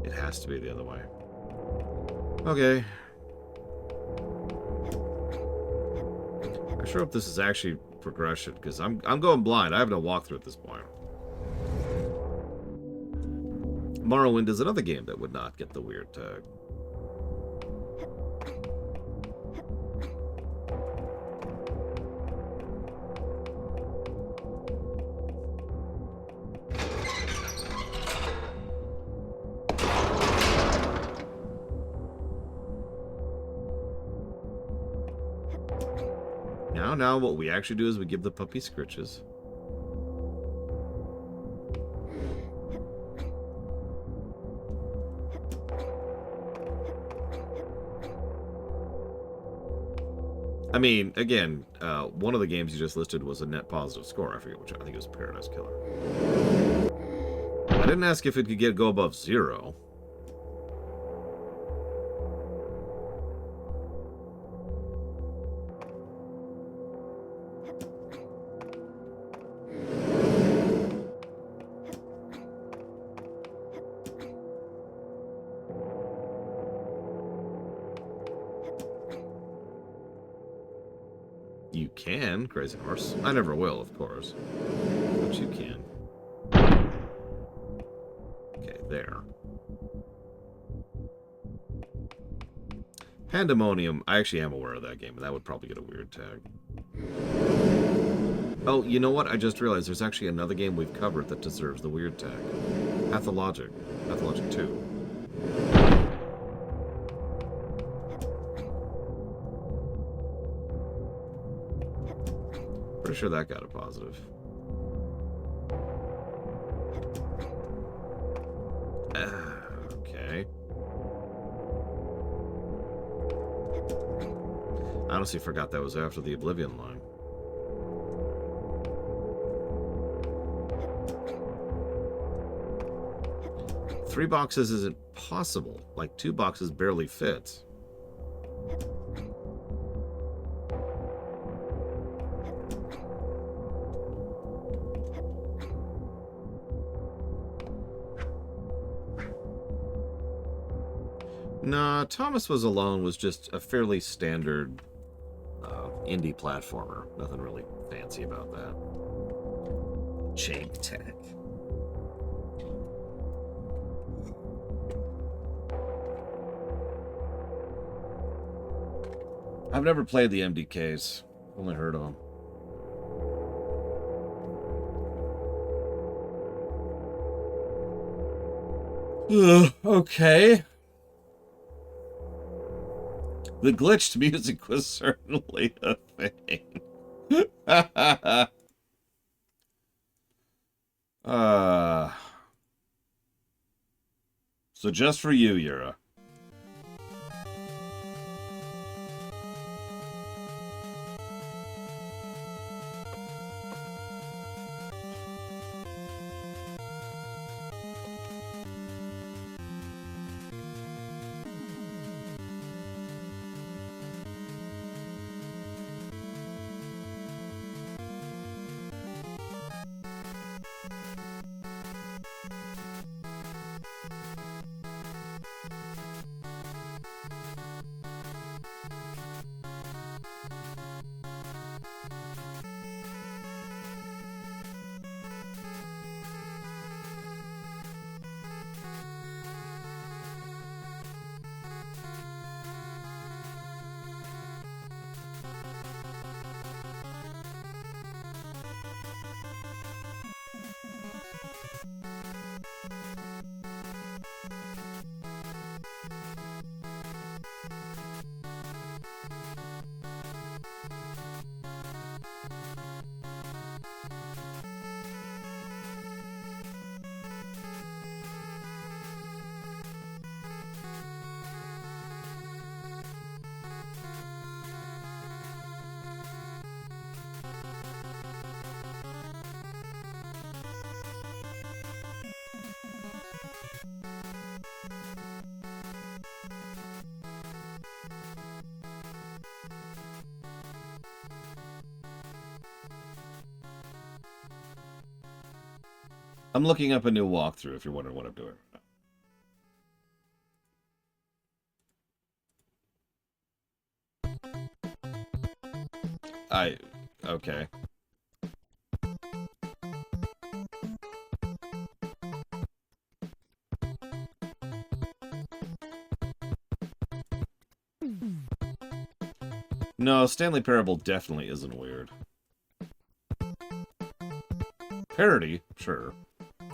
It has to be the other way. Okay. I sure hope this is actually progression, because I'm going blind. I have no walkthrough at this point. Morrowind is another game that would not get the weird tag. Now what we actually do is we give the puppy scritches. I mean, again, one of the games you just listed was a net positive score. I forget which. I think it was Paradise Killer. I didn't ask if it could go above 0. You can, Crazy Horse. I never will, of course. But you can. Okay, there. Pandemonium. I actually am aware of that game, and that would probably get a weird tag. Oh, you know what? I just realized there's actually another game we've covered that deserves the weird tag. Pathologic. Pathologic 2. Pretty sure that got a positive. Okay. I honestly forgot that was after the Oblivion line. Three boxes isn't possible. Like, 2 boxes barely fit. Nah, Thomas Was Alone was just a fairly standard indie platformer. Nothing really fancy about that. Jank tag. I've never played the MDKs. Only heard of them. Okay. The glitched music was certainly a thing. So just for you, Yura. I'm looking up a new walkthrough if you're wondering what I'm doing right now. Okay. No, Stanley Parable definitely isn't weird. Parody? Sure.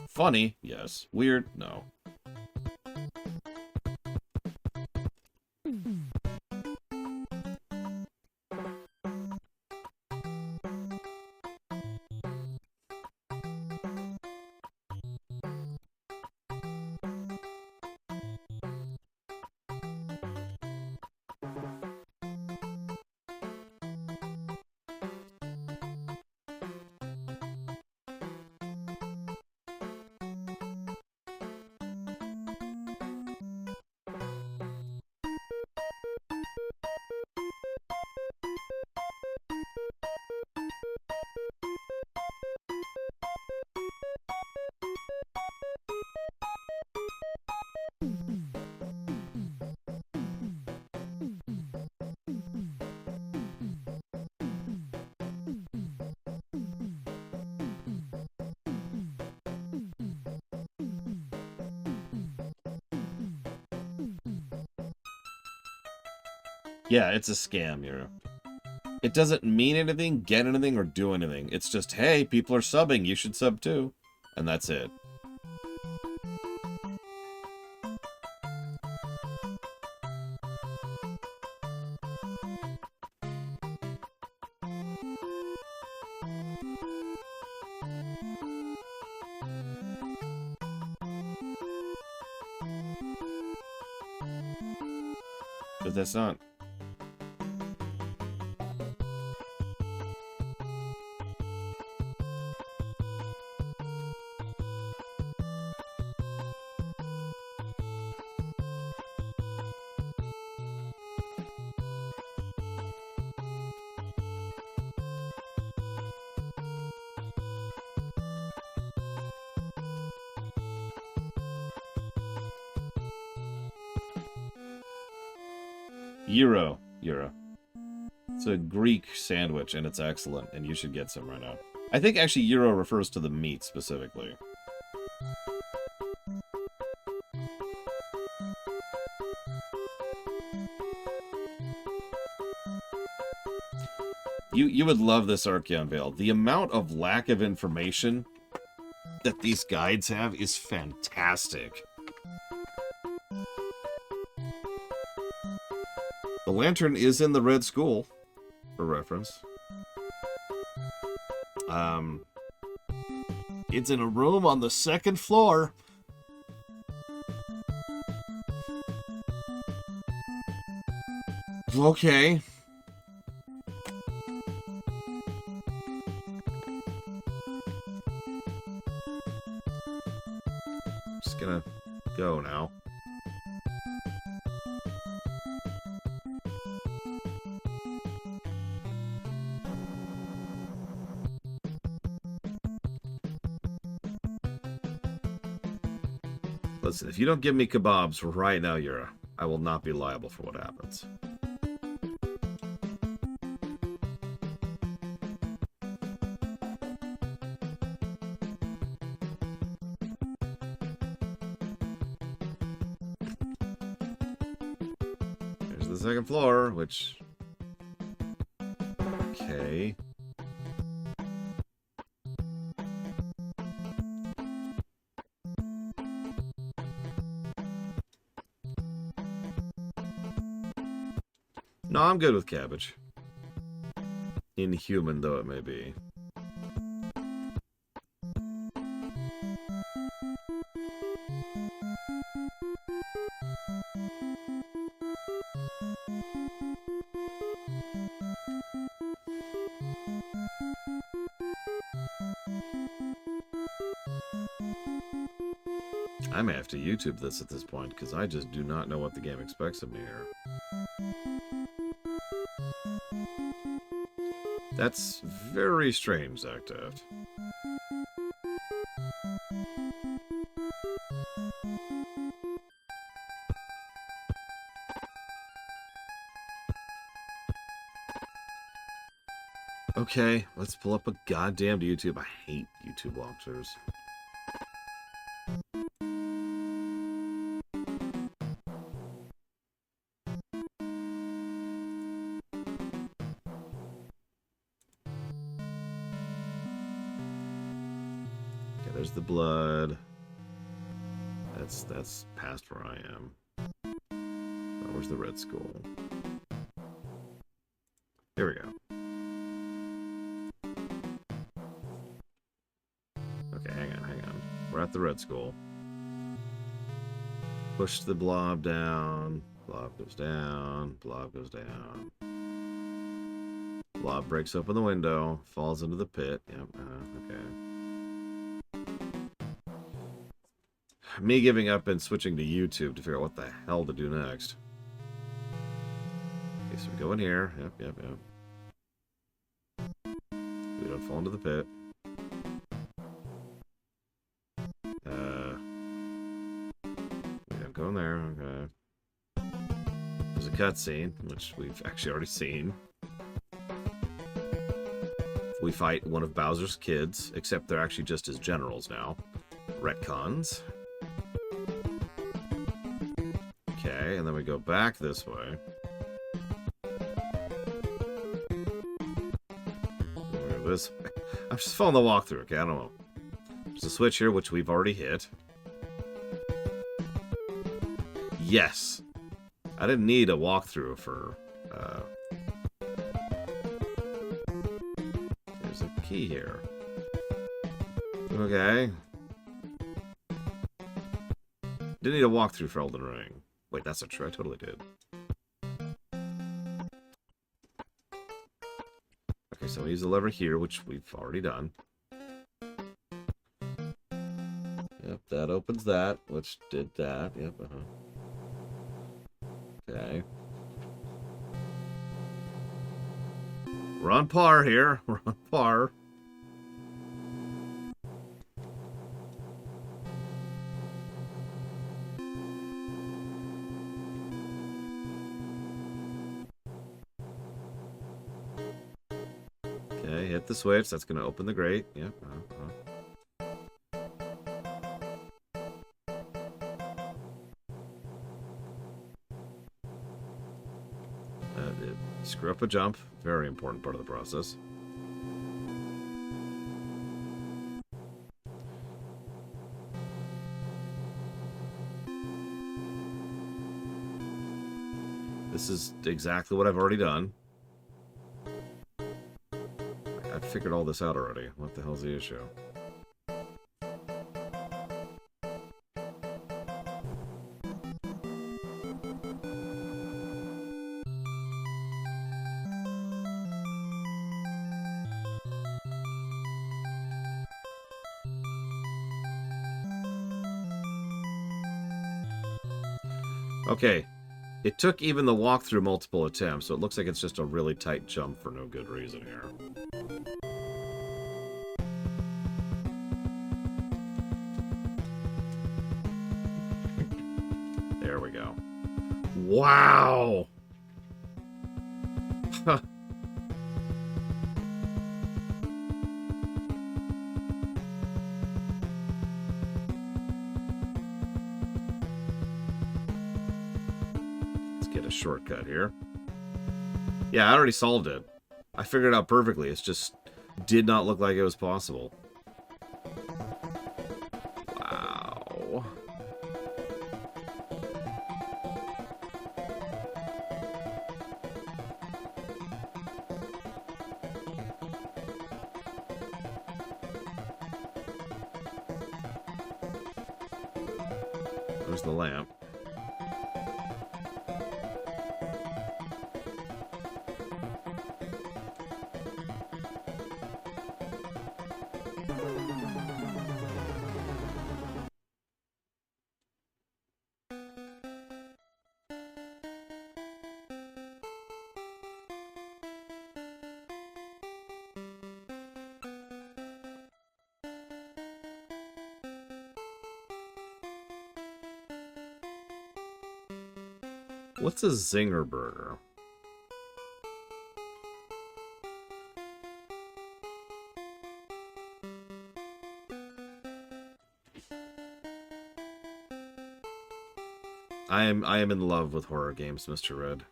Funny? Yes. Weird? No. Yeah, it's a scam, Europe. It doesn't mean anything, get anything, or do anything. It's just, hey, people are subbing, you should sub too. And that's it. But that's not... Euro. It's a Greek sandwich, and it's excellent, and you should get some right now. I think actually Euro refers to the meat specifically. You would love this Archeon Veil. The amount of lack of information that these guides have is fantastic. The lantern is in the Red School, for reference. It's in a room on the 2nd floor. Okay. Just gonna go now. Listen, if you don't give me kebabs right now, Yura, I will not be liable for what happens. There's the 2nd floor, which... Okay... No, I'm good with cabbage. Inhuman though it may be. I may have to YouTube this at this point, because I just do not know what the game expects of me here. That's very strange, Zactaft. Okay, let's pull up a goddamn YouTube. I hate YouTube walkthroughs. Okay, there's the blood. That's past where I am. Oh, where's the red skull? Here we go. Okay, hang on. We're at the red skull. Push the blob down. Blob goes down. Blob goes down. Blob breaks open the window. Falls into the pit. Yep, okay. Me giving up and switching to YouTube to figure out what the hell to do next. Okay, so we go in here. Yep. We don't fall into the pit. We don't go in there. Okay. There's a cutscene, which we've actually already seen. We fight one of Bowser's kids, except they're actually just his generals now. Retcons. Okay, and then we go back this way. This way. I'm just following the walkthrough, okay? I don't know. There's a switch here, which we've already hit. Yes. I didn't need a walkthrough for... There's a key here. Okay. Didn't need a walkthrough for Elden Ring. Wait, that's not true. I totally did. Okay, so we use the lever here, which we've already done. Yep, that opens that, which did that. Yep, Okay. We're on par here. We're on par. Okay, hit the switch. That's going to open the grate. Yep. Screw up a jump. Very important part of the process. This is exactly what I've already done. I've figured all this out already. What the hell's the issue? Okay, it took even the walkthrough multiple attempts, so it looks like it's just a really tight jump for no good reason here. There we go. Wow! A shortcut here. Yeah, I already solved it. I figured it out perfectly. It just did not look like it was possible. Wow. There's the lamp. What's a zinger burger? I am in love with horror games, Mr. Red.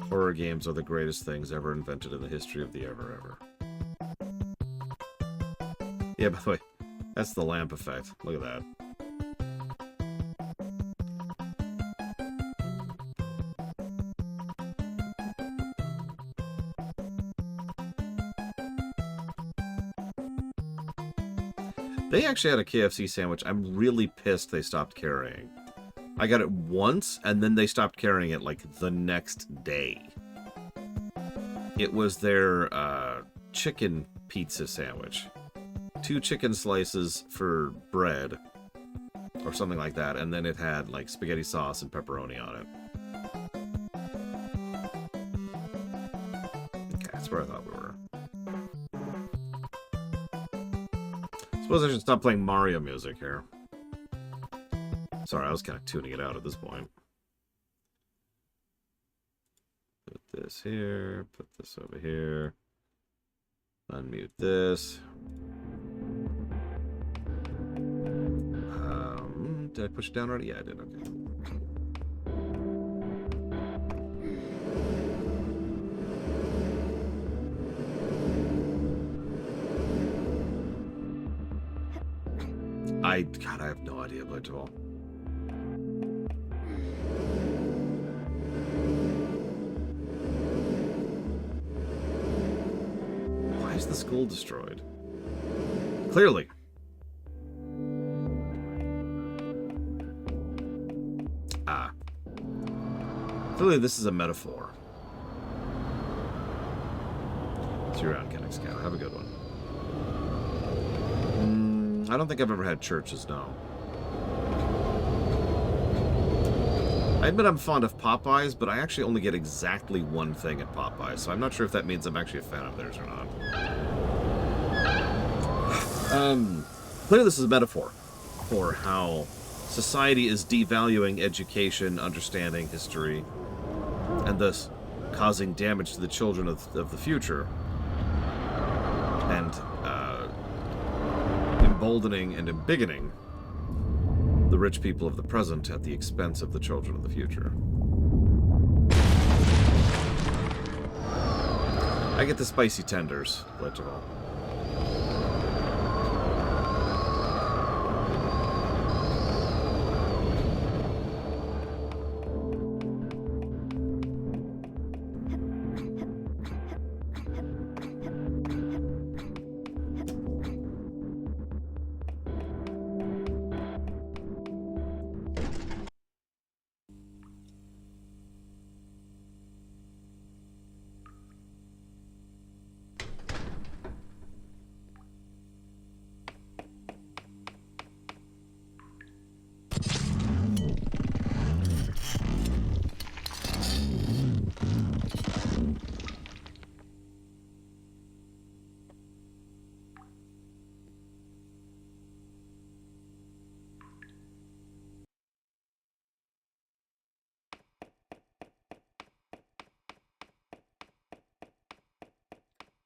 Horror games are the greatest things ever invented in the history of the ever. Yeah, by the way, that's the lamp effect. Look at that. They actually had a KFC sandwich I'm really pissed they stopped carrying. I got it once, and then they stopped carrying it, like, the next day. It was their chicken pizza sandwich. 2 chicken slices for bread, or something like that, and then it had, like, spaghetti sauce and pepperoni on it. Okay, that's where I thought we were. Suppose I should stop playing Mario music here. Sorry, I was kind of tuning it out at this point. Put this here, put this over here. Unmute this. Did I push it down already? Yeah, I did. Okay. God, I have no idea, Blade at all. Why is the school destroyed? Clearly. Clearly this is a metaphor. See you around, Kennex Cow. Have a good one. I don't think I've ever had churches, no. I admit I'm fond of Popeyes, but I actually only get exactly one thing at Popeyes, so I'm not sure if that means I'm actually a fan of theirs or not. Clearly this is a metaphor for how society is devaluing education, understanding history, and thus causing damage to the children of the future, and emboldening and embiggening the rich people of the present at the expense of the children of the future. I get the spicy tenders, legible.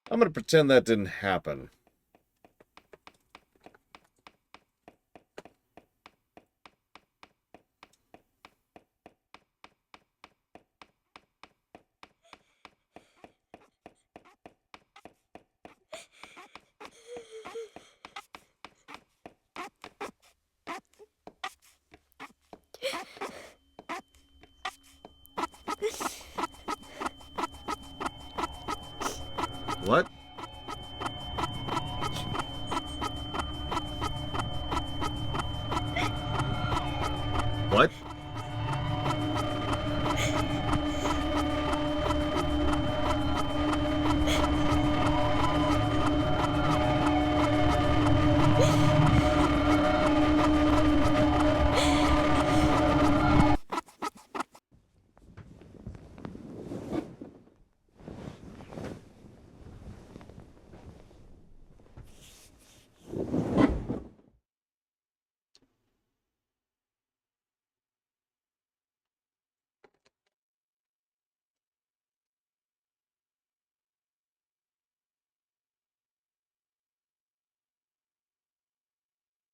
I'm going to pretend that didn't happen. What? What?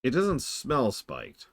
It doesn't smell spiked.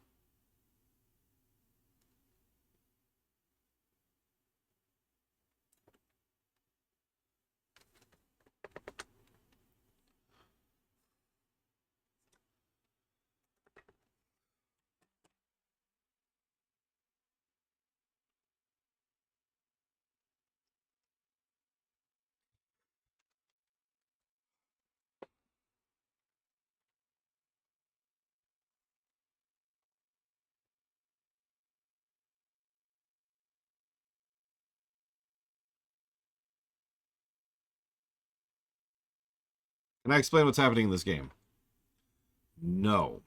Can I explain what's happening in this game? No.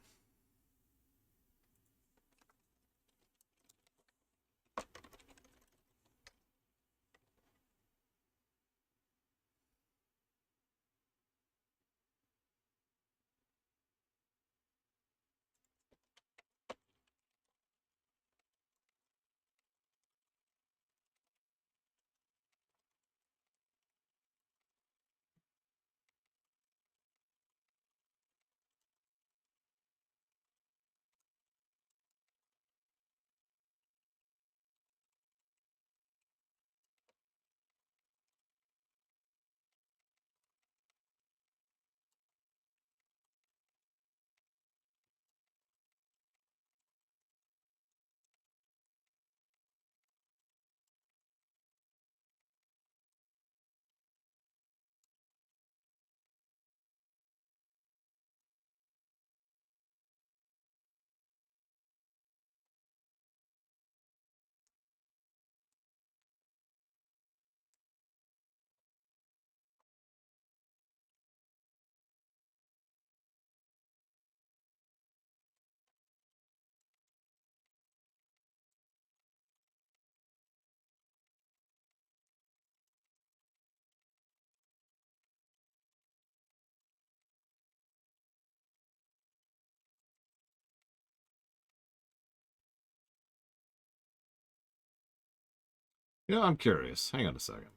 You know, I'm curious. Hang on a second.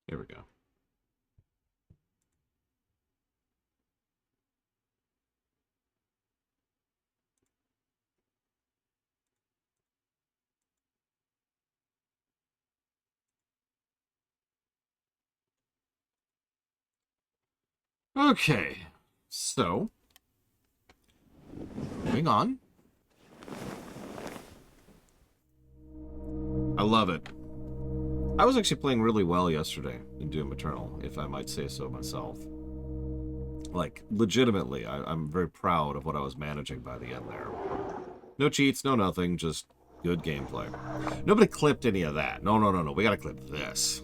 Here we go. Okay. So, moving on. I love it. I was actually playing really well yesterday in Doom Eternal, if I might say so myself. Like, legitimately, I'm very proud of what I was managing by the end there. No cheats, no nothing, just good gameplay. Nobody clipped any of that. No. We gotta clip this.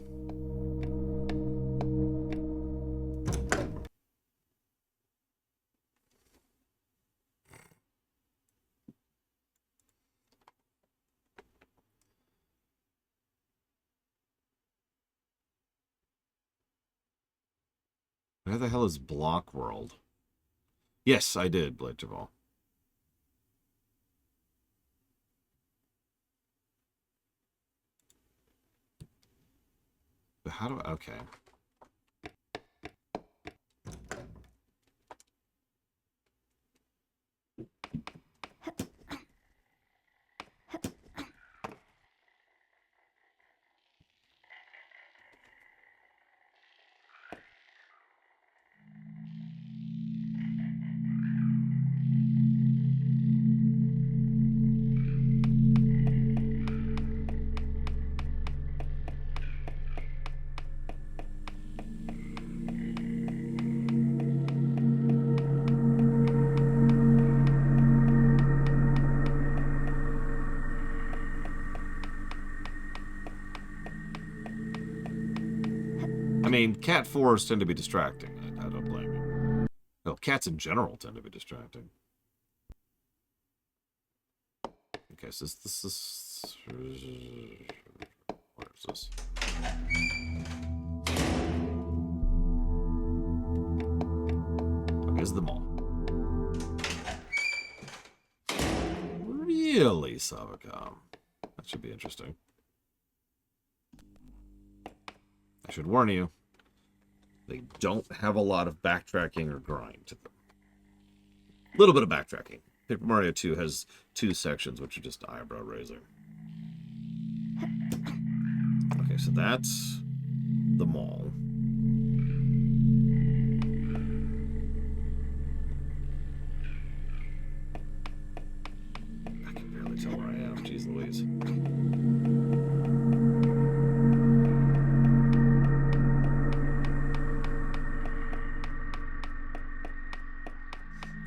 Where the hell is Block World? Yes, I did, Blade Javal. But how do I... Okay. I mean, cat 4s tend to be distracting. I don't blame you. Well, cats in general tend to be distracting. Okay, so this is... Where is this? Here's the mall. Really, Savacom? That should be interesting. I should warn you, they don't have a lot of backtracking or grind to them. A little bit of backtracking. Paper Mario 2 has 2 sections, which are just eyebrow raising. Okay, so that's the mall. I can barely tell where I am. Jeez Louise.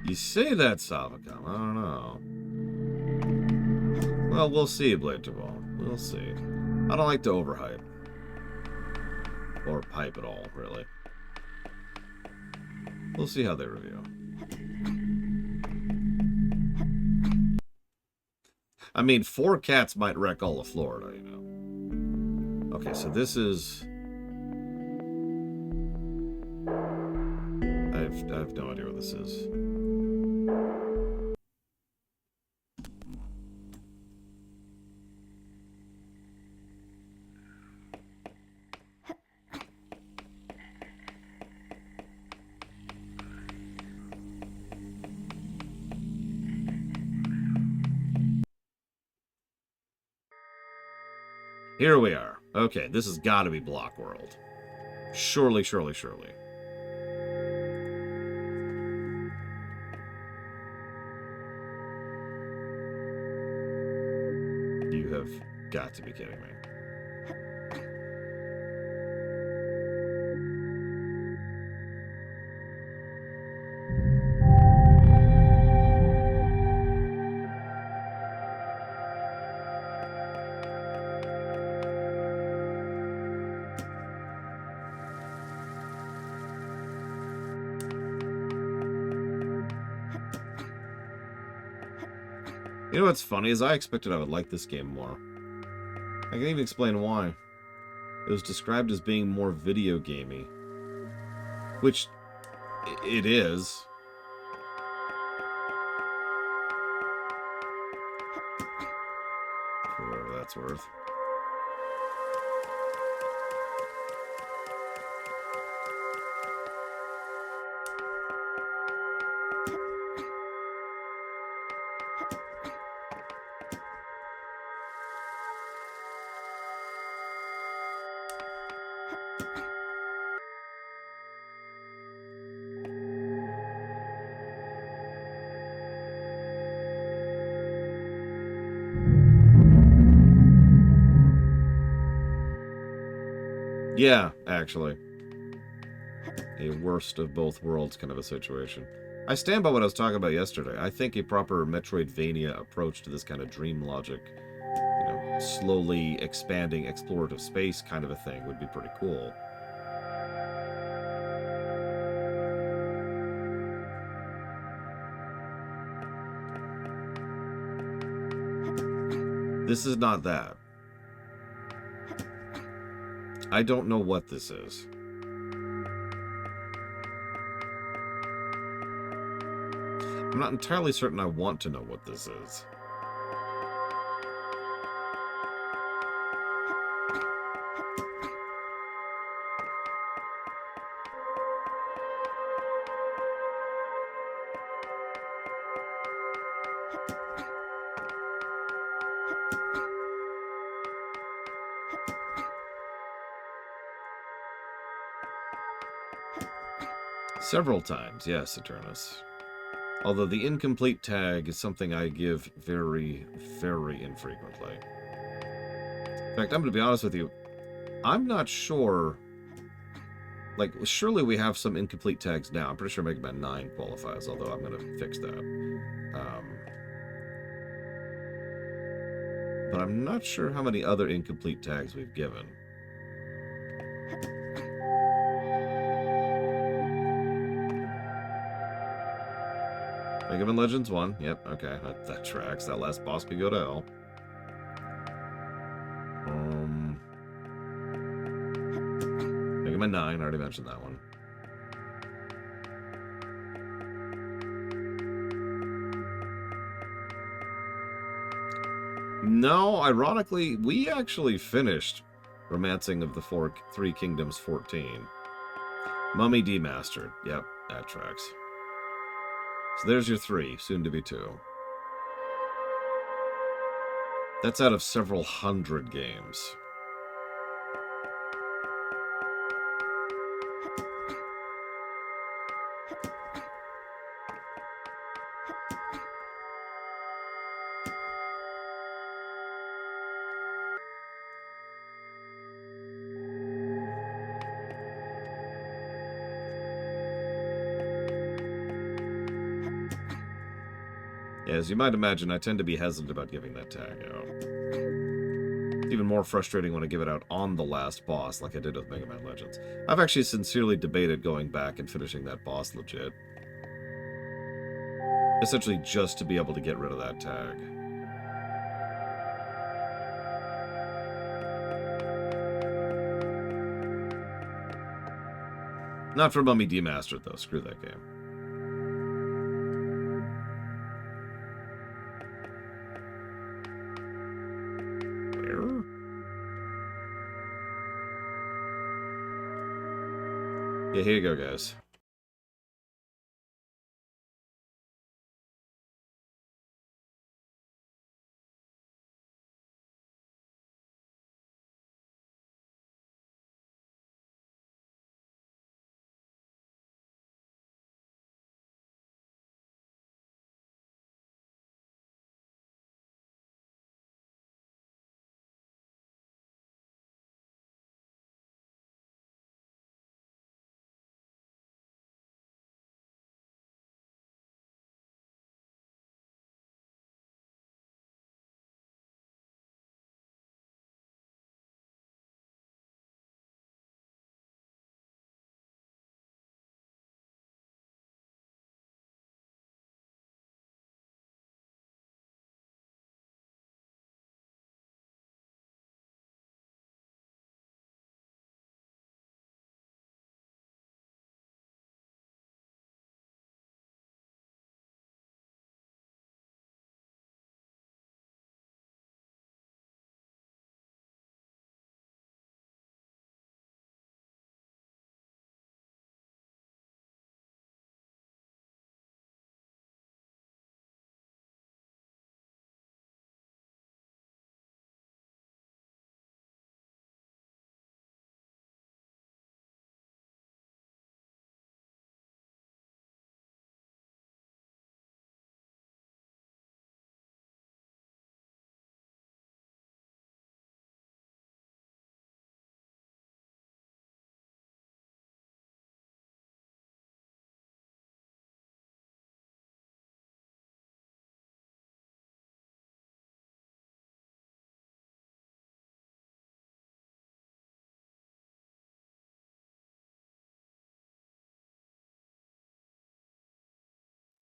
You say that, Savacom. I don't know. Well, we'll see, Blade to Ball. We'll see. I don't like to overhype. Or hype at all, really. We'll see how they review. I mean, 4 cats might wreck all of Florida, you know. Okay, so this is... I have no idea what this is. Here we are. Okay, this has got to be Block World. Surely, surely, surely. You have got to be kidding me. You know what's funny is I expected I would like this game more. I can even explain why. It was described as being more video gamey. Which it is. For whatever that's worth. Yeah, actually. A worst of both worlds kind of a situation. I stand by what I was talking about yesterday. I think a proper Metroidvania approach to this kind of dream logic, you know, slowly expanding explorative space kind of a thing would be pretty cool. This is not that. I don't know what this is. I'm not entirely certain I want to know what this is. Several times, yes, Eternus. Although the incomplete tag is something I give very, very infrequently. In fact, I'm going to be honest with you. I'm not sure. Like, surely we have some incomplete tags now. I'm pretty sure Mega Man 9 qualifies, although I'm going to fix that. But I'm not sure how many other incomplete tags we've given. Mega Man Legends 1. Yep, okay. That tracks. That last boss could go to hell. my 9. I already mentioned that one. No, ironically, we actually finished Romancing of the Three Kingdoms 14. Mummy Demastered. Yep, that tracks. So there's your 3, soon to be 2. That's out of several hundred games. As you might imagine, I tend to be hesitant about giving that tag out. It's even more frustrating when I give it out on the last boss, like I did with Mega Man Legends. I've actually sincerely debated going back and finishing that boss legit. Essentially just to be able to get rid of that tag. Not for Mummy Demastered, though. Screw that game. Yeah, here you go, guys.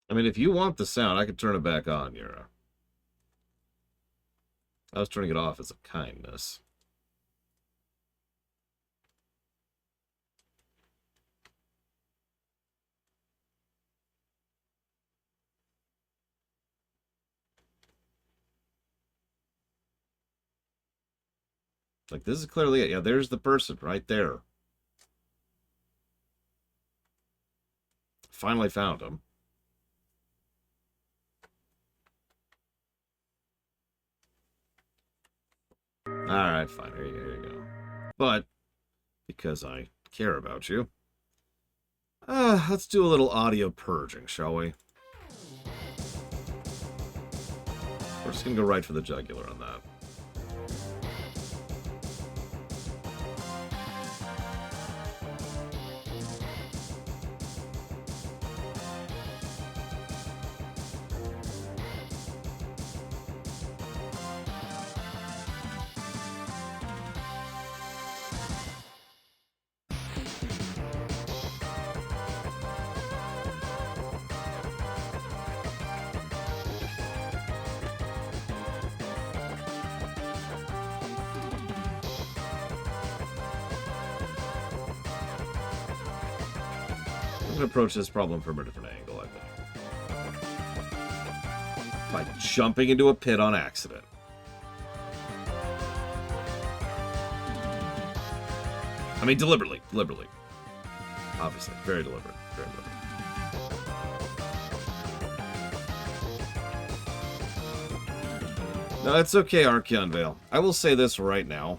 I mean, if you want the sound, I could turn it back on, Yura. I was turning it off as a kindness. Like, this is clearly it. Yeah, there's the person right there. Finally found him. Alright, fine. Here you go. But, because I care about you, let's do a little audio purging, shall we? We're just gonna go right for the jugular on that. can approach this problem from a different angle, I think. By jumping into a pit on accident. I mean, deliberately. Obviously, very deliberate. No, it's okay, Archeon Vale. I will say this right now.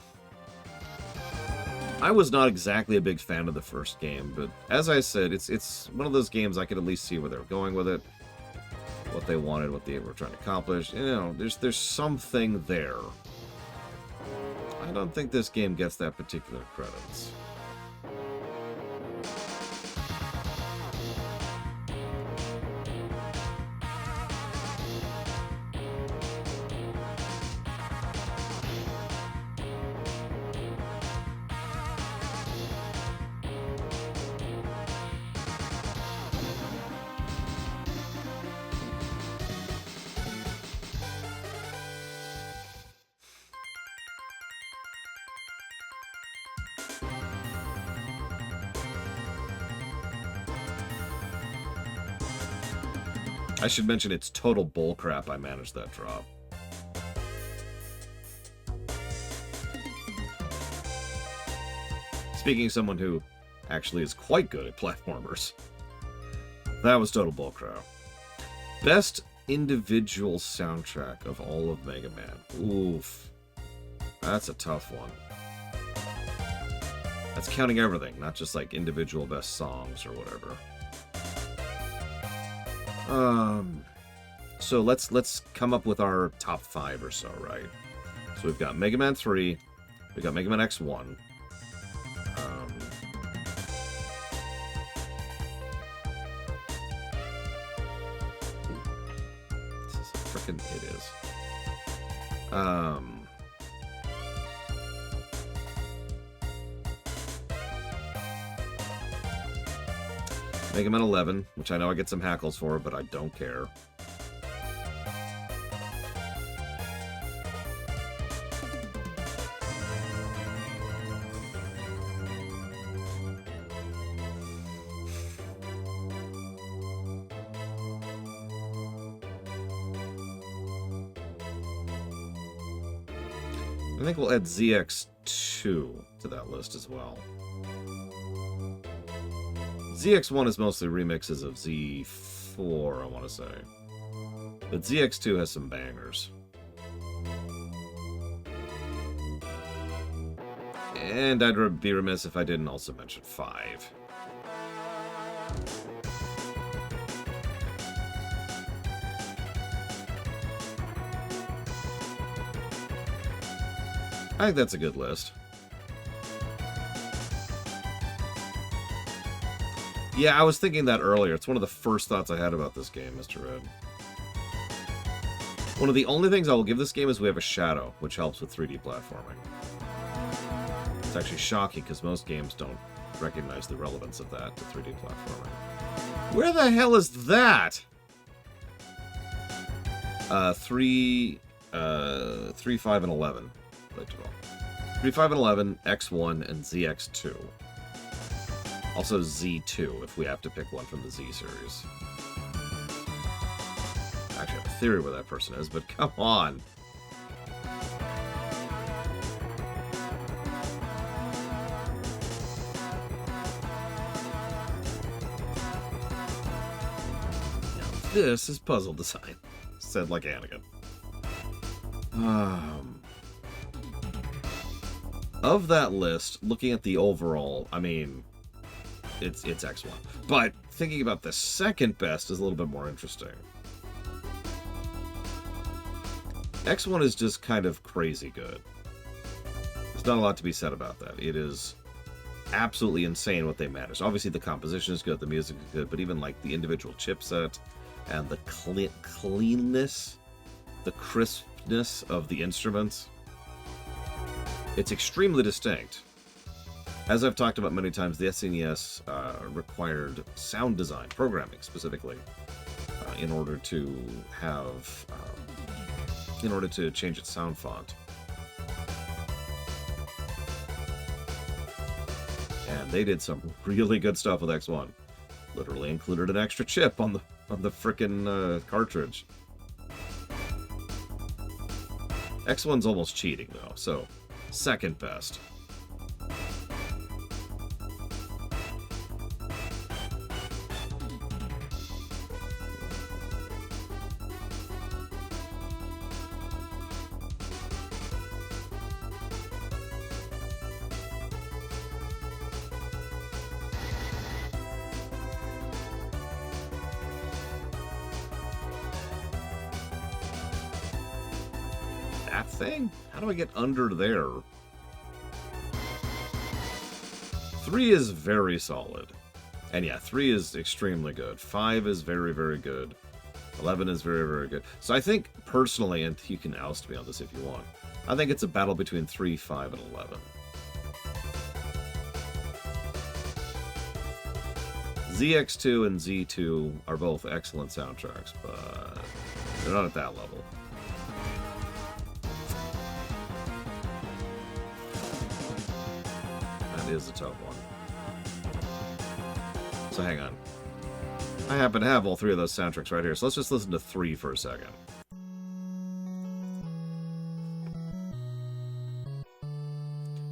I was not exactly a big fan of the first game, but as I said, it's one of those games I could at least see where they were going with it, what they wanted, what they were trying to accomplish. You know, there's something there. I don't think this game gets that particular credits. I should mention it's total bullcrap I managed that drop. Speaking of someone who actually is quite good at platformers. That was total bullcrap. Best individual soundtrack of all of Mega Man. Oof. That's a tough one. That's counting everything, not just like individual best songs or whatever. So let's come up with our top 5 or so, right? So we've got Mega Man 3, we've got Mega Man X1. This is frickin' it is. Mega Man 11, which I know I get some hackles for, but I don't care. I think we'll add ZX2 to that list as well. ZX1 is mostly remixes of Z4, I want to say. But ZX2 has some bangers. And I'd be remiss if I didn't also mention 5. I think that's a good list. Yeah, I was thinking that earlier. It's one of the first thoughts I had about this game, Mr. Red. One of the only things I will give this game is we have a shadow, which helps with 3D platforming. It's actually shocking, because most games don't recognize the relevance of that to 3D platforming. Where the hell is that? 3, 5, and 11. 3, 5, and 11, X1, and ZX2. Also Z2, if we have to pick one from the Z series. Actually, I have a theory where that person is, but come on! Now, this is puzzle design. Said like Anakin. Of that list, looking at the overall, I mean... It's X1. But thinking about the second best is a little bit more interesting. X1 is just kind of crazy good. There's not a lot to be said about that. It is absolutely insane what they managed. Obviously the composition is good, the music is good, but even like the individual chipset and the cleanness, the crispness of the instruments, it's extremely distinct. As I've talked about many times, the SNES required sound design, programming specifically, in order to have, in order to change its sound font. And they did some really good stuff with X1. Literally included an extra chip on the frickin' cartridge. X1's almost cheating, though, so second best. That thing? How do I get under there? 3 is very solid. And yeah, 3 is extremely good. 5 is very, very good. 11 is very, very good. So I think, personally, and you can oust me on this if you want, I think it's a battle between 3, 5, and 11. ZX2 and Z2 are both excellent soundtracks, but they're not at that level. That is a tough one. So hang on. I happen to have all 3 of those soundtracks right here, so let's just listen to 3 for a second.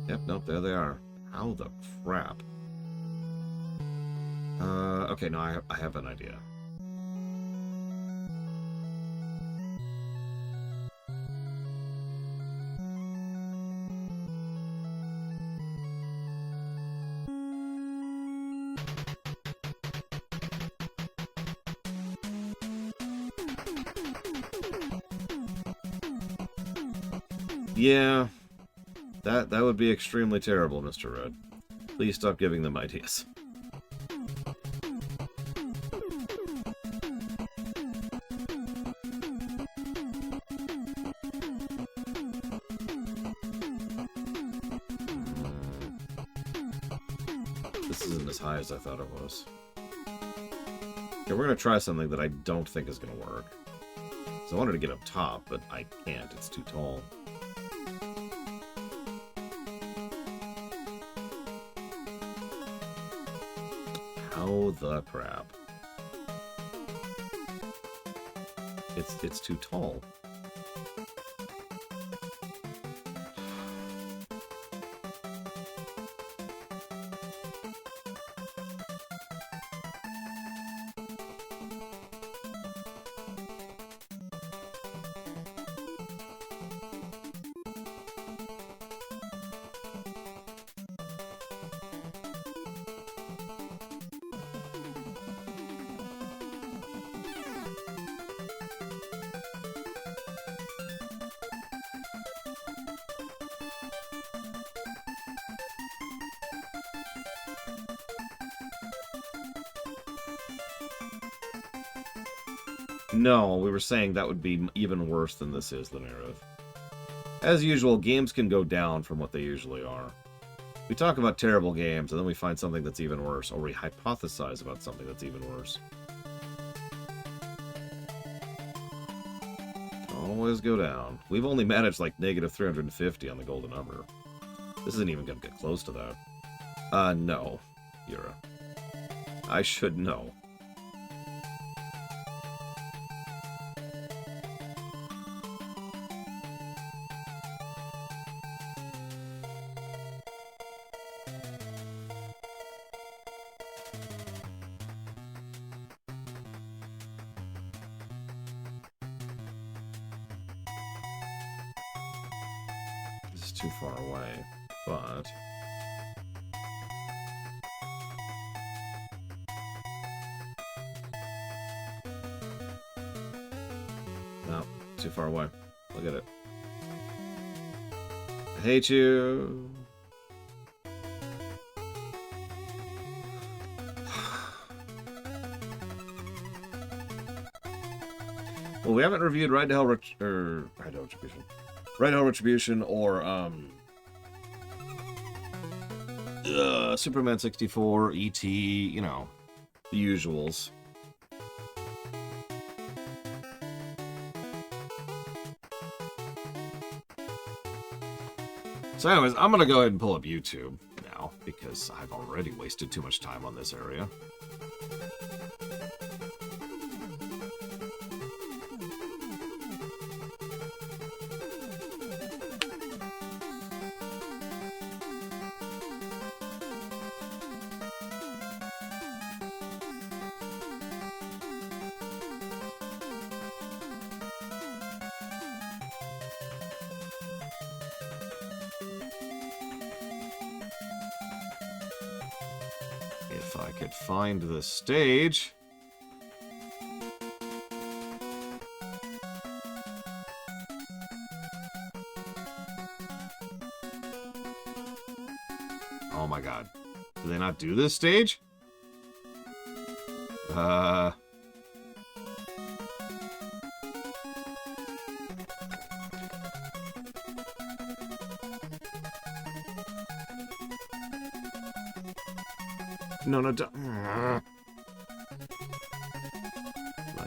Yep, nope, there they are. How the crap? Okay, no, I have an idea. Yeah, that would be extremely terrible, Mr. Red. Please stop giving them ideas. This isn't as high as I thought it was. Okay, we're gonna try something that I don't think is gonna work. So I wanted to get up top, but I can't. It's too tall. How the crap? It's too tall. No, we were saying that would be even worse than this is, the narrative. As usual, games can go down from what they usually are. We talk about terrible games, and then we find something that's even worse, or we hypothesize about something that's even worse. Always go down. We've only managed like negative 350 on the golden number. This isn't even gonna get close to that. No, Yura. I should know. Too far away, but no, too far away. Look at it. I hate you. Well, we haven't reviewed Ride to Hell Retribution. Ride to Hell Retribution or Superman 64, E.T., you know, the usuals. So anyways, I'm going to go ahead and pull up YouTube now. now, because I've already wasted too much time on this area. If I could find the stage. Oh my god. Do they not do this stage? No, no, don't. Now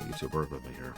you two work with me here.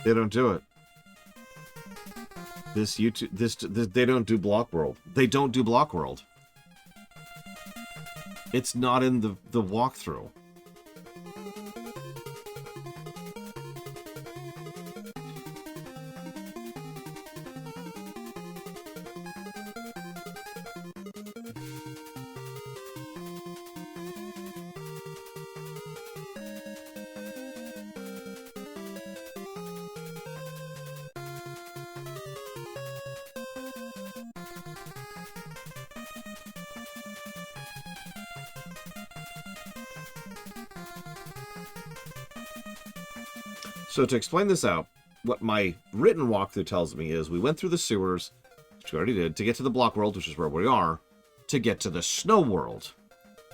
They don't do it. This they don't do Block World. They don't do Block World. It's not in the walkthrough. So to explain this out, what my written walkthrough tells me is we went through the sewers, which we already did, to get to the Block World, which is where we are, to get to the Snow World.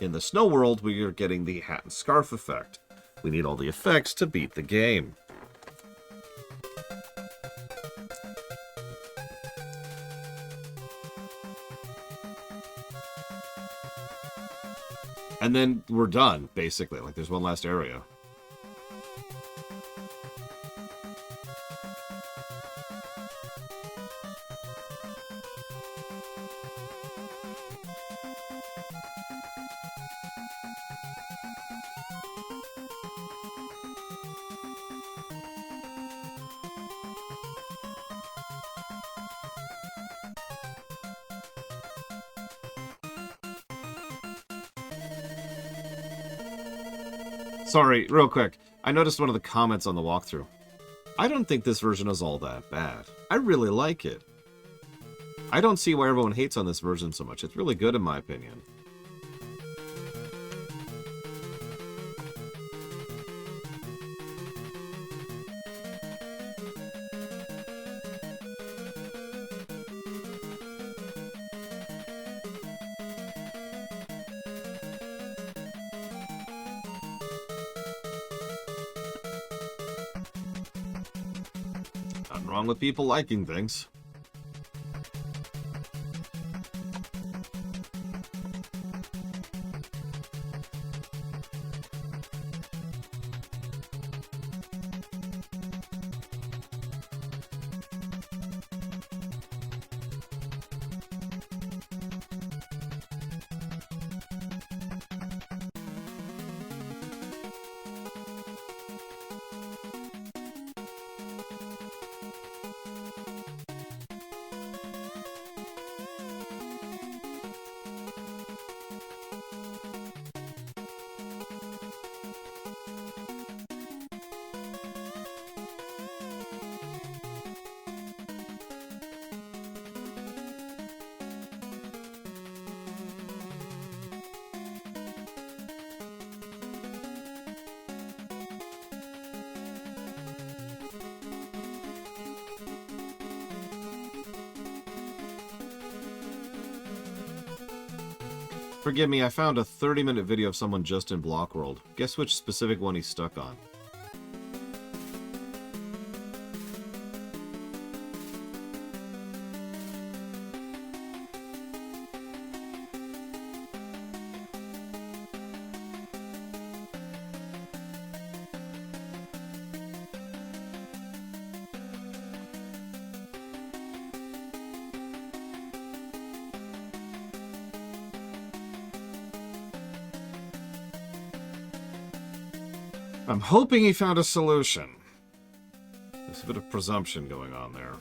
In the Snow World, we are getting the hat and scarf effect. We need all the effects to beat the game. And then we're done, basically. Like, there's one last area. Sorry, real quick. I noticed one of the comments on the walkthrough. I don't think this version is all that bad. I really like it. I don't see why everyone hates on this version so much. It's really good in my opinion. Nothing wrong with people liking things. Forgive me, I found a 30-minute video of someone just in Block World. Guess which specific one he's stuck on. I'm hoping he found a solution. There's a bit of presumption going on there.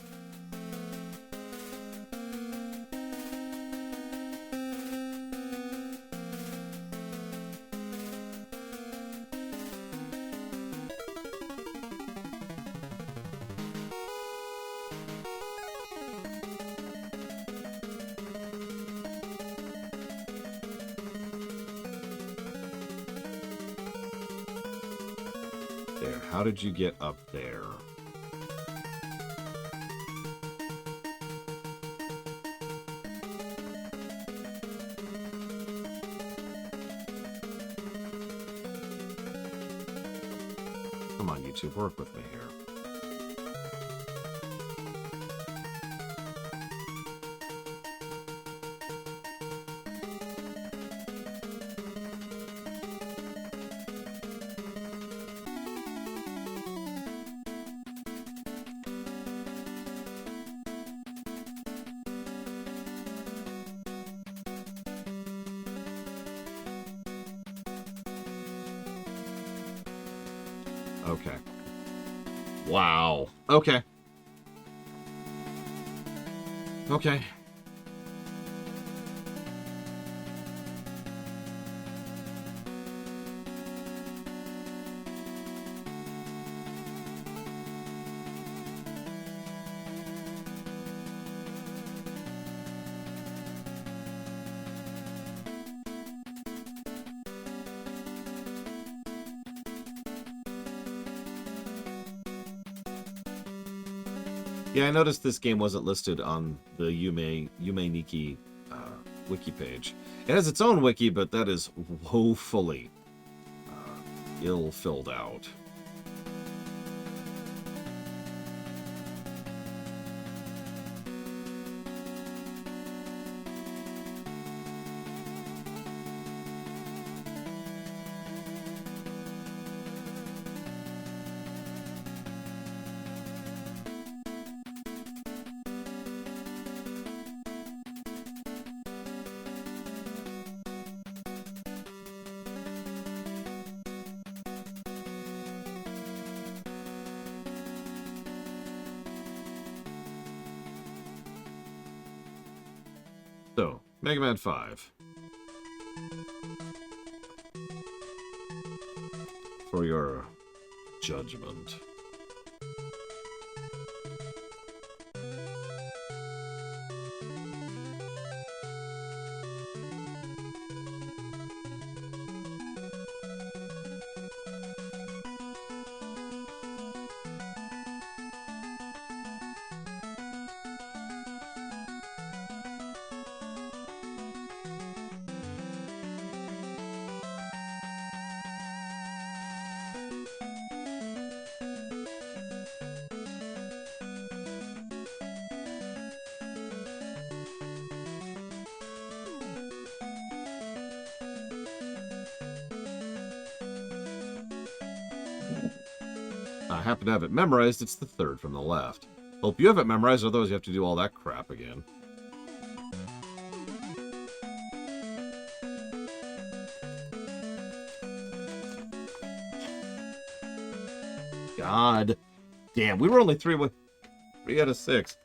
How did you get up there? Come on, YouTube, work with me here. Okay. Wow. Okay. Okay. Yeah, I noticed this game wasn't listed on the Yume Nikki wiki page. It has its own wiki, but that is woefully ill filled out. So, Mega Man 5. For your judgment. I happen to have it memorized. It's the third from the left. Hope you have it memorized, otherwise you have to do all that crap again. God damn, we were only three out of 6.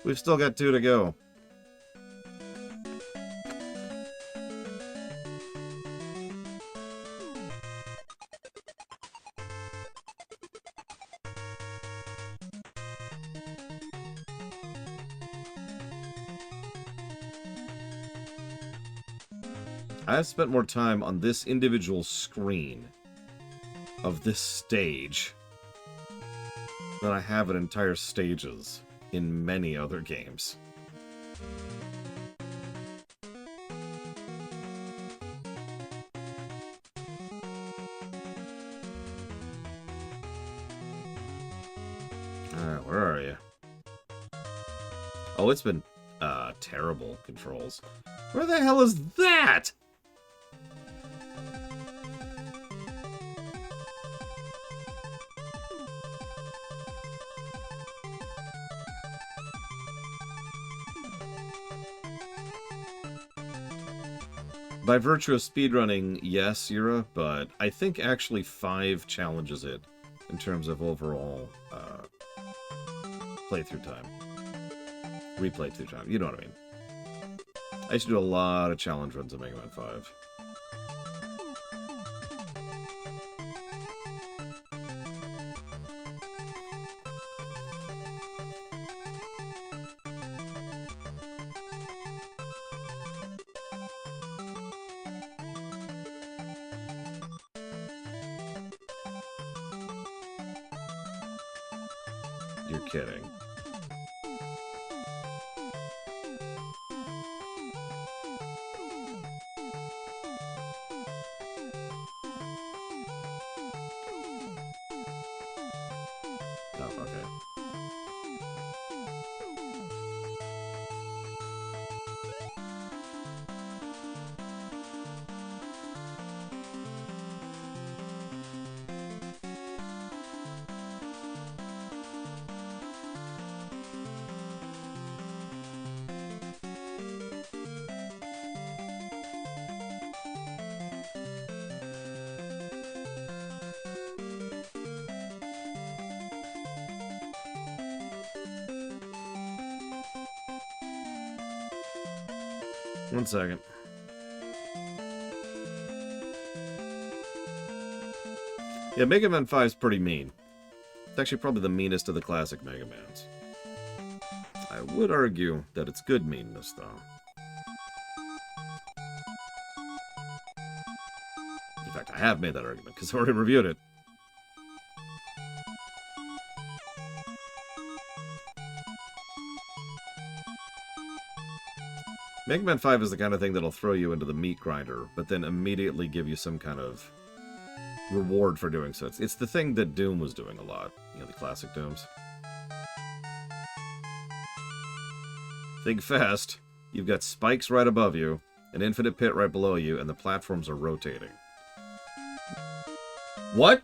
We've still got 2 to go. I have spent more time on this individual screen of this stage than I have in entire stages in many other games. Alright, where are you? Oh, it's been terrible controls. Where the hell is that? By virtue of speedrunning, yes, Yura, but I think actually 5 challenges it in terms of overall playthrough time. Replay through time. You know what I mean. I used to do a lot of challenge runs in Mega Man 5. You're kidding. Oh, okay. One second. Yeah, Mega Man 5 is pretty mean. It's actually probably the meanest of the classic Mega Mans. I would argue that it's good meanness, though. In fact, I have made that argument, because I already reviewed it. Mega Man 5 is the kind of thing that'll throw you into the meat grinder, but then immediately give you some kind of reward for doing so. It's the thing that Doom was doing a lot. You know, the classic Dooms. Think fast. You've got spikes right above you, an infinite pit right below you, and the platforms are rotating. What?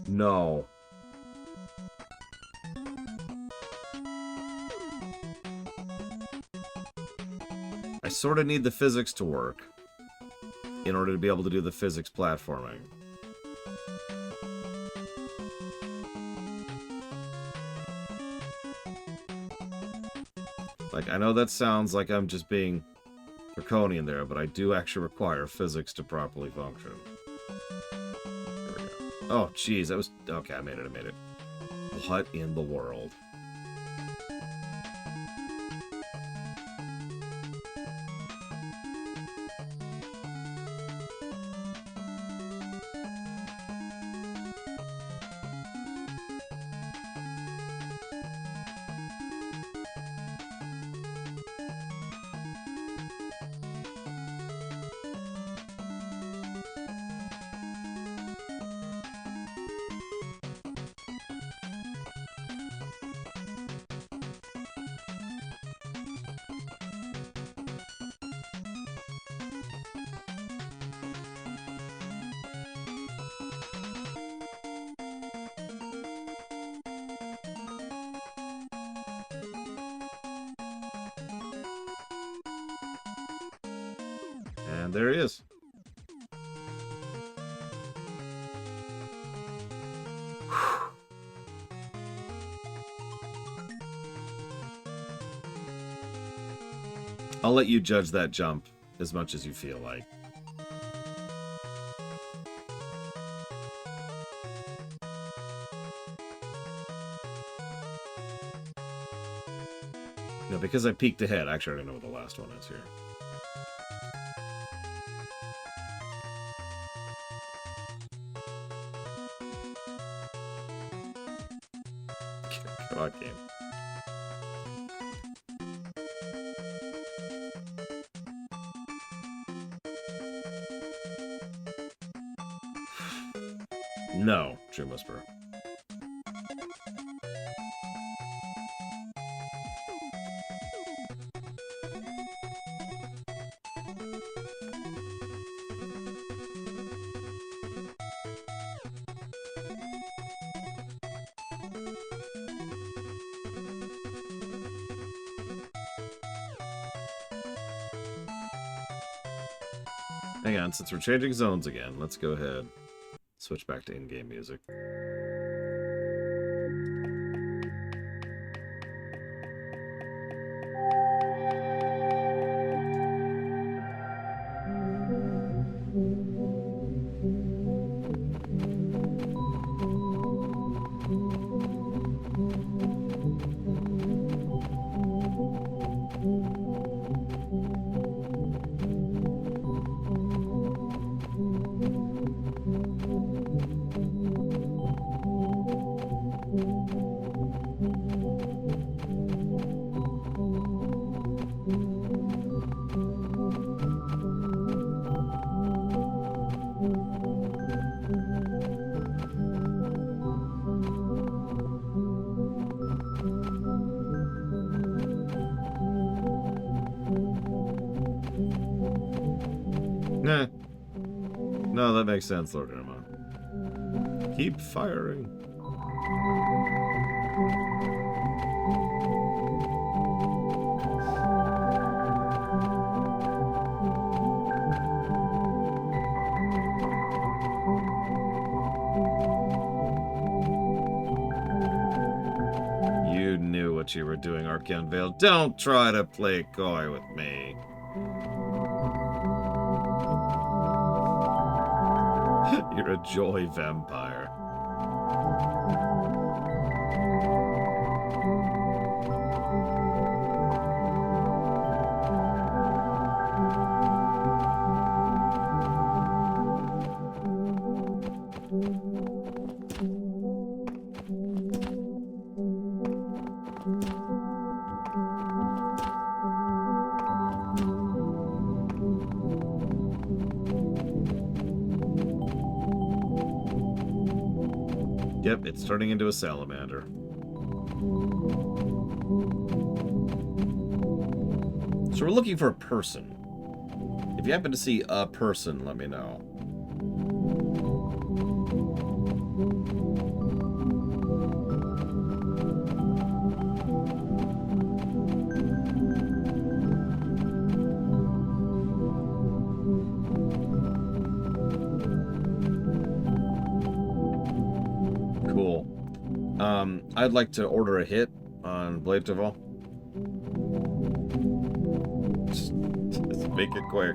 No. I sort of need the physics to work in order to be able to do the physics platforming. Like, I know that sounds like I'm just being draconian there, but I do actually require physics to properly function. There we go. Oh, jeez, that was... Okay, I made it. What in the world? And there he is. I'll let you judge that jump as much as you feel like. No, because I peeked ahead, actually I already know what the last one is here. God game. No, Jim Whisperer. Hang on, since we're changing zones again, let's go ahead. Switch back to in-game music. Nah. No, that makes sense, Lord Irma. Keep firing. You knew what you were doing, Archeon Vale. Don't try to play coy with me. You're a joy vampire. Yep, it's turning into a salamander. So we're looking for a person. If you happen to see a person, let me know. Cool. I'd like to order a hit on Blade Deval. Just make it quick.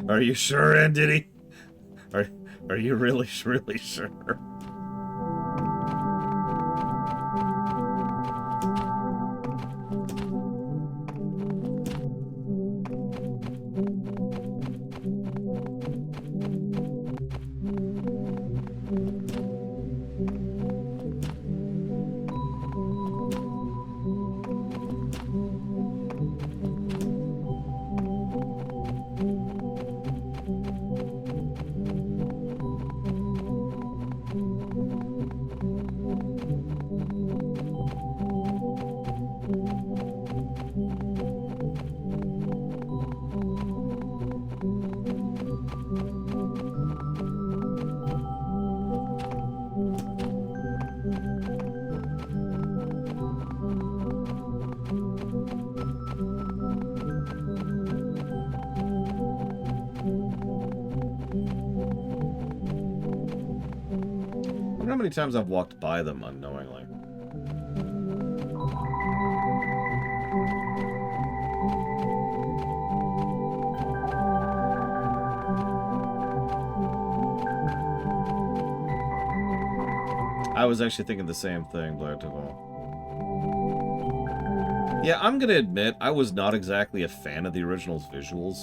Are you sure, Anditty? Are you really sure? how many times I've walked by them unknowingly. I was actually thinking the same thing, Blair Duval. Yeah, I'm gonna admit, I was not exactly a fan of the original's visuals,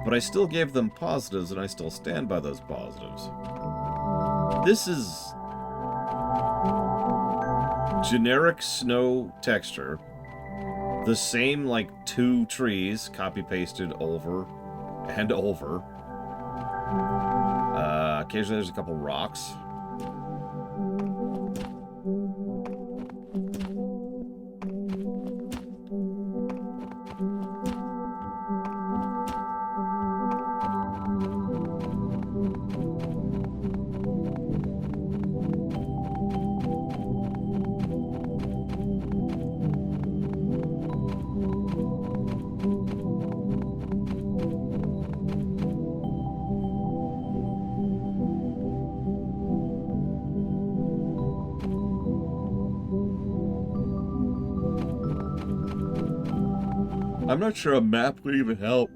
but I still gave them positives, and I still stand by those positives. This is generic snow texture, the same, like, 2 trees copy-pasted over and over. Occasionally there's a couple rocks. I'm not sure a map would even help.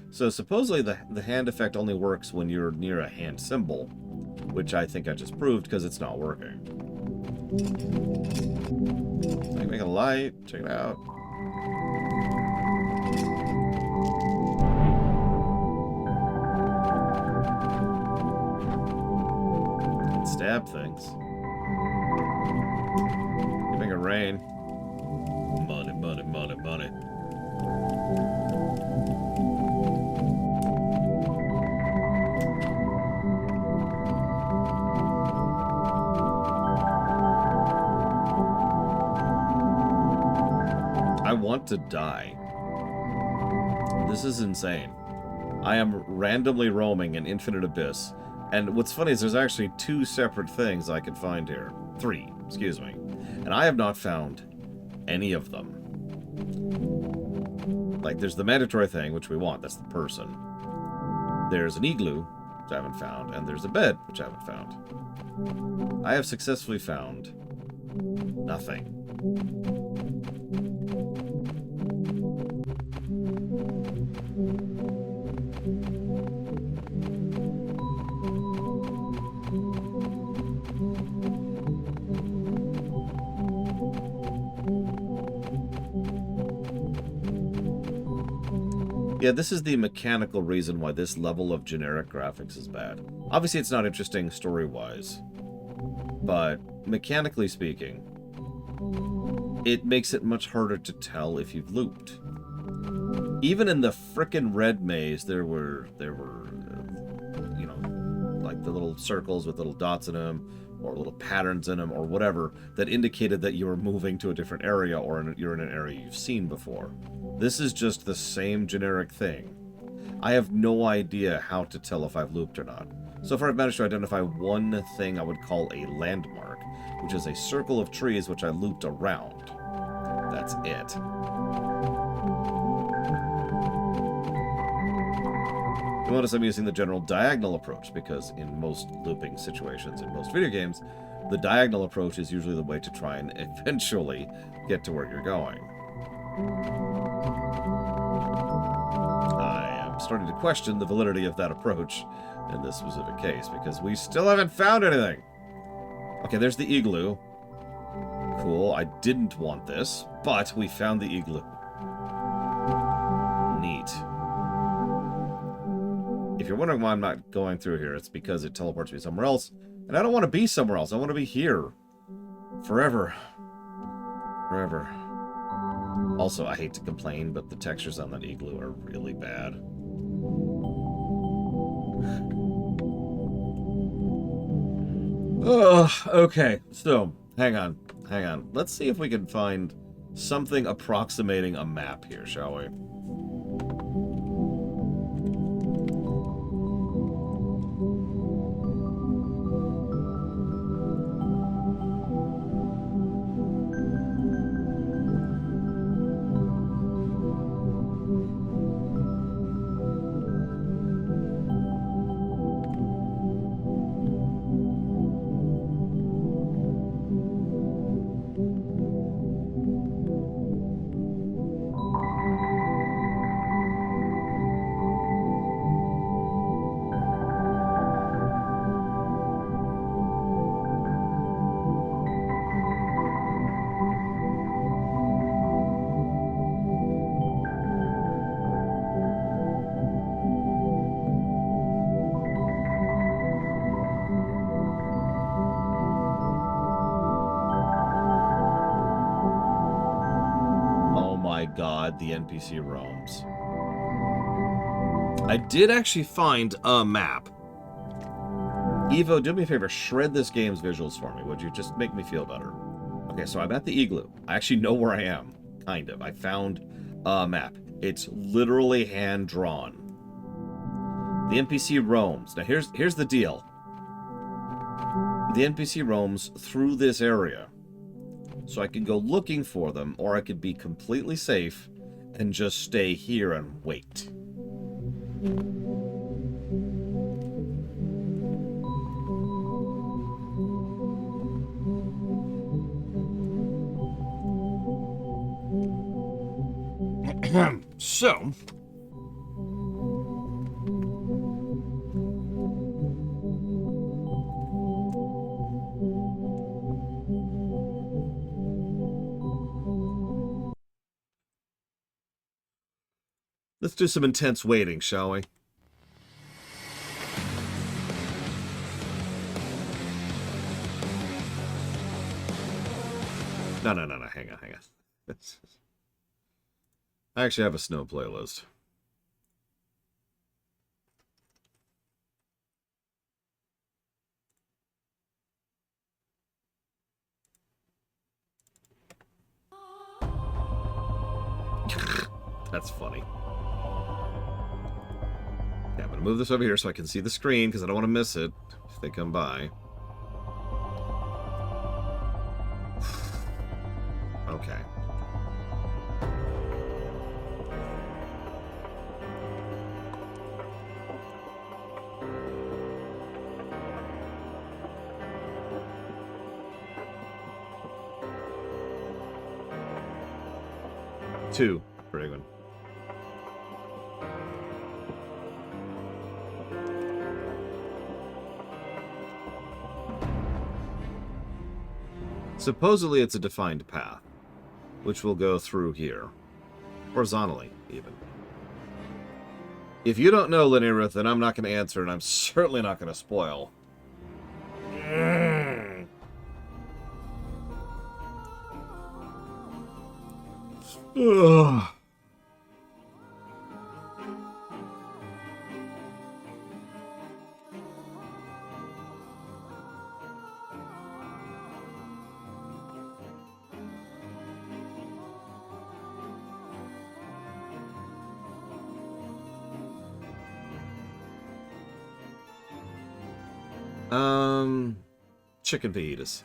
So supposedly the hand effect only works when you're near a hand symbol, which I think I just proved because it's not working. I can make a light. Check it out. Stab things. Giving it rain. Money, money, money, money. I want to die. This is insane. I am randomly roaming an infinite abyss. And what's funny is there's actually 2 separate things I could find here. 3, excuse me. And I have not found any of them. Like, there's the mandatory thing, which we want. That's the person. There's an igloo, which I haven't found. And there's a bed, which I haven't found. I have successfully found nothing. Yeah, this is the mechanical reason why this level of generic graphics is bad. Obviously, it's not interesting story-wise, but mechanically speaking, it makes it much harder to tell if you've looped. Even in the frickin' red maze, there were you know, like the little circles with little dots in them, or little patterns in them, or whatever, that indicated that you were moving to a different area, or you're in an area you've seen before. This is just the same generic thing. I have no idea how to tell if I've looped or not. So far I've managed to identify one thing I would call a landmark, which is a circle of trees which I looped around. That's it. You'll notice I'm using the general diagonal approach, because in most looping situations in most video games, the diagonal approach is usually the way to try and eventually get to where you're going. I am starting to question the validity of that approach in this specific case, because we still haven't found anything. Okay, there's the igloo. Cool, I didn't want this, but we found the igloo. Neat. If you're wondering why I'm not going through here, it's because it teleports me somewhere else, and I don't want to be somewhere else. I want to be here. Forever. Forever. Also, I hate to complain, but the textures on that igloo are really bad. Oh, okay. So, hang on. Hang on. Let's see if we can find something approximating a map here, shall we? my god, the NPC roams. I did actually find a map. Evo, do me a favor, shred this game's visuals for me, would you? Just make me feel better. Okay, so I'm at the igloo. I actually know where I am, kind of. I found a map. It's literally hand-drawn. The NPC roams. Now, here's the deal. The NPC roams through this area. So I could go looking for them, or I could be completely safe and just stay here and wait. So... let's do some intense waiting, shall we? No, hang on. I actually have a snow playlist. That's funny. Yeah, I'm going to move this over here so I can see the screen, because I don't want to miss it if they come by. Okay. Two for England. Supposedly it's a defined path, which will go through here. Horizontally, even. If you don't know, Linearith, then I'm not going to answer, and I'm certainly not going to spoil. Ugh. Chicken fajitas.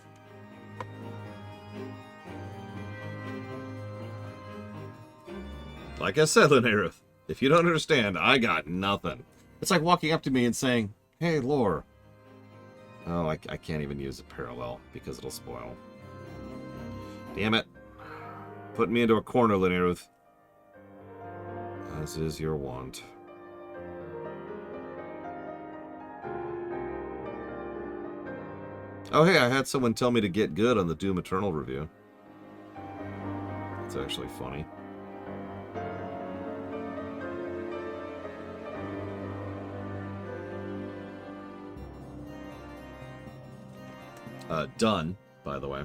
Like I said, Linearith, if you don't understand, I got nothing. It's like walking up to me and saying, "Hey, lore." Oh, I can't even use a parallel because it'll spoil. Damn it. Putting me into a corner, Linearith. As is your wont. Oh, hey, I had someone tell me to get good on the Doom Eternal review. That's actually funny. Done, by the way.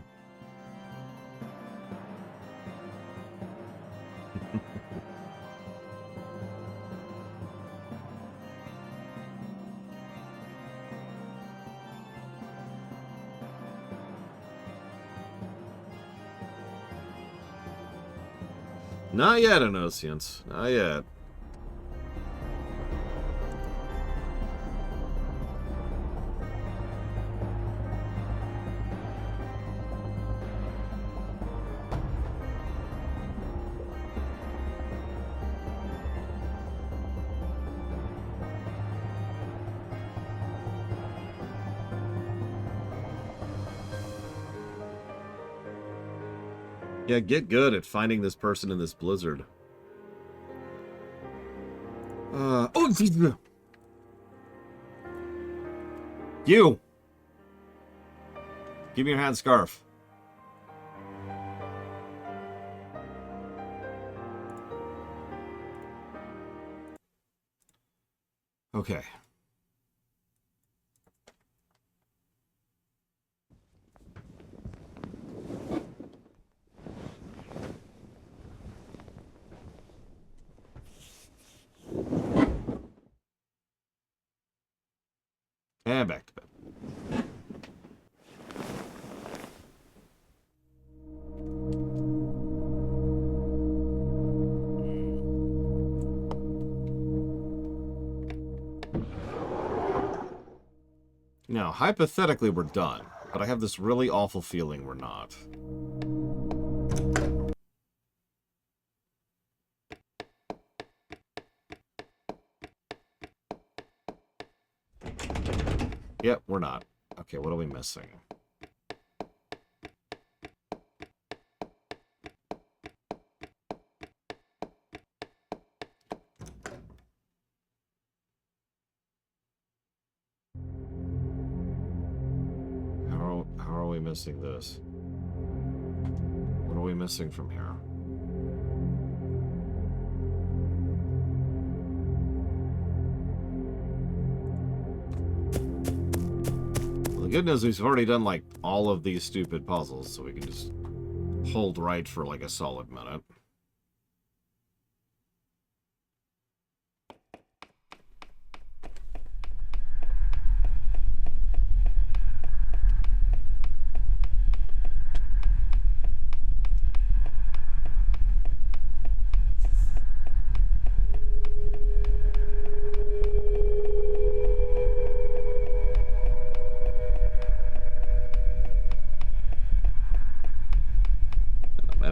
Not yet, Onosians. Not yet. Yeah, get good at finding this person in this blizzard. Oh, you! Give me your hand scarf. Okay. And back to bed. Now, hypothetically, we're done, but I have this really awful feeling we're not. Yep, we're not. Okay, what are we missing? How are we missing this? What are we missing from here? Well, the good news is we've already done, like, all of these stupid puzzles, so we can just hold right for, like, a solid minute.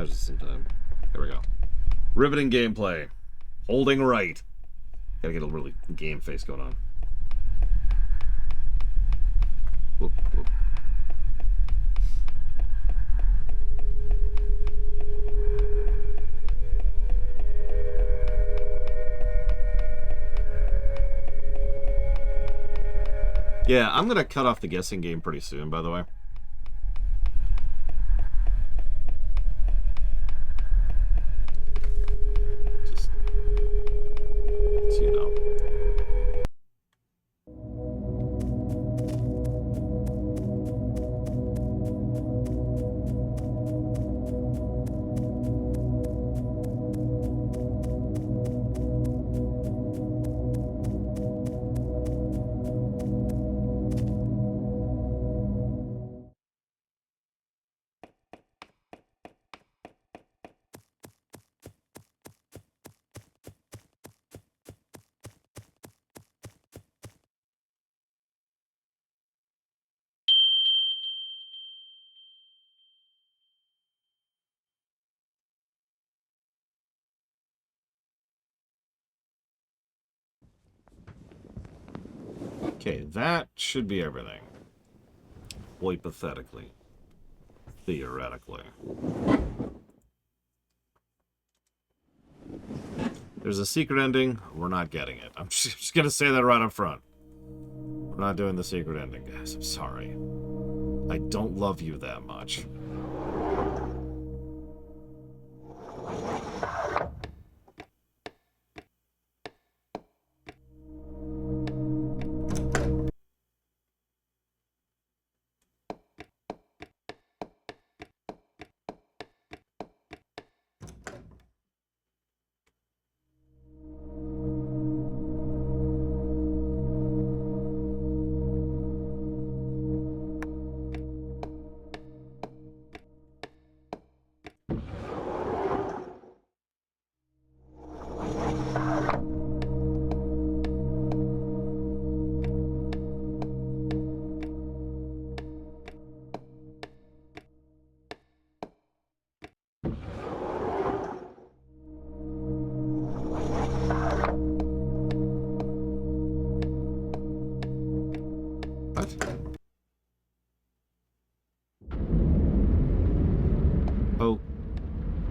Some time. There we go. Riveting gameplay. Holding right. Gotta get a really game face going on. Whoop, whoop. Yeah, I'm gonna cut off the guessing game pretty soon, by the way. Okay, that should be everything. Hypothetically. Theoretically. There's a secret ending. We're not getting it. I'm just going to say that right up front. We're not doing the secret ending, guys. I'm sorry. I don't love you that much.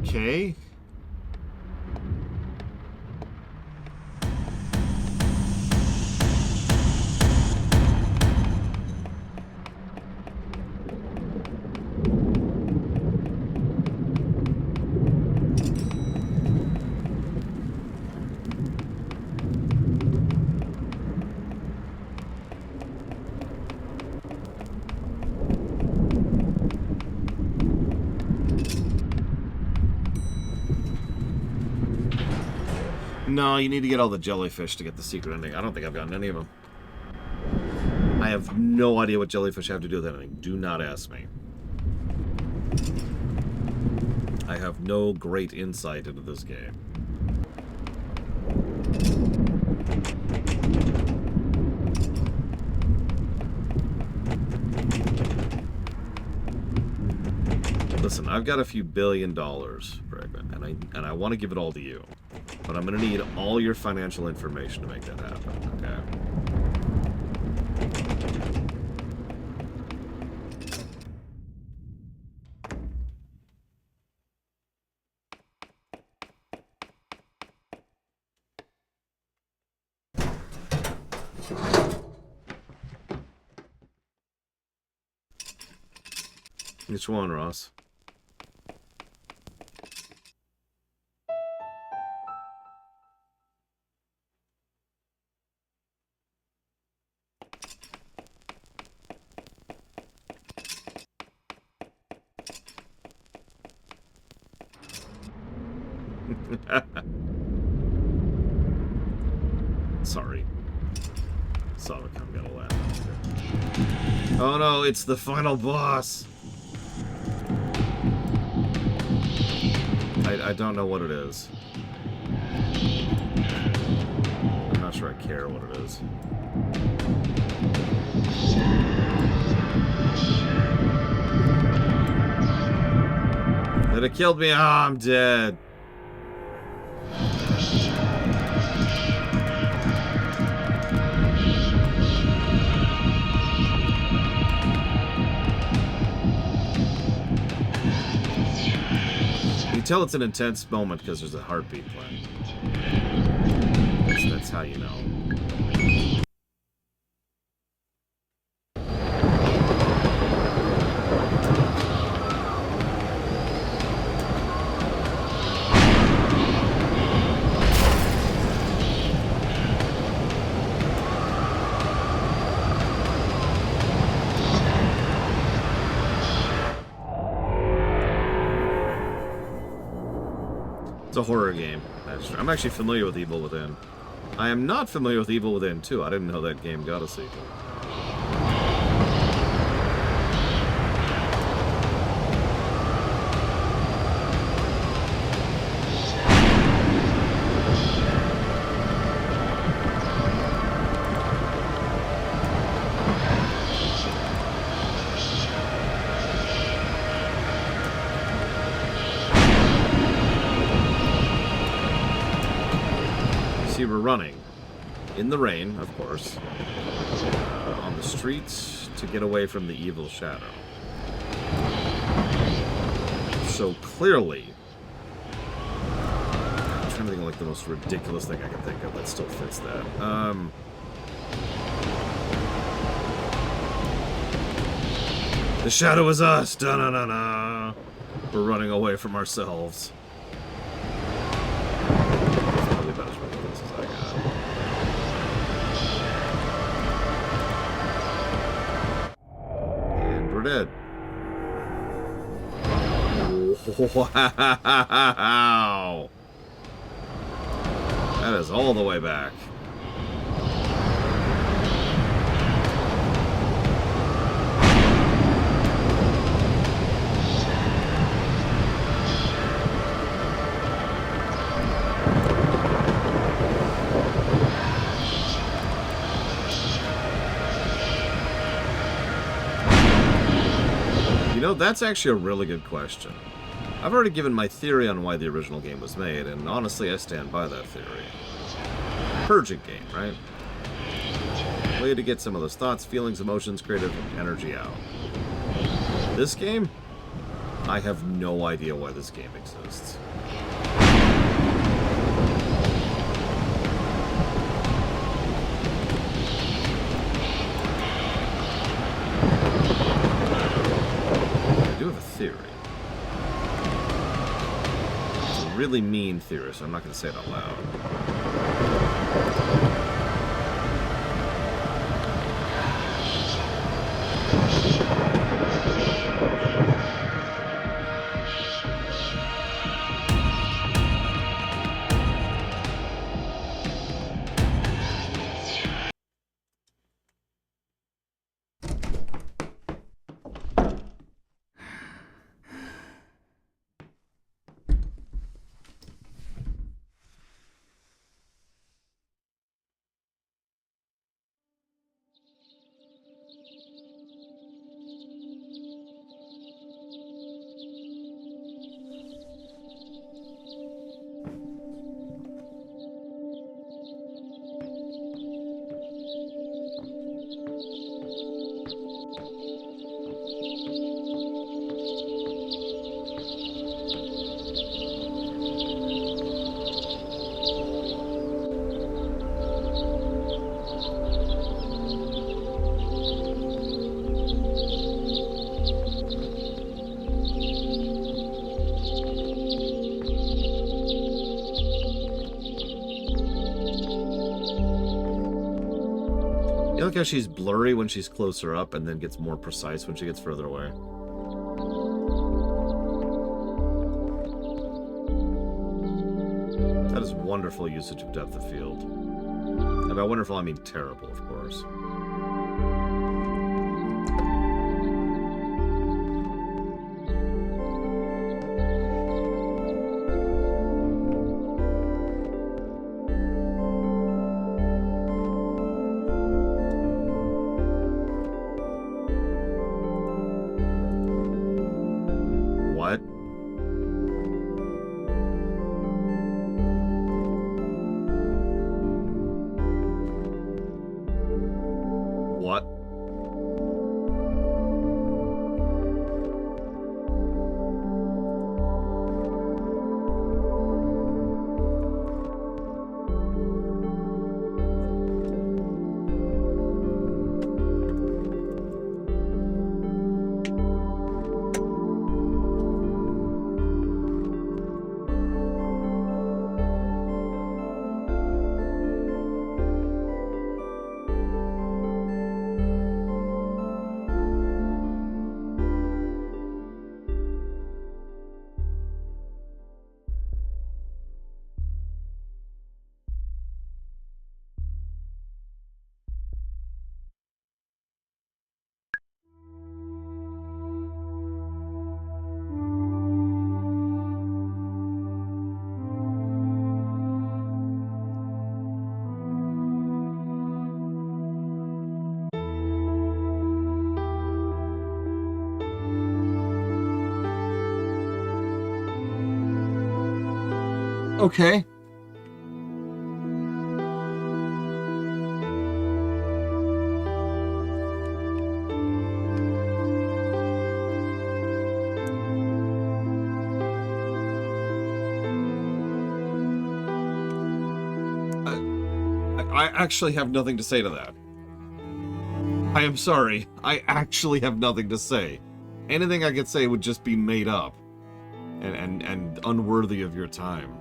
Okay. No, you need to get all the jellyfish to get the secret ending. I don't think I've gotten any of them. I have no idea what jellyfish have to do with anything. Do not ask me. I have no great insight into this game. Listen, I've got a few $1 billion, Bregman, and I want to give it all to you. But I'm going to need all your financial information to make that happen, okay? Which one, Ross? Sorry. Sonicom got a laugh. Oh no, it's the final boss! I don't know what it is. I'm not sure I care what it is. That it killed me. Oh, I'm dead. You can tell it's an intense moment because there's a heartbeat playing. That's how you know. It's a horror game. I'm actually familiar with Evil Within. I am not familiar with Evil Within 2. I didn't know that game got a sequel. See, we're running in the rain, of course, on the streets to get away from the evil shadow. So clearly, I'm trying to think of like the most ridiculous thing I can think of that still fits that. The shadow is us. Da na na na. We're running away from ourselves. Dead. Wow. That is all the way back. You know, that's actually a really good question. I've already given my theory on why the original game was made, and honestly, I stand by that theory. Purging game, right? Way to get some of those thoughts, feelings, emotions, creative energy out. This game? I have no idea why this game exists. Theory. It's a really mean theory, so I'm not going to say it out loud. You like how she's blurry when she's closer up and then gets more precise when she gets further away? That is wonderful usage of depth of field. And by wonderful, I mean terrible, of course. Okay. I actually have nothing to say to that. I am sorry. I actually have nothing to say. Anything I could say would just be made up and unworthy of your time.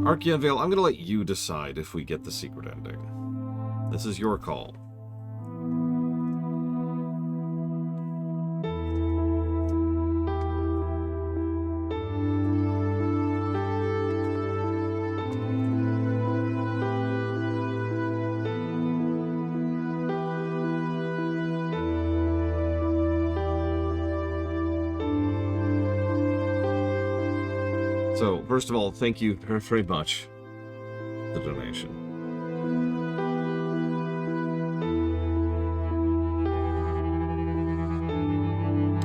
Archeon Vale, I'm going to let you decide if we get the secret ending. This is your call. So, first of all, thank you very, very much for the donation.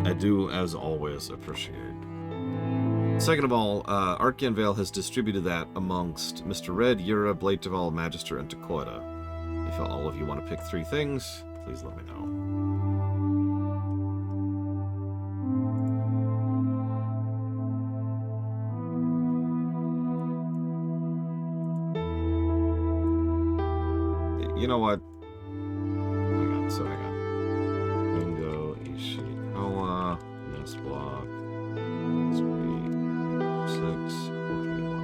I do, as always, appreciate. Second of all, Archeon Vale has distributed that amongst Mr. Red, Yura, Blateval, Magister, and Takoida. If all of you want to pick 3 things, please let me know. You know what? Hang on. Bingo, Ishikawa, Nest Block, 3, 6, 421.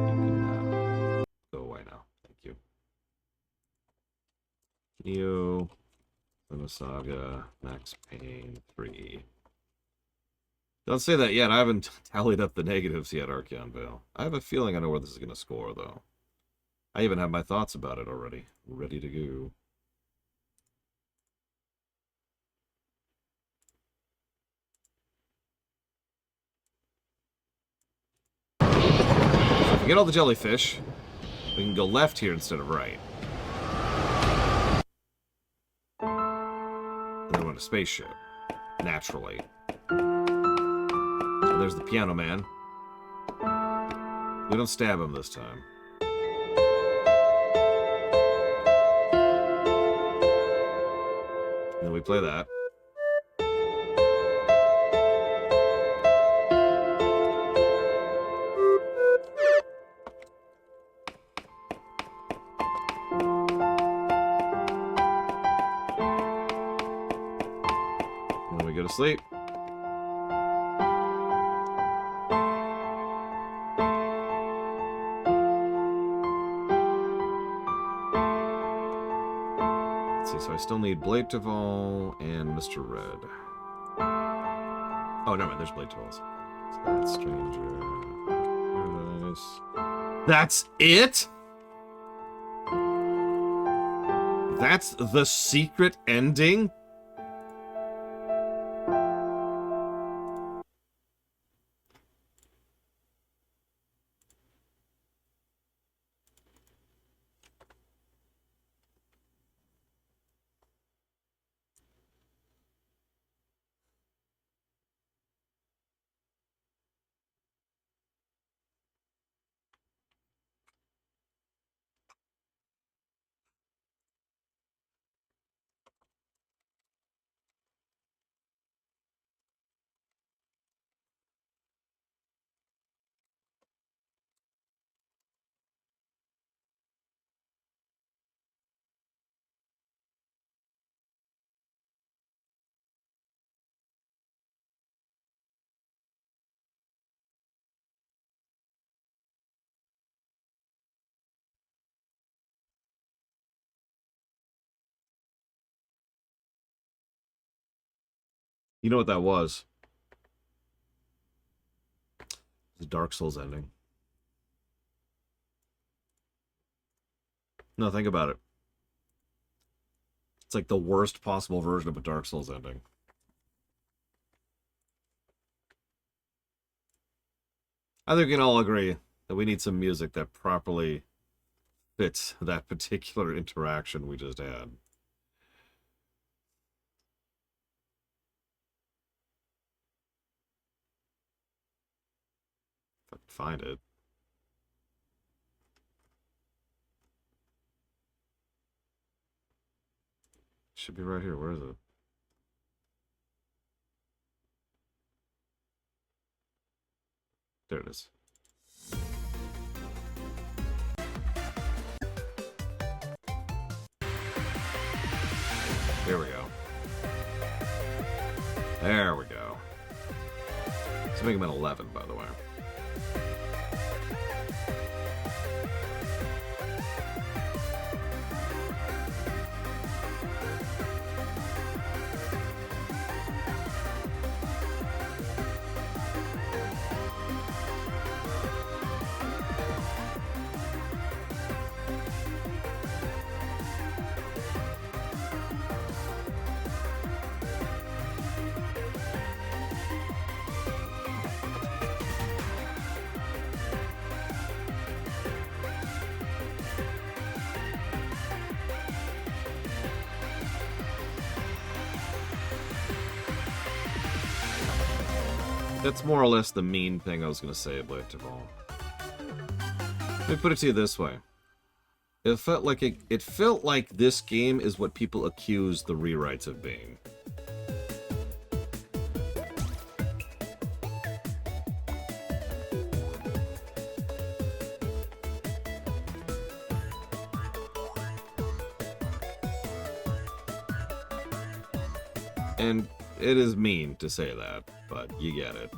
You can go away now. Thank you. Neo, Saga, Max Payne, 3. Don't say that yet. I haven't tallied up the negatives yet, Archeon Vale. I have a feeling I know where this is going to score, though. I even have my thoughts about it already. Ready to go. So if we get all the jellyfish, we can go left here instead of right. And then we're on a spaceship. Naturally. There's the piano man. We don't stab him this time. And then we play that. And then we go go to sleep. Let's see, so I still need Blade Duval and Mr. Red. Oh, never mind, there's Blade Duval's. So that's Stranger. Paradise. That's it? That's the secret ending? You know what that was? The Dark Souls ending. No, think about it. It's like the worst possible version of a Dark Souls ending. I think we can all agree that we need some music that properly fits that particular interaction we just had. If I can find it. Should be right here. Where is it? There it is. Here we go. There we go. Let's make him an 11, by the way. That's more or less the mean thing I was going to say about Duval. Let me put it to you this way. It felt like this game is what people accuse the rewrites of being. And it is mean to say that, but you get it.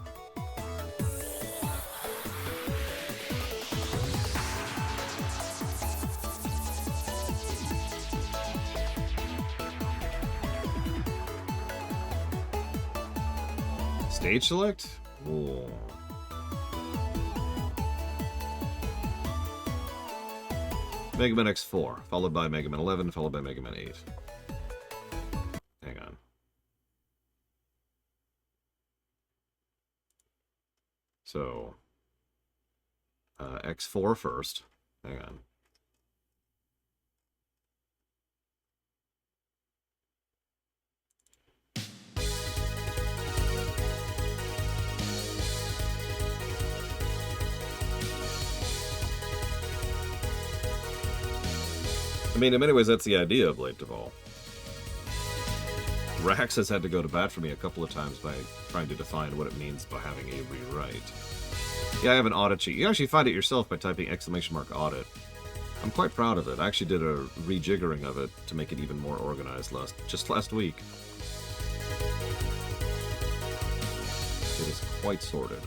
Stage select? Ooh. Mega Man X4, followed by Mega Man 11, followed by Mega Man 8. Hang on. So, X4 first. Hang on. I mean, in many ways, that's the idea of Blade Duval. Rax has had to go to bat for me a couple of times by trying to define what it means by having a rewrite. Yeah, I have an audit sheet. You actually find it yourself by typing !audit. I'm quite proud of it. I actually did a rejiggering of it to make it even more organized just last week. It is quite sorted.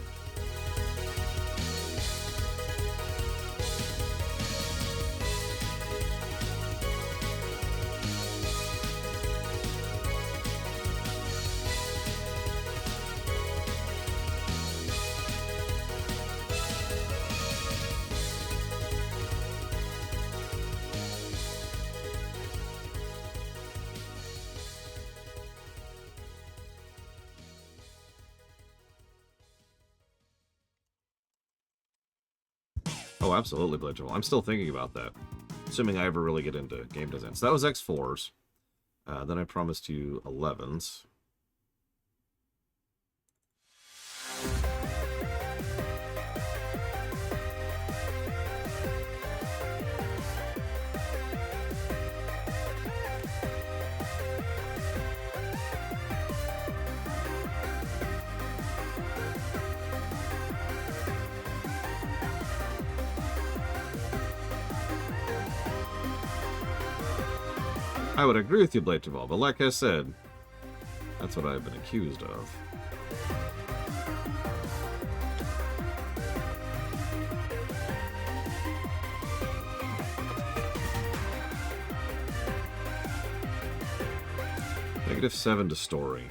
Oh, absolutely, Blitchable. I'm still thinking about that. Assuming I ever really get into game design. So that was X4s. Then I promised you 11s. I would agree with you, Blade Taval, but like I said, that's what I've been accused of. -7 to story.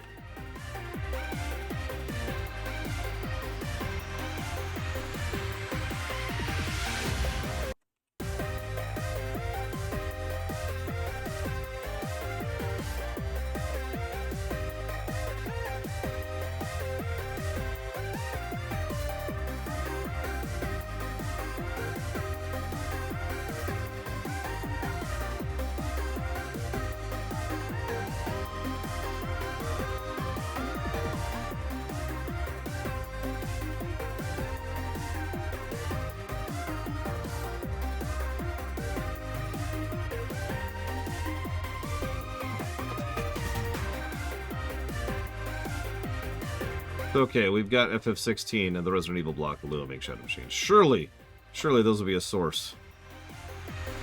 Okay, we've got FF16 and the Resident Evil block looming Shadow Machine. Surely those will be a source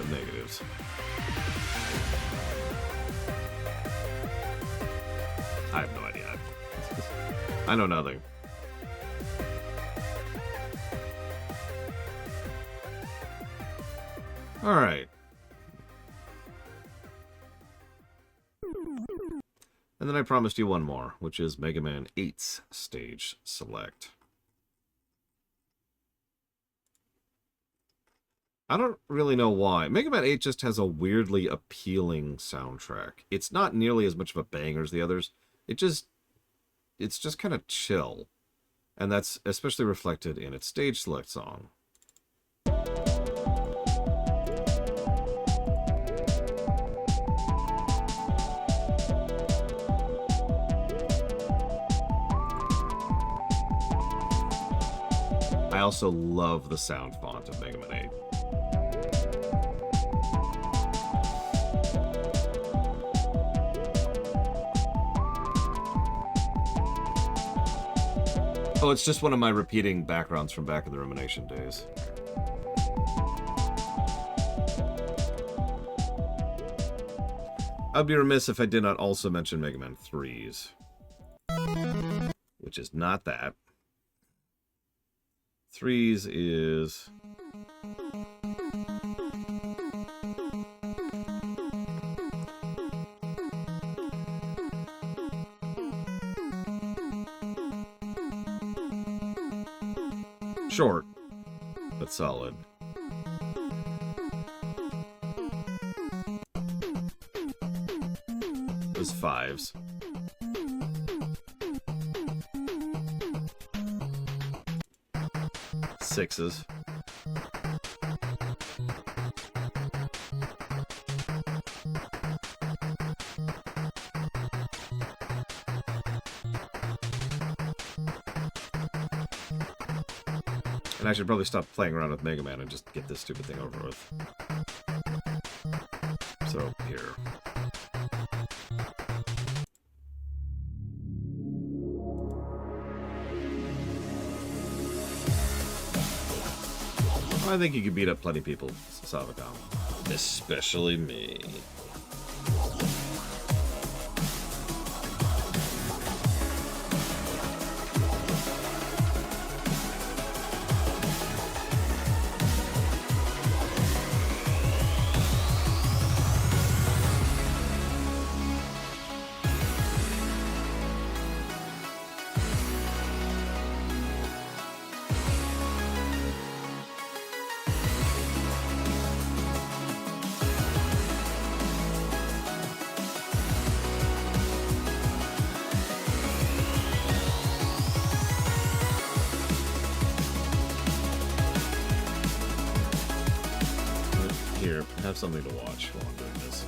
of negatives. I have no idea. I know nothing. Alright. And then I promised you one more, which is Mega Man 8's stage select. I don't really know why. Mega Man 8 just has a weirdly appealing soundtrack. It's not nearly as much of a banger as the others. It's just kind of chill. And that's especially reflected in its stage select song. I also love the sound font of Mega Man 8. Oh, it's just one of my repeating backgrounds from back in the Rumination days. I'd be remiss if I did not also mention Mega Man 3's. Which is not that. 3's is... short, but solid. It was 5's. Sixes. And I should probably stop playing around with Mega Man and just get this stupid thing over with. So, here. I think you could beat up plenty of people, Savacom. Especially me. have something to watch while I'm doing this.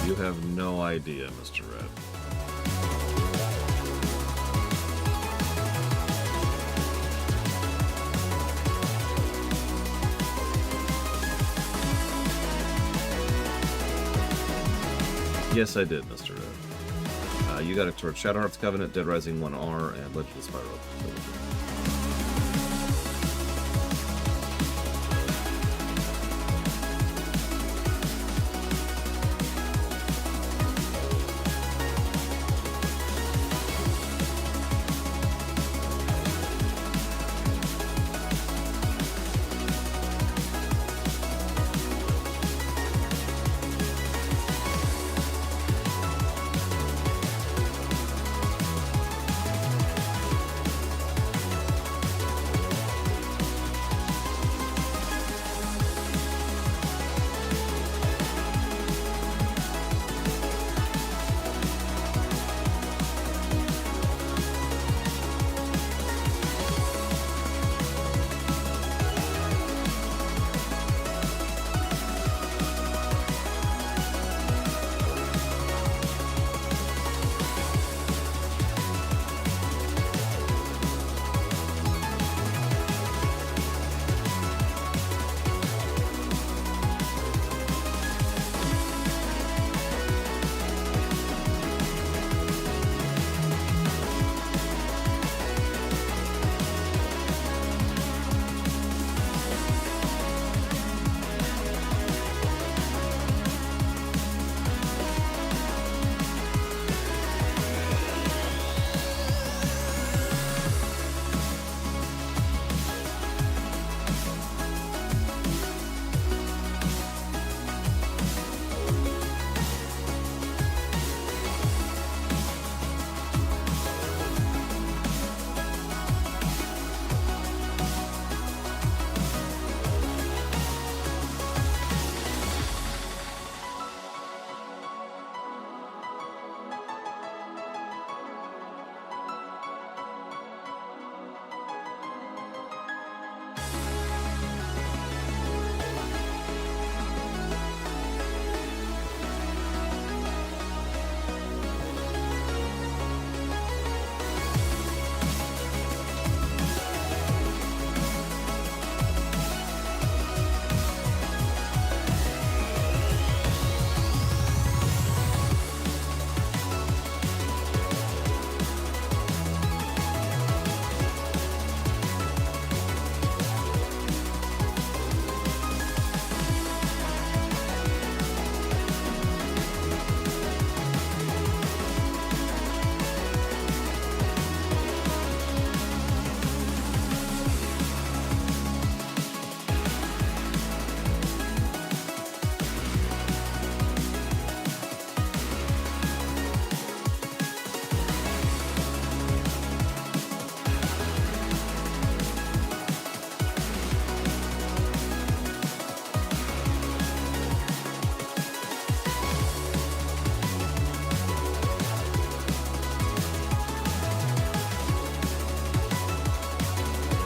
You have no idea, Mr. Red. Yes, I did, Mr. Red. You got it towards Shadowheart's Covenant, Dead Rising 1R, and Legend of the Spiral.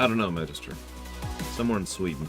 I don't know, Magister. Somewhere in Sweden.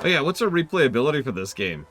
Oh yeah, what's our replayability for this game?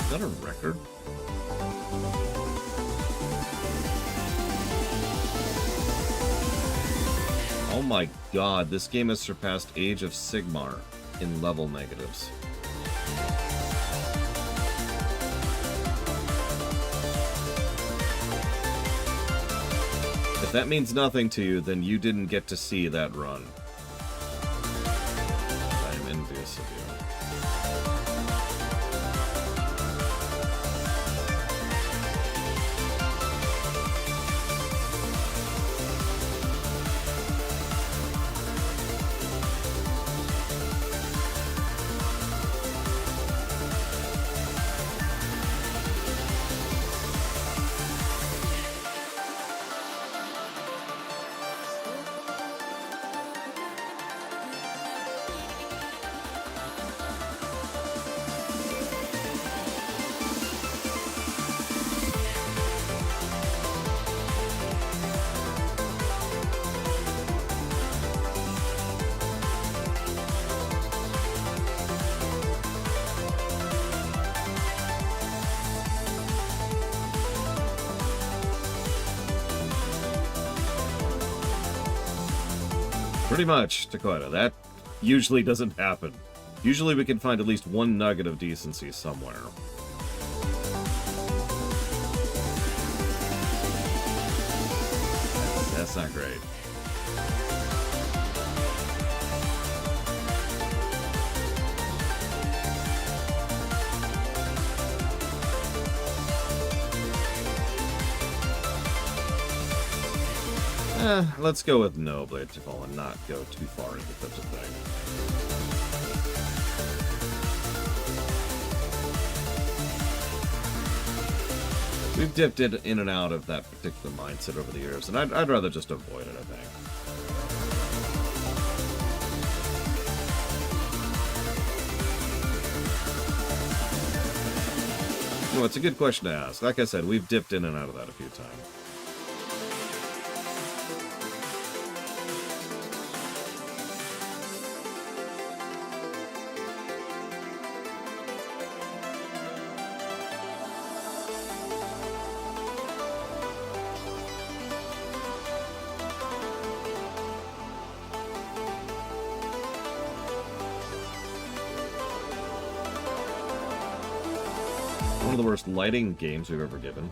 Is that a record? Oh my god, this game has surpassed Age of Sigmar in level negatives. If that means nothing to you, then you didn't get to see that run. I am envious of you. Pretty much, Dakota. That usually doesn't happen. Usually we can find at least one nugget of decency somewhere. That's not great. Let's go with no Blade to Fall and not go too far into such a thing. We've dipped in and out of that particular mindset over the years, and I'd rather just avoid it, I think. No, it's a good question to ask. Like I said, we've dipped in and out of that a few times. One of the worst lighting games we've ever given.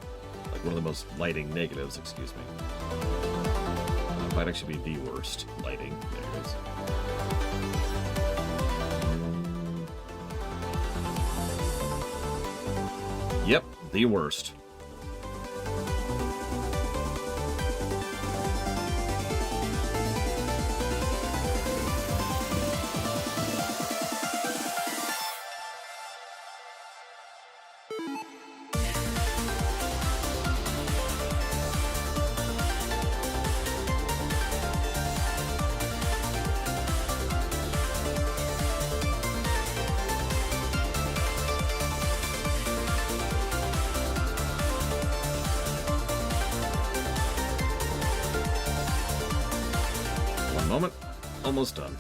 Like, one of the most lighting negatives, excuse me. Might actually be the worst lighting negatives. Yep, the worst. Moment. Almost done.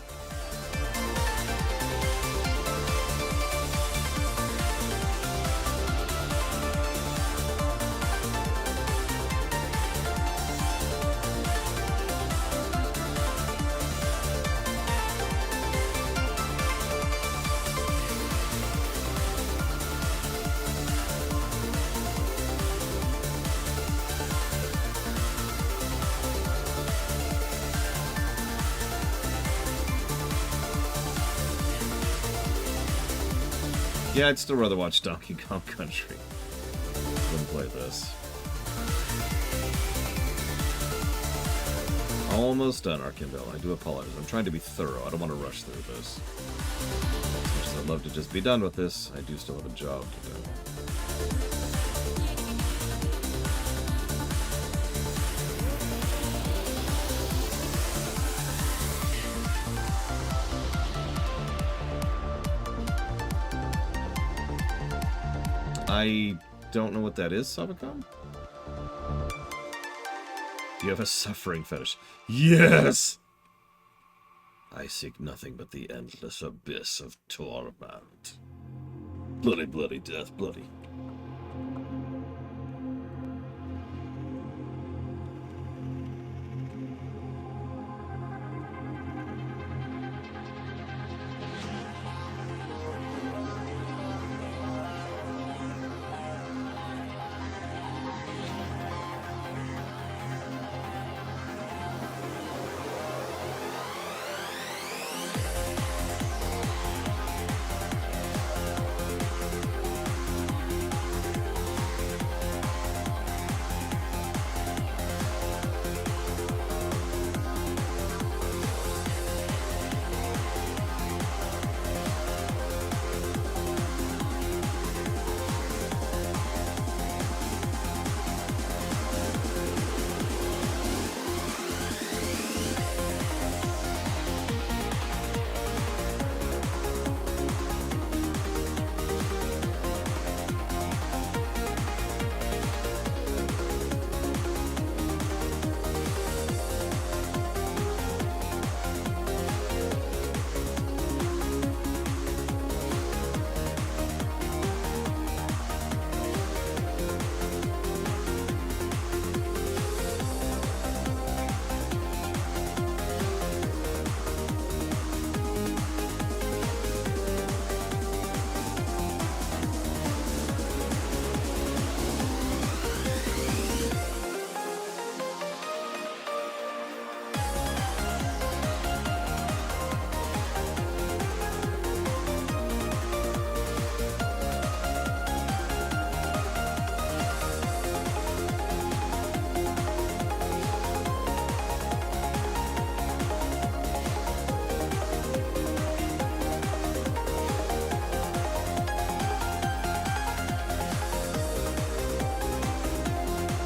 Yeah, I'd still rather watch Donkey Kong Country than play this. Almost done, Arkinville. I do apologize. I'm trying to be thorough. I don't want to rush through this. As much as I'd love to just be done with this, I do still have a job to do. I don't know what that is, Sabacom? You have a suffering fetish. Yes! I seek nothing but the endless abyss of torment. Bloody, bloody death, bloody.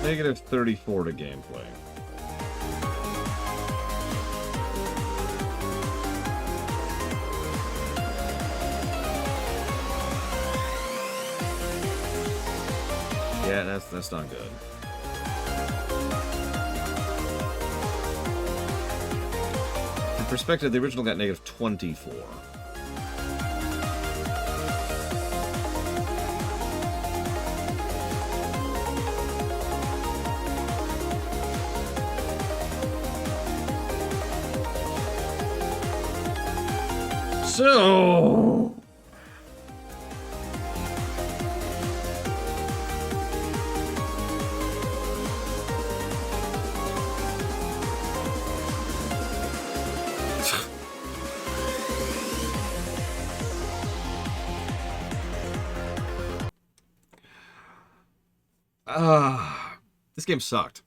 Negative 34 to gameplay. Yeah, that's not good. For perspective, the original got negative 24. So... this game sucked.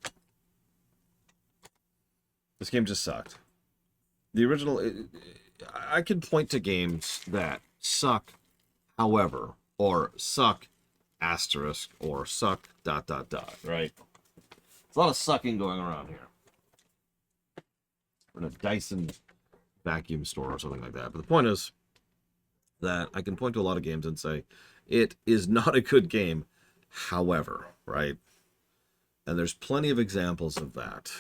This game just sucked. The original... I can point to games that suck, however, or suck, asterisk, or suck, ... right? There's a lot of sucking going around here. We're in a Dyson vacuum store or something like that. But the point is that I can point to a lot of games and say, it is not a good game, however, right? And there's plenty of examples of that.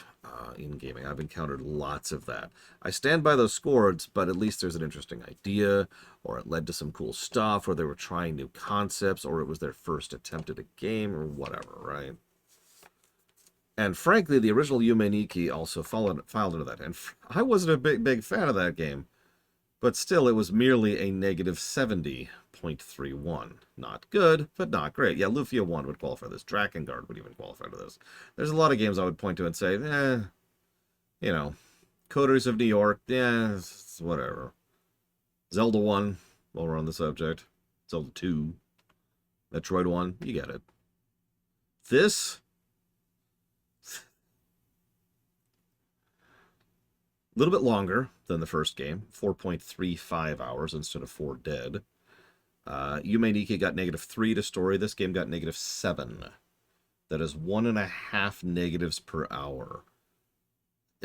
In gaming, I've encountered lots of that. I stand by those scores, but at least there's an interesting idea, or it led to some cool stuff, or they were trying new concepts, or it was their first attempt at a game, or whatever, right? And frankly, the original Yume Nikki also filed into that. And I wasn't a big fan of that game, but still, it was merely a negative 70.31. Not good, but not great. Yeah, Lufia 1 would qualify this. Drakengard would even qualify to this. There's a lot of games I would point to and say, you know, Coders of New York, yeah, whatever. Zelda 1, while we're on the subject. Zelda 2, Metroid 1, you get it. This, a little bit longer than the first game, 4.35 hours instead of 4 dead. Yume Nikki got -3 to story. This game got -7. That is 1.5 negatives per hour.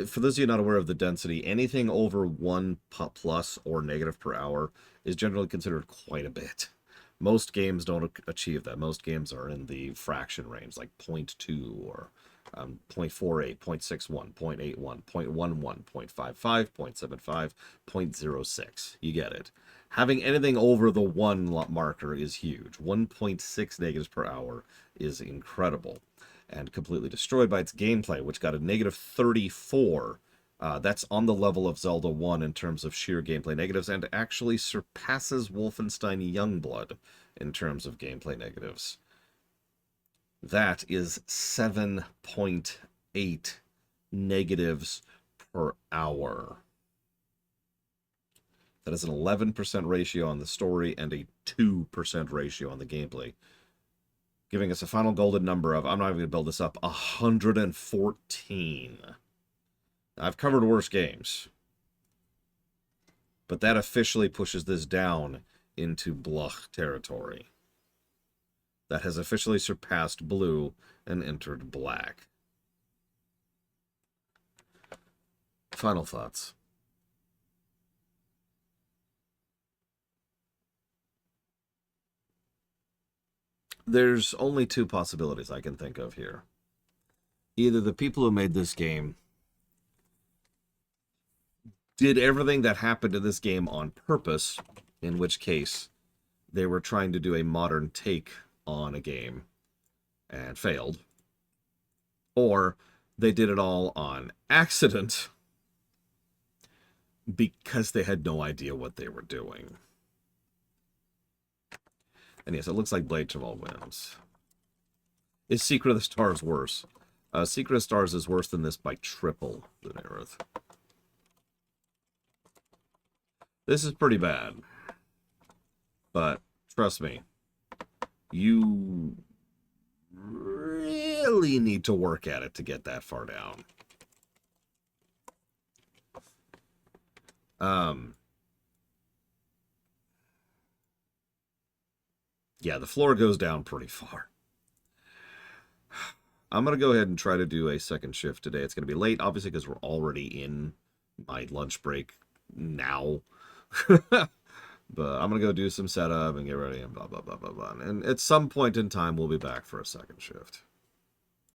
For those of you not aware of the density, anything over 1 plus or negative per hour is generally considered quite a bit. Most games don't achieve that. Most games are in the fraction range, like 0.2 or 0.48, 0.61, 0.81, 0.11, 0.55, 0.75, 0.06. You get it. Having anything over the 1 marker is huge. 1.6 negatives per hour is incredible. And completely destroyed by its gameplay, which got a -34. That's on the level of Zelda 1 in terms of sheer gameplay negatives, and actually surpasses Wolfenstein Youngblood in terms of gameplay negatives. That is 7.8 negatives per hour. That is an 11% ratio on the story and a 2% ratio on the gameplay, giving us a final golden number of, I'm not even going to build this up, 114. I've covered worse games, but that officially pushes this down into Bluch territory. That has officially surpassed blue and entered black. Final thoughts. There's only 2 possibilities I can think of here. Either the people who made this game did everything that happened in this game on purpose, in which case they were trying to do a modern take on a game and failed, or they did it all on accident because they had no idea what they were doing. And yes, it looks like Blade Travel wins. Is Secret of the Stars worse? Secret of the Stars is worse than this by triple than Aerith. This is pretty bad. But trust me, you really need to work at it to get that far down. Yeah, the floor goes down pretty far. I'm going to go ahead and try to do a second shift today. It's going to be late, obviously, because we're already in my lunch break now. But I'm going to go do some setup and get ready and blah, blah, blah, blah, blah. And at some point in time, we'll be back for a second shift.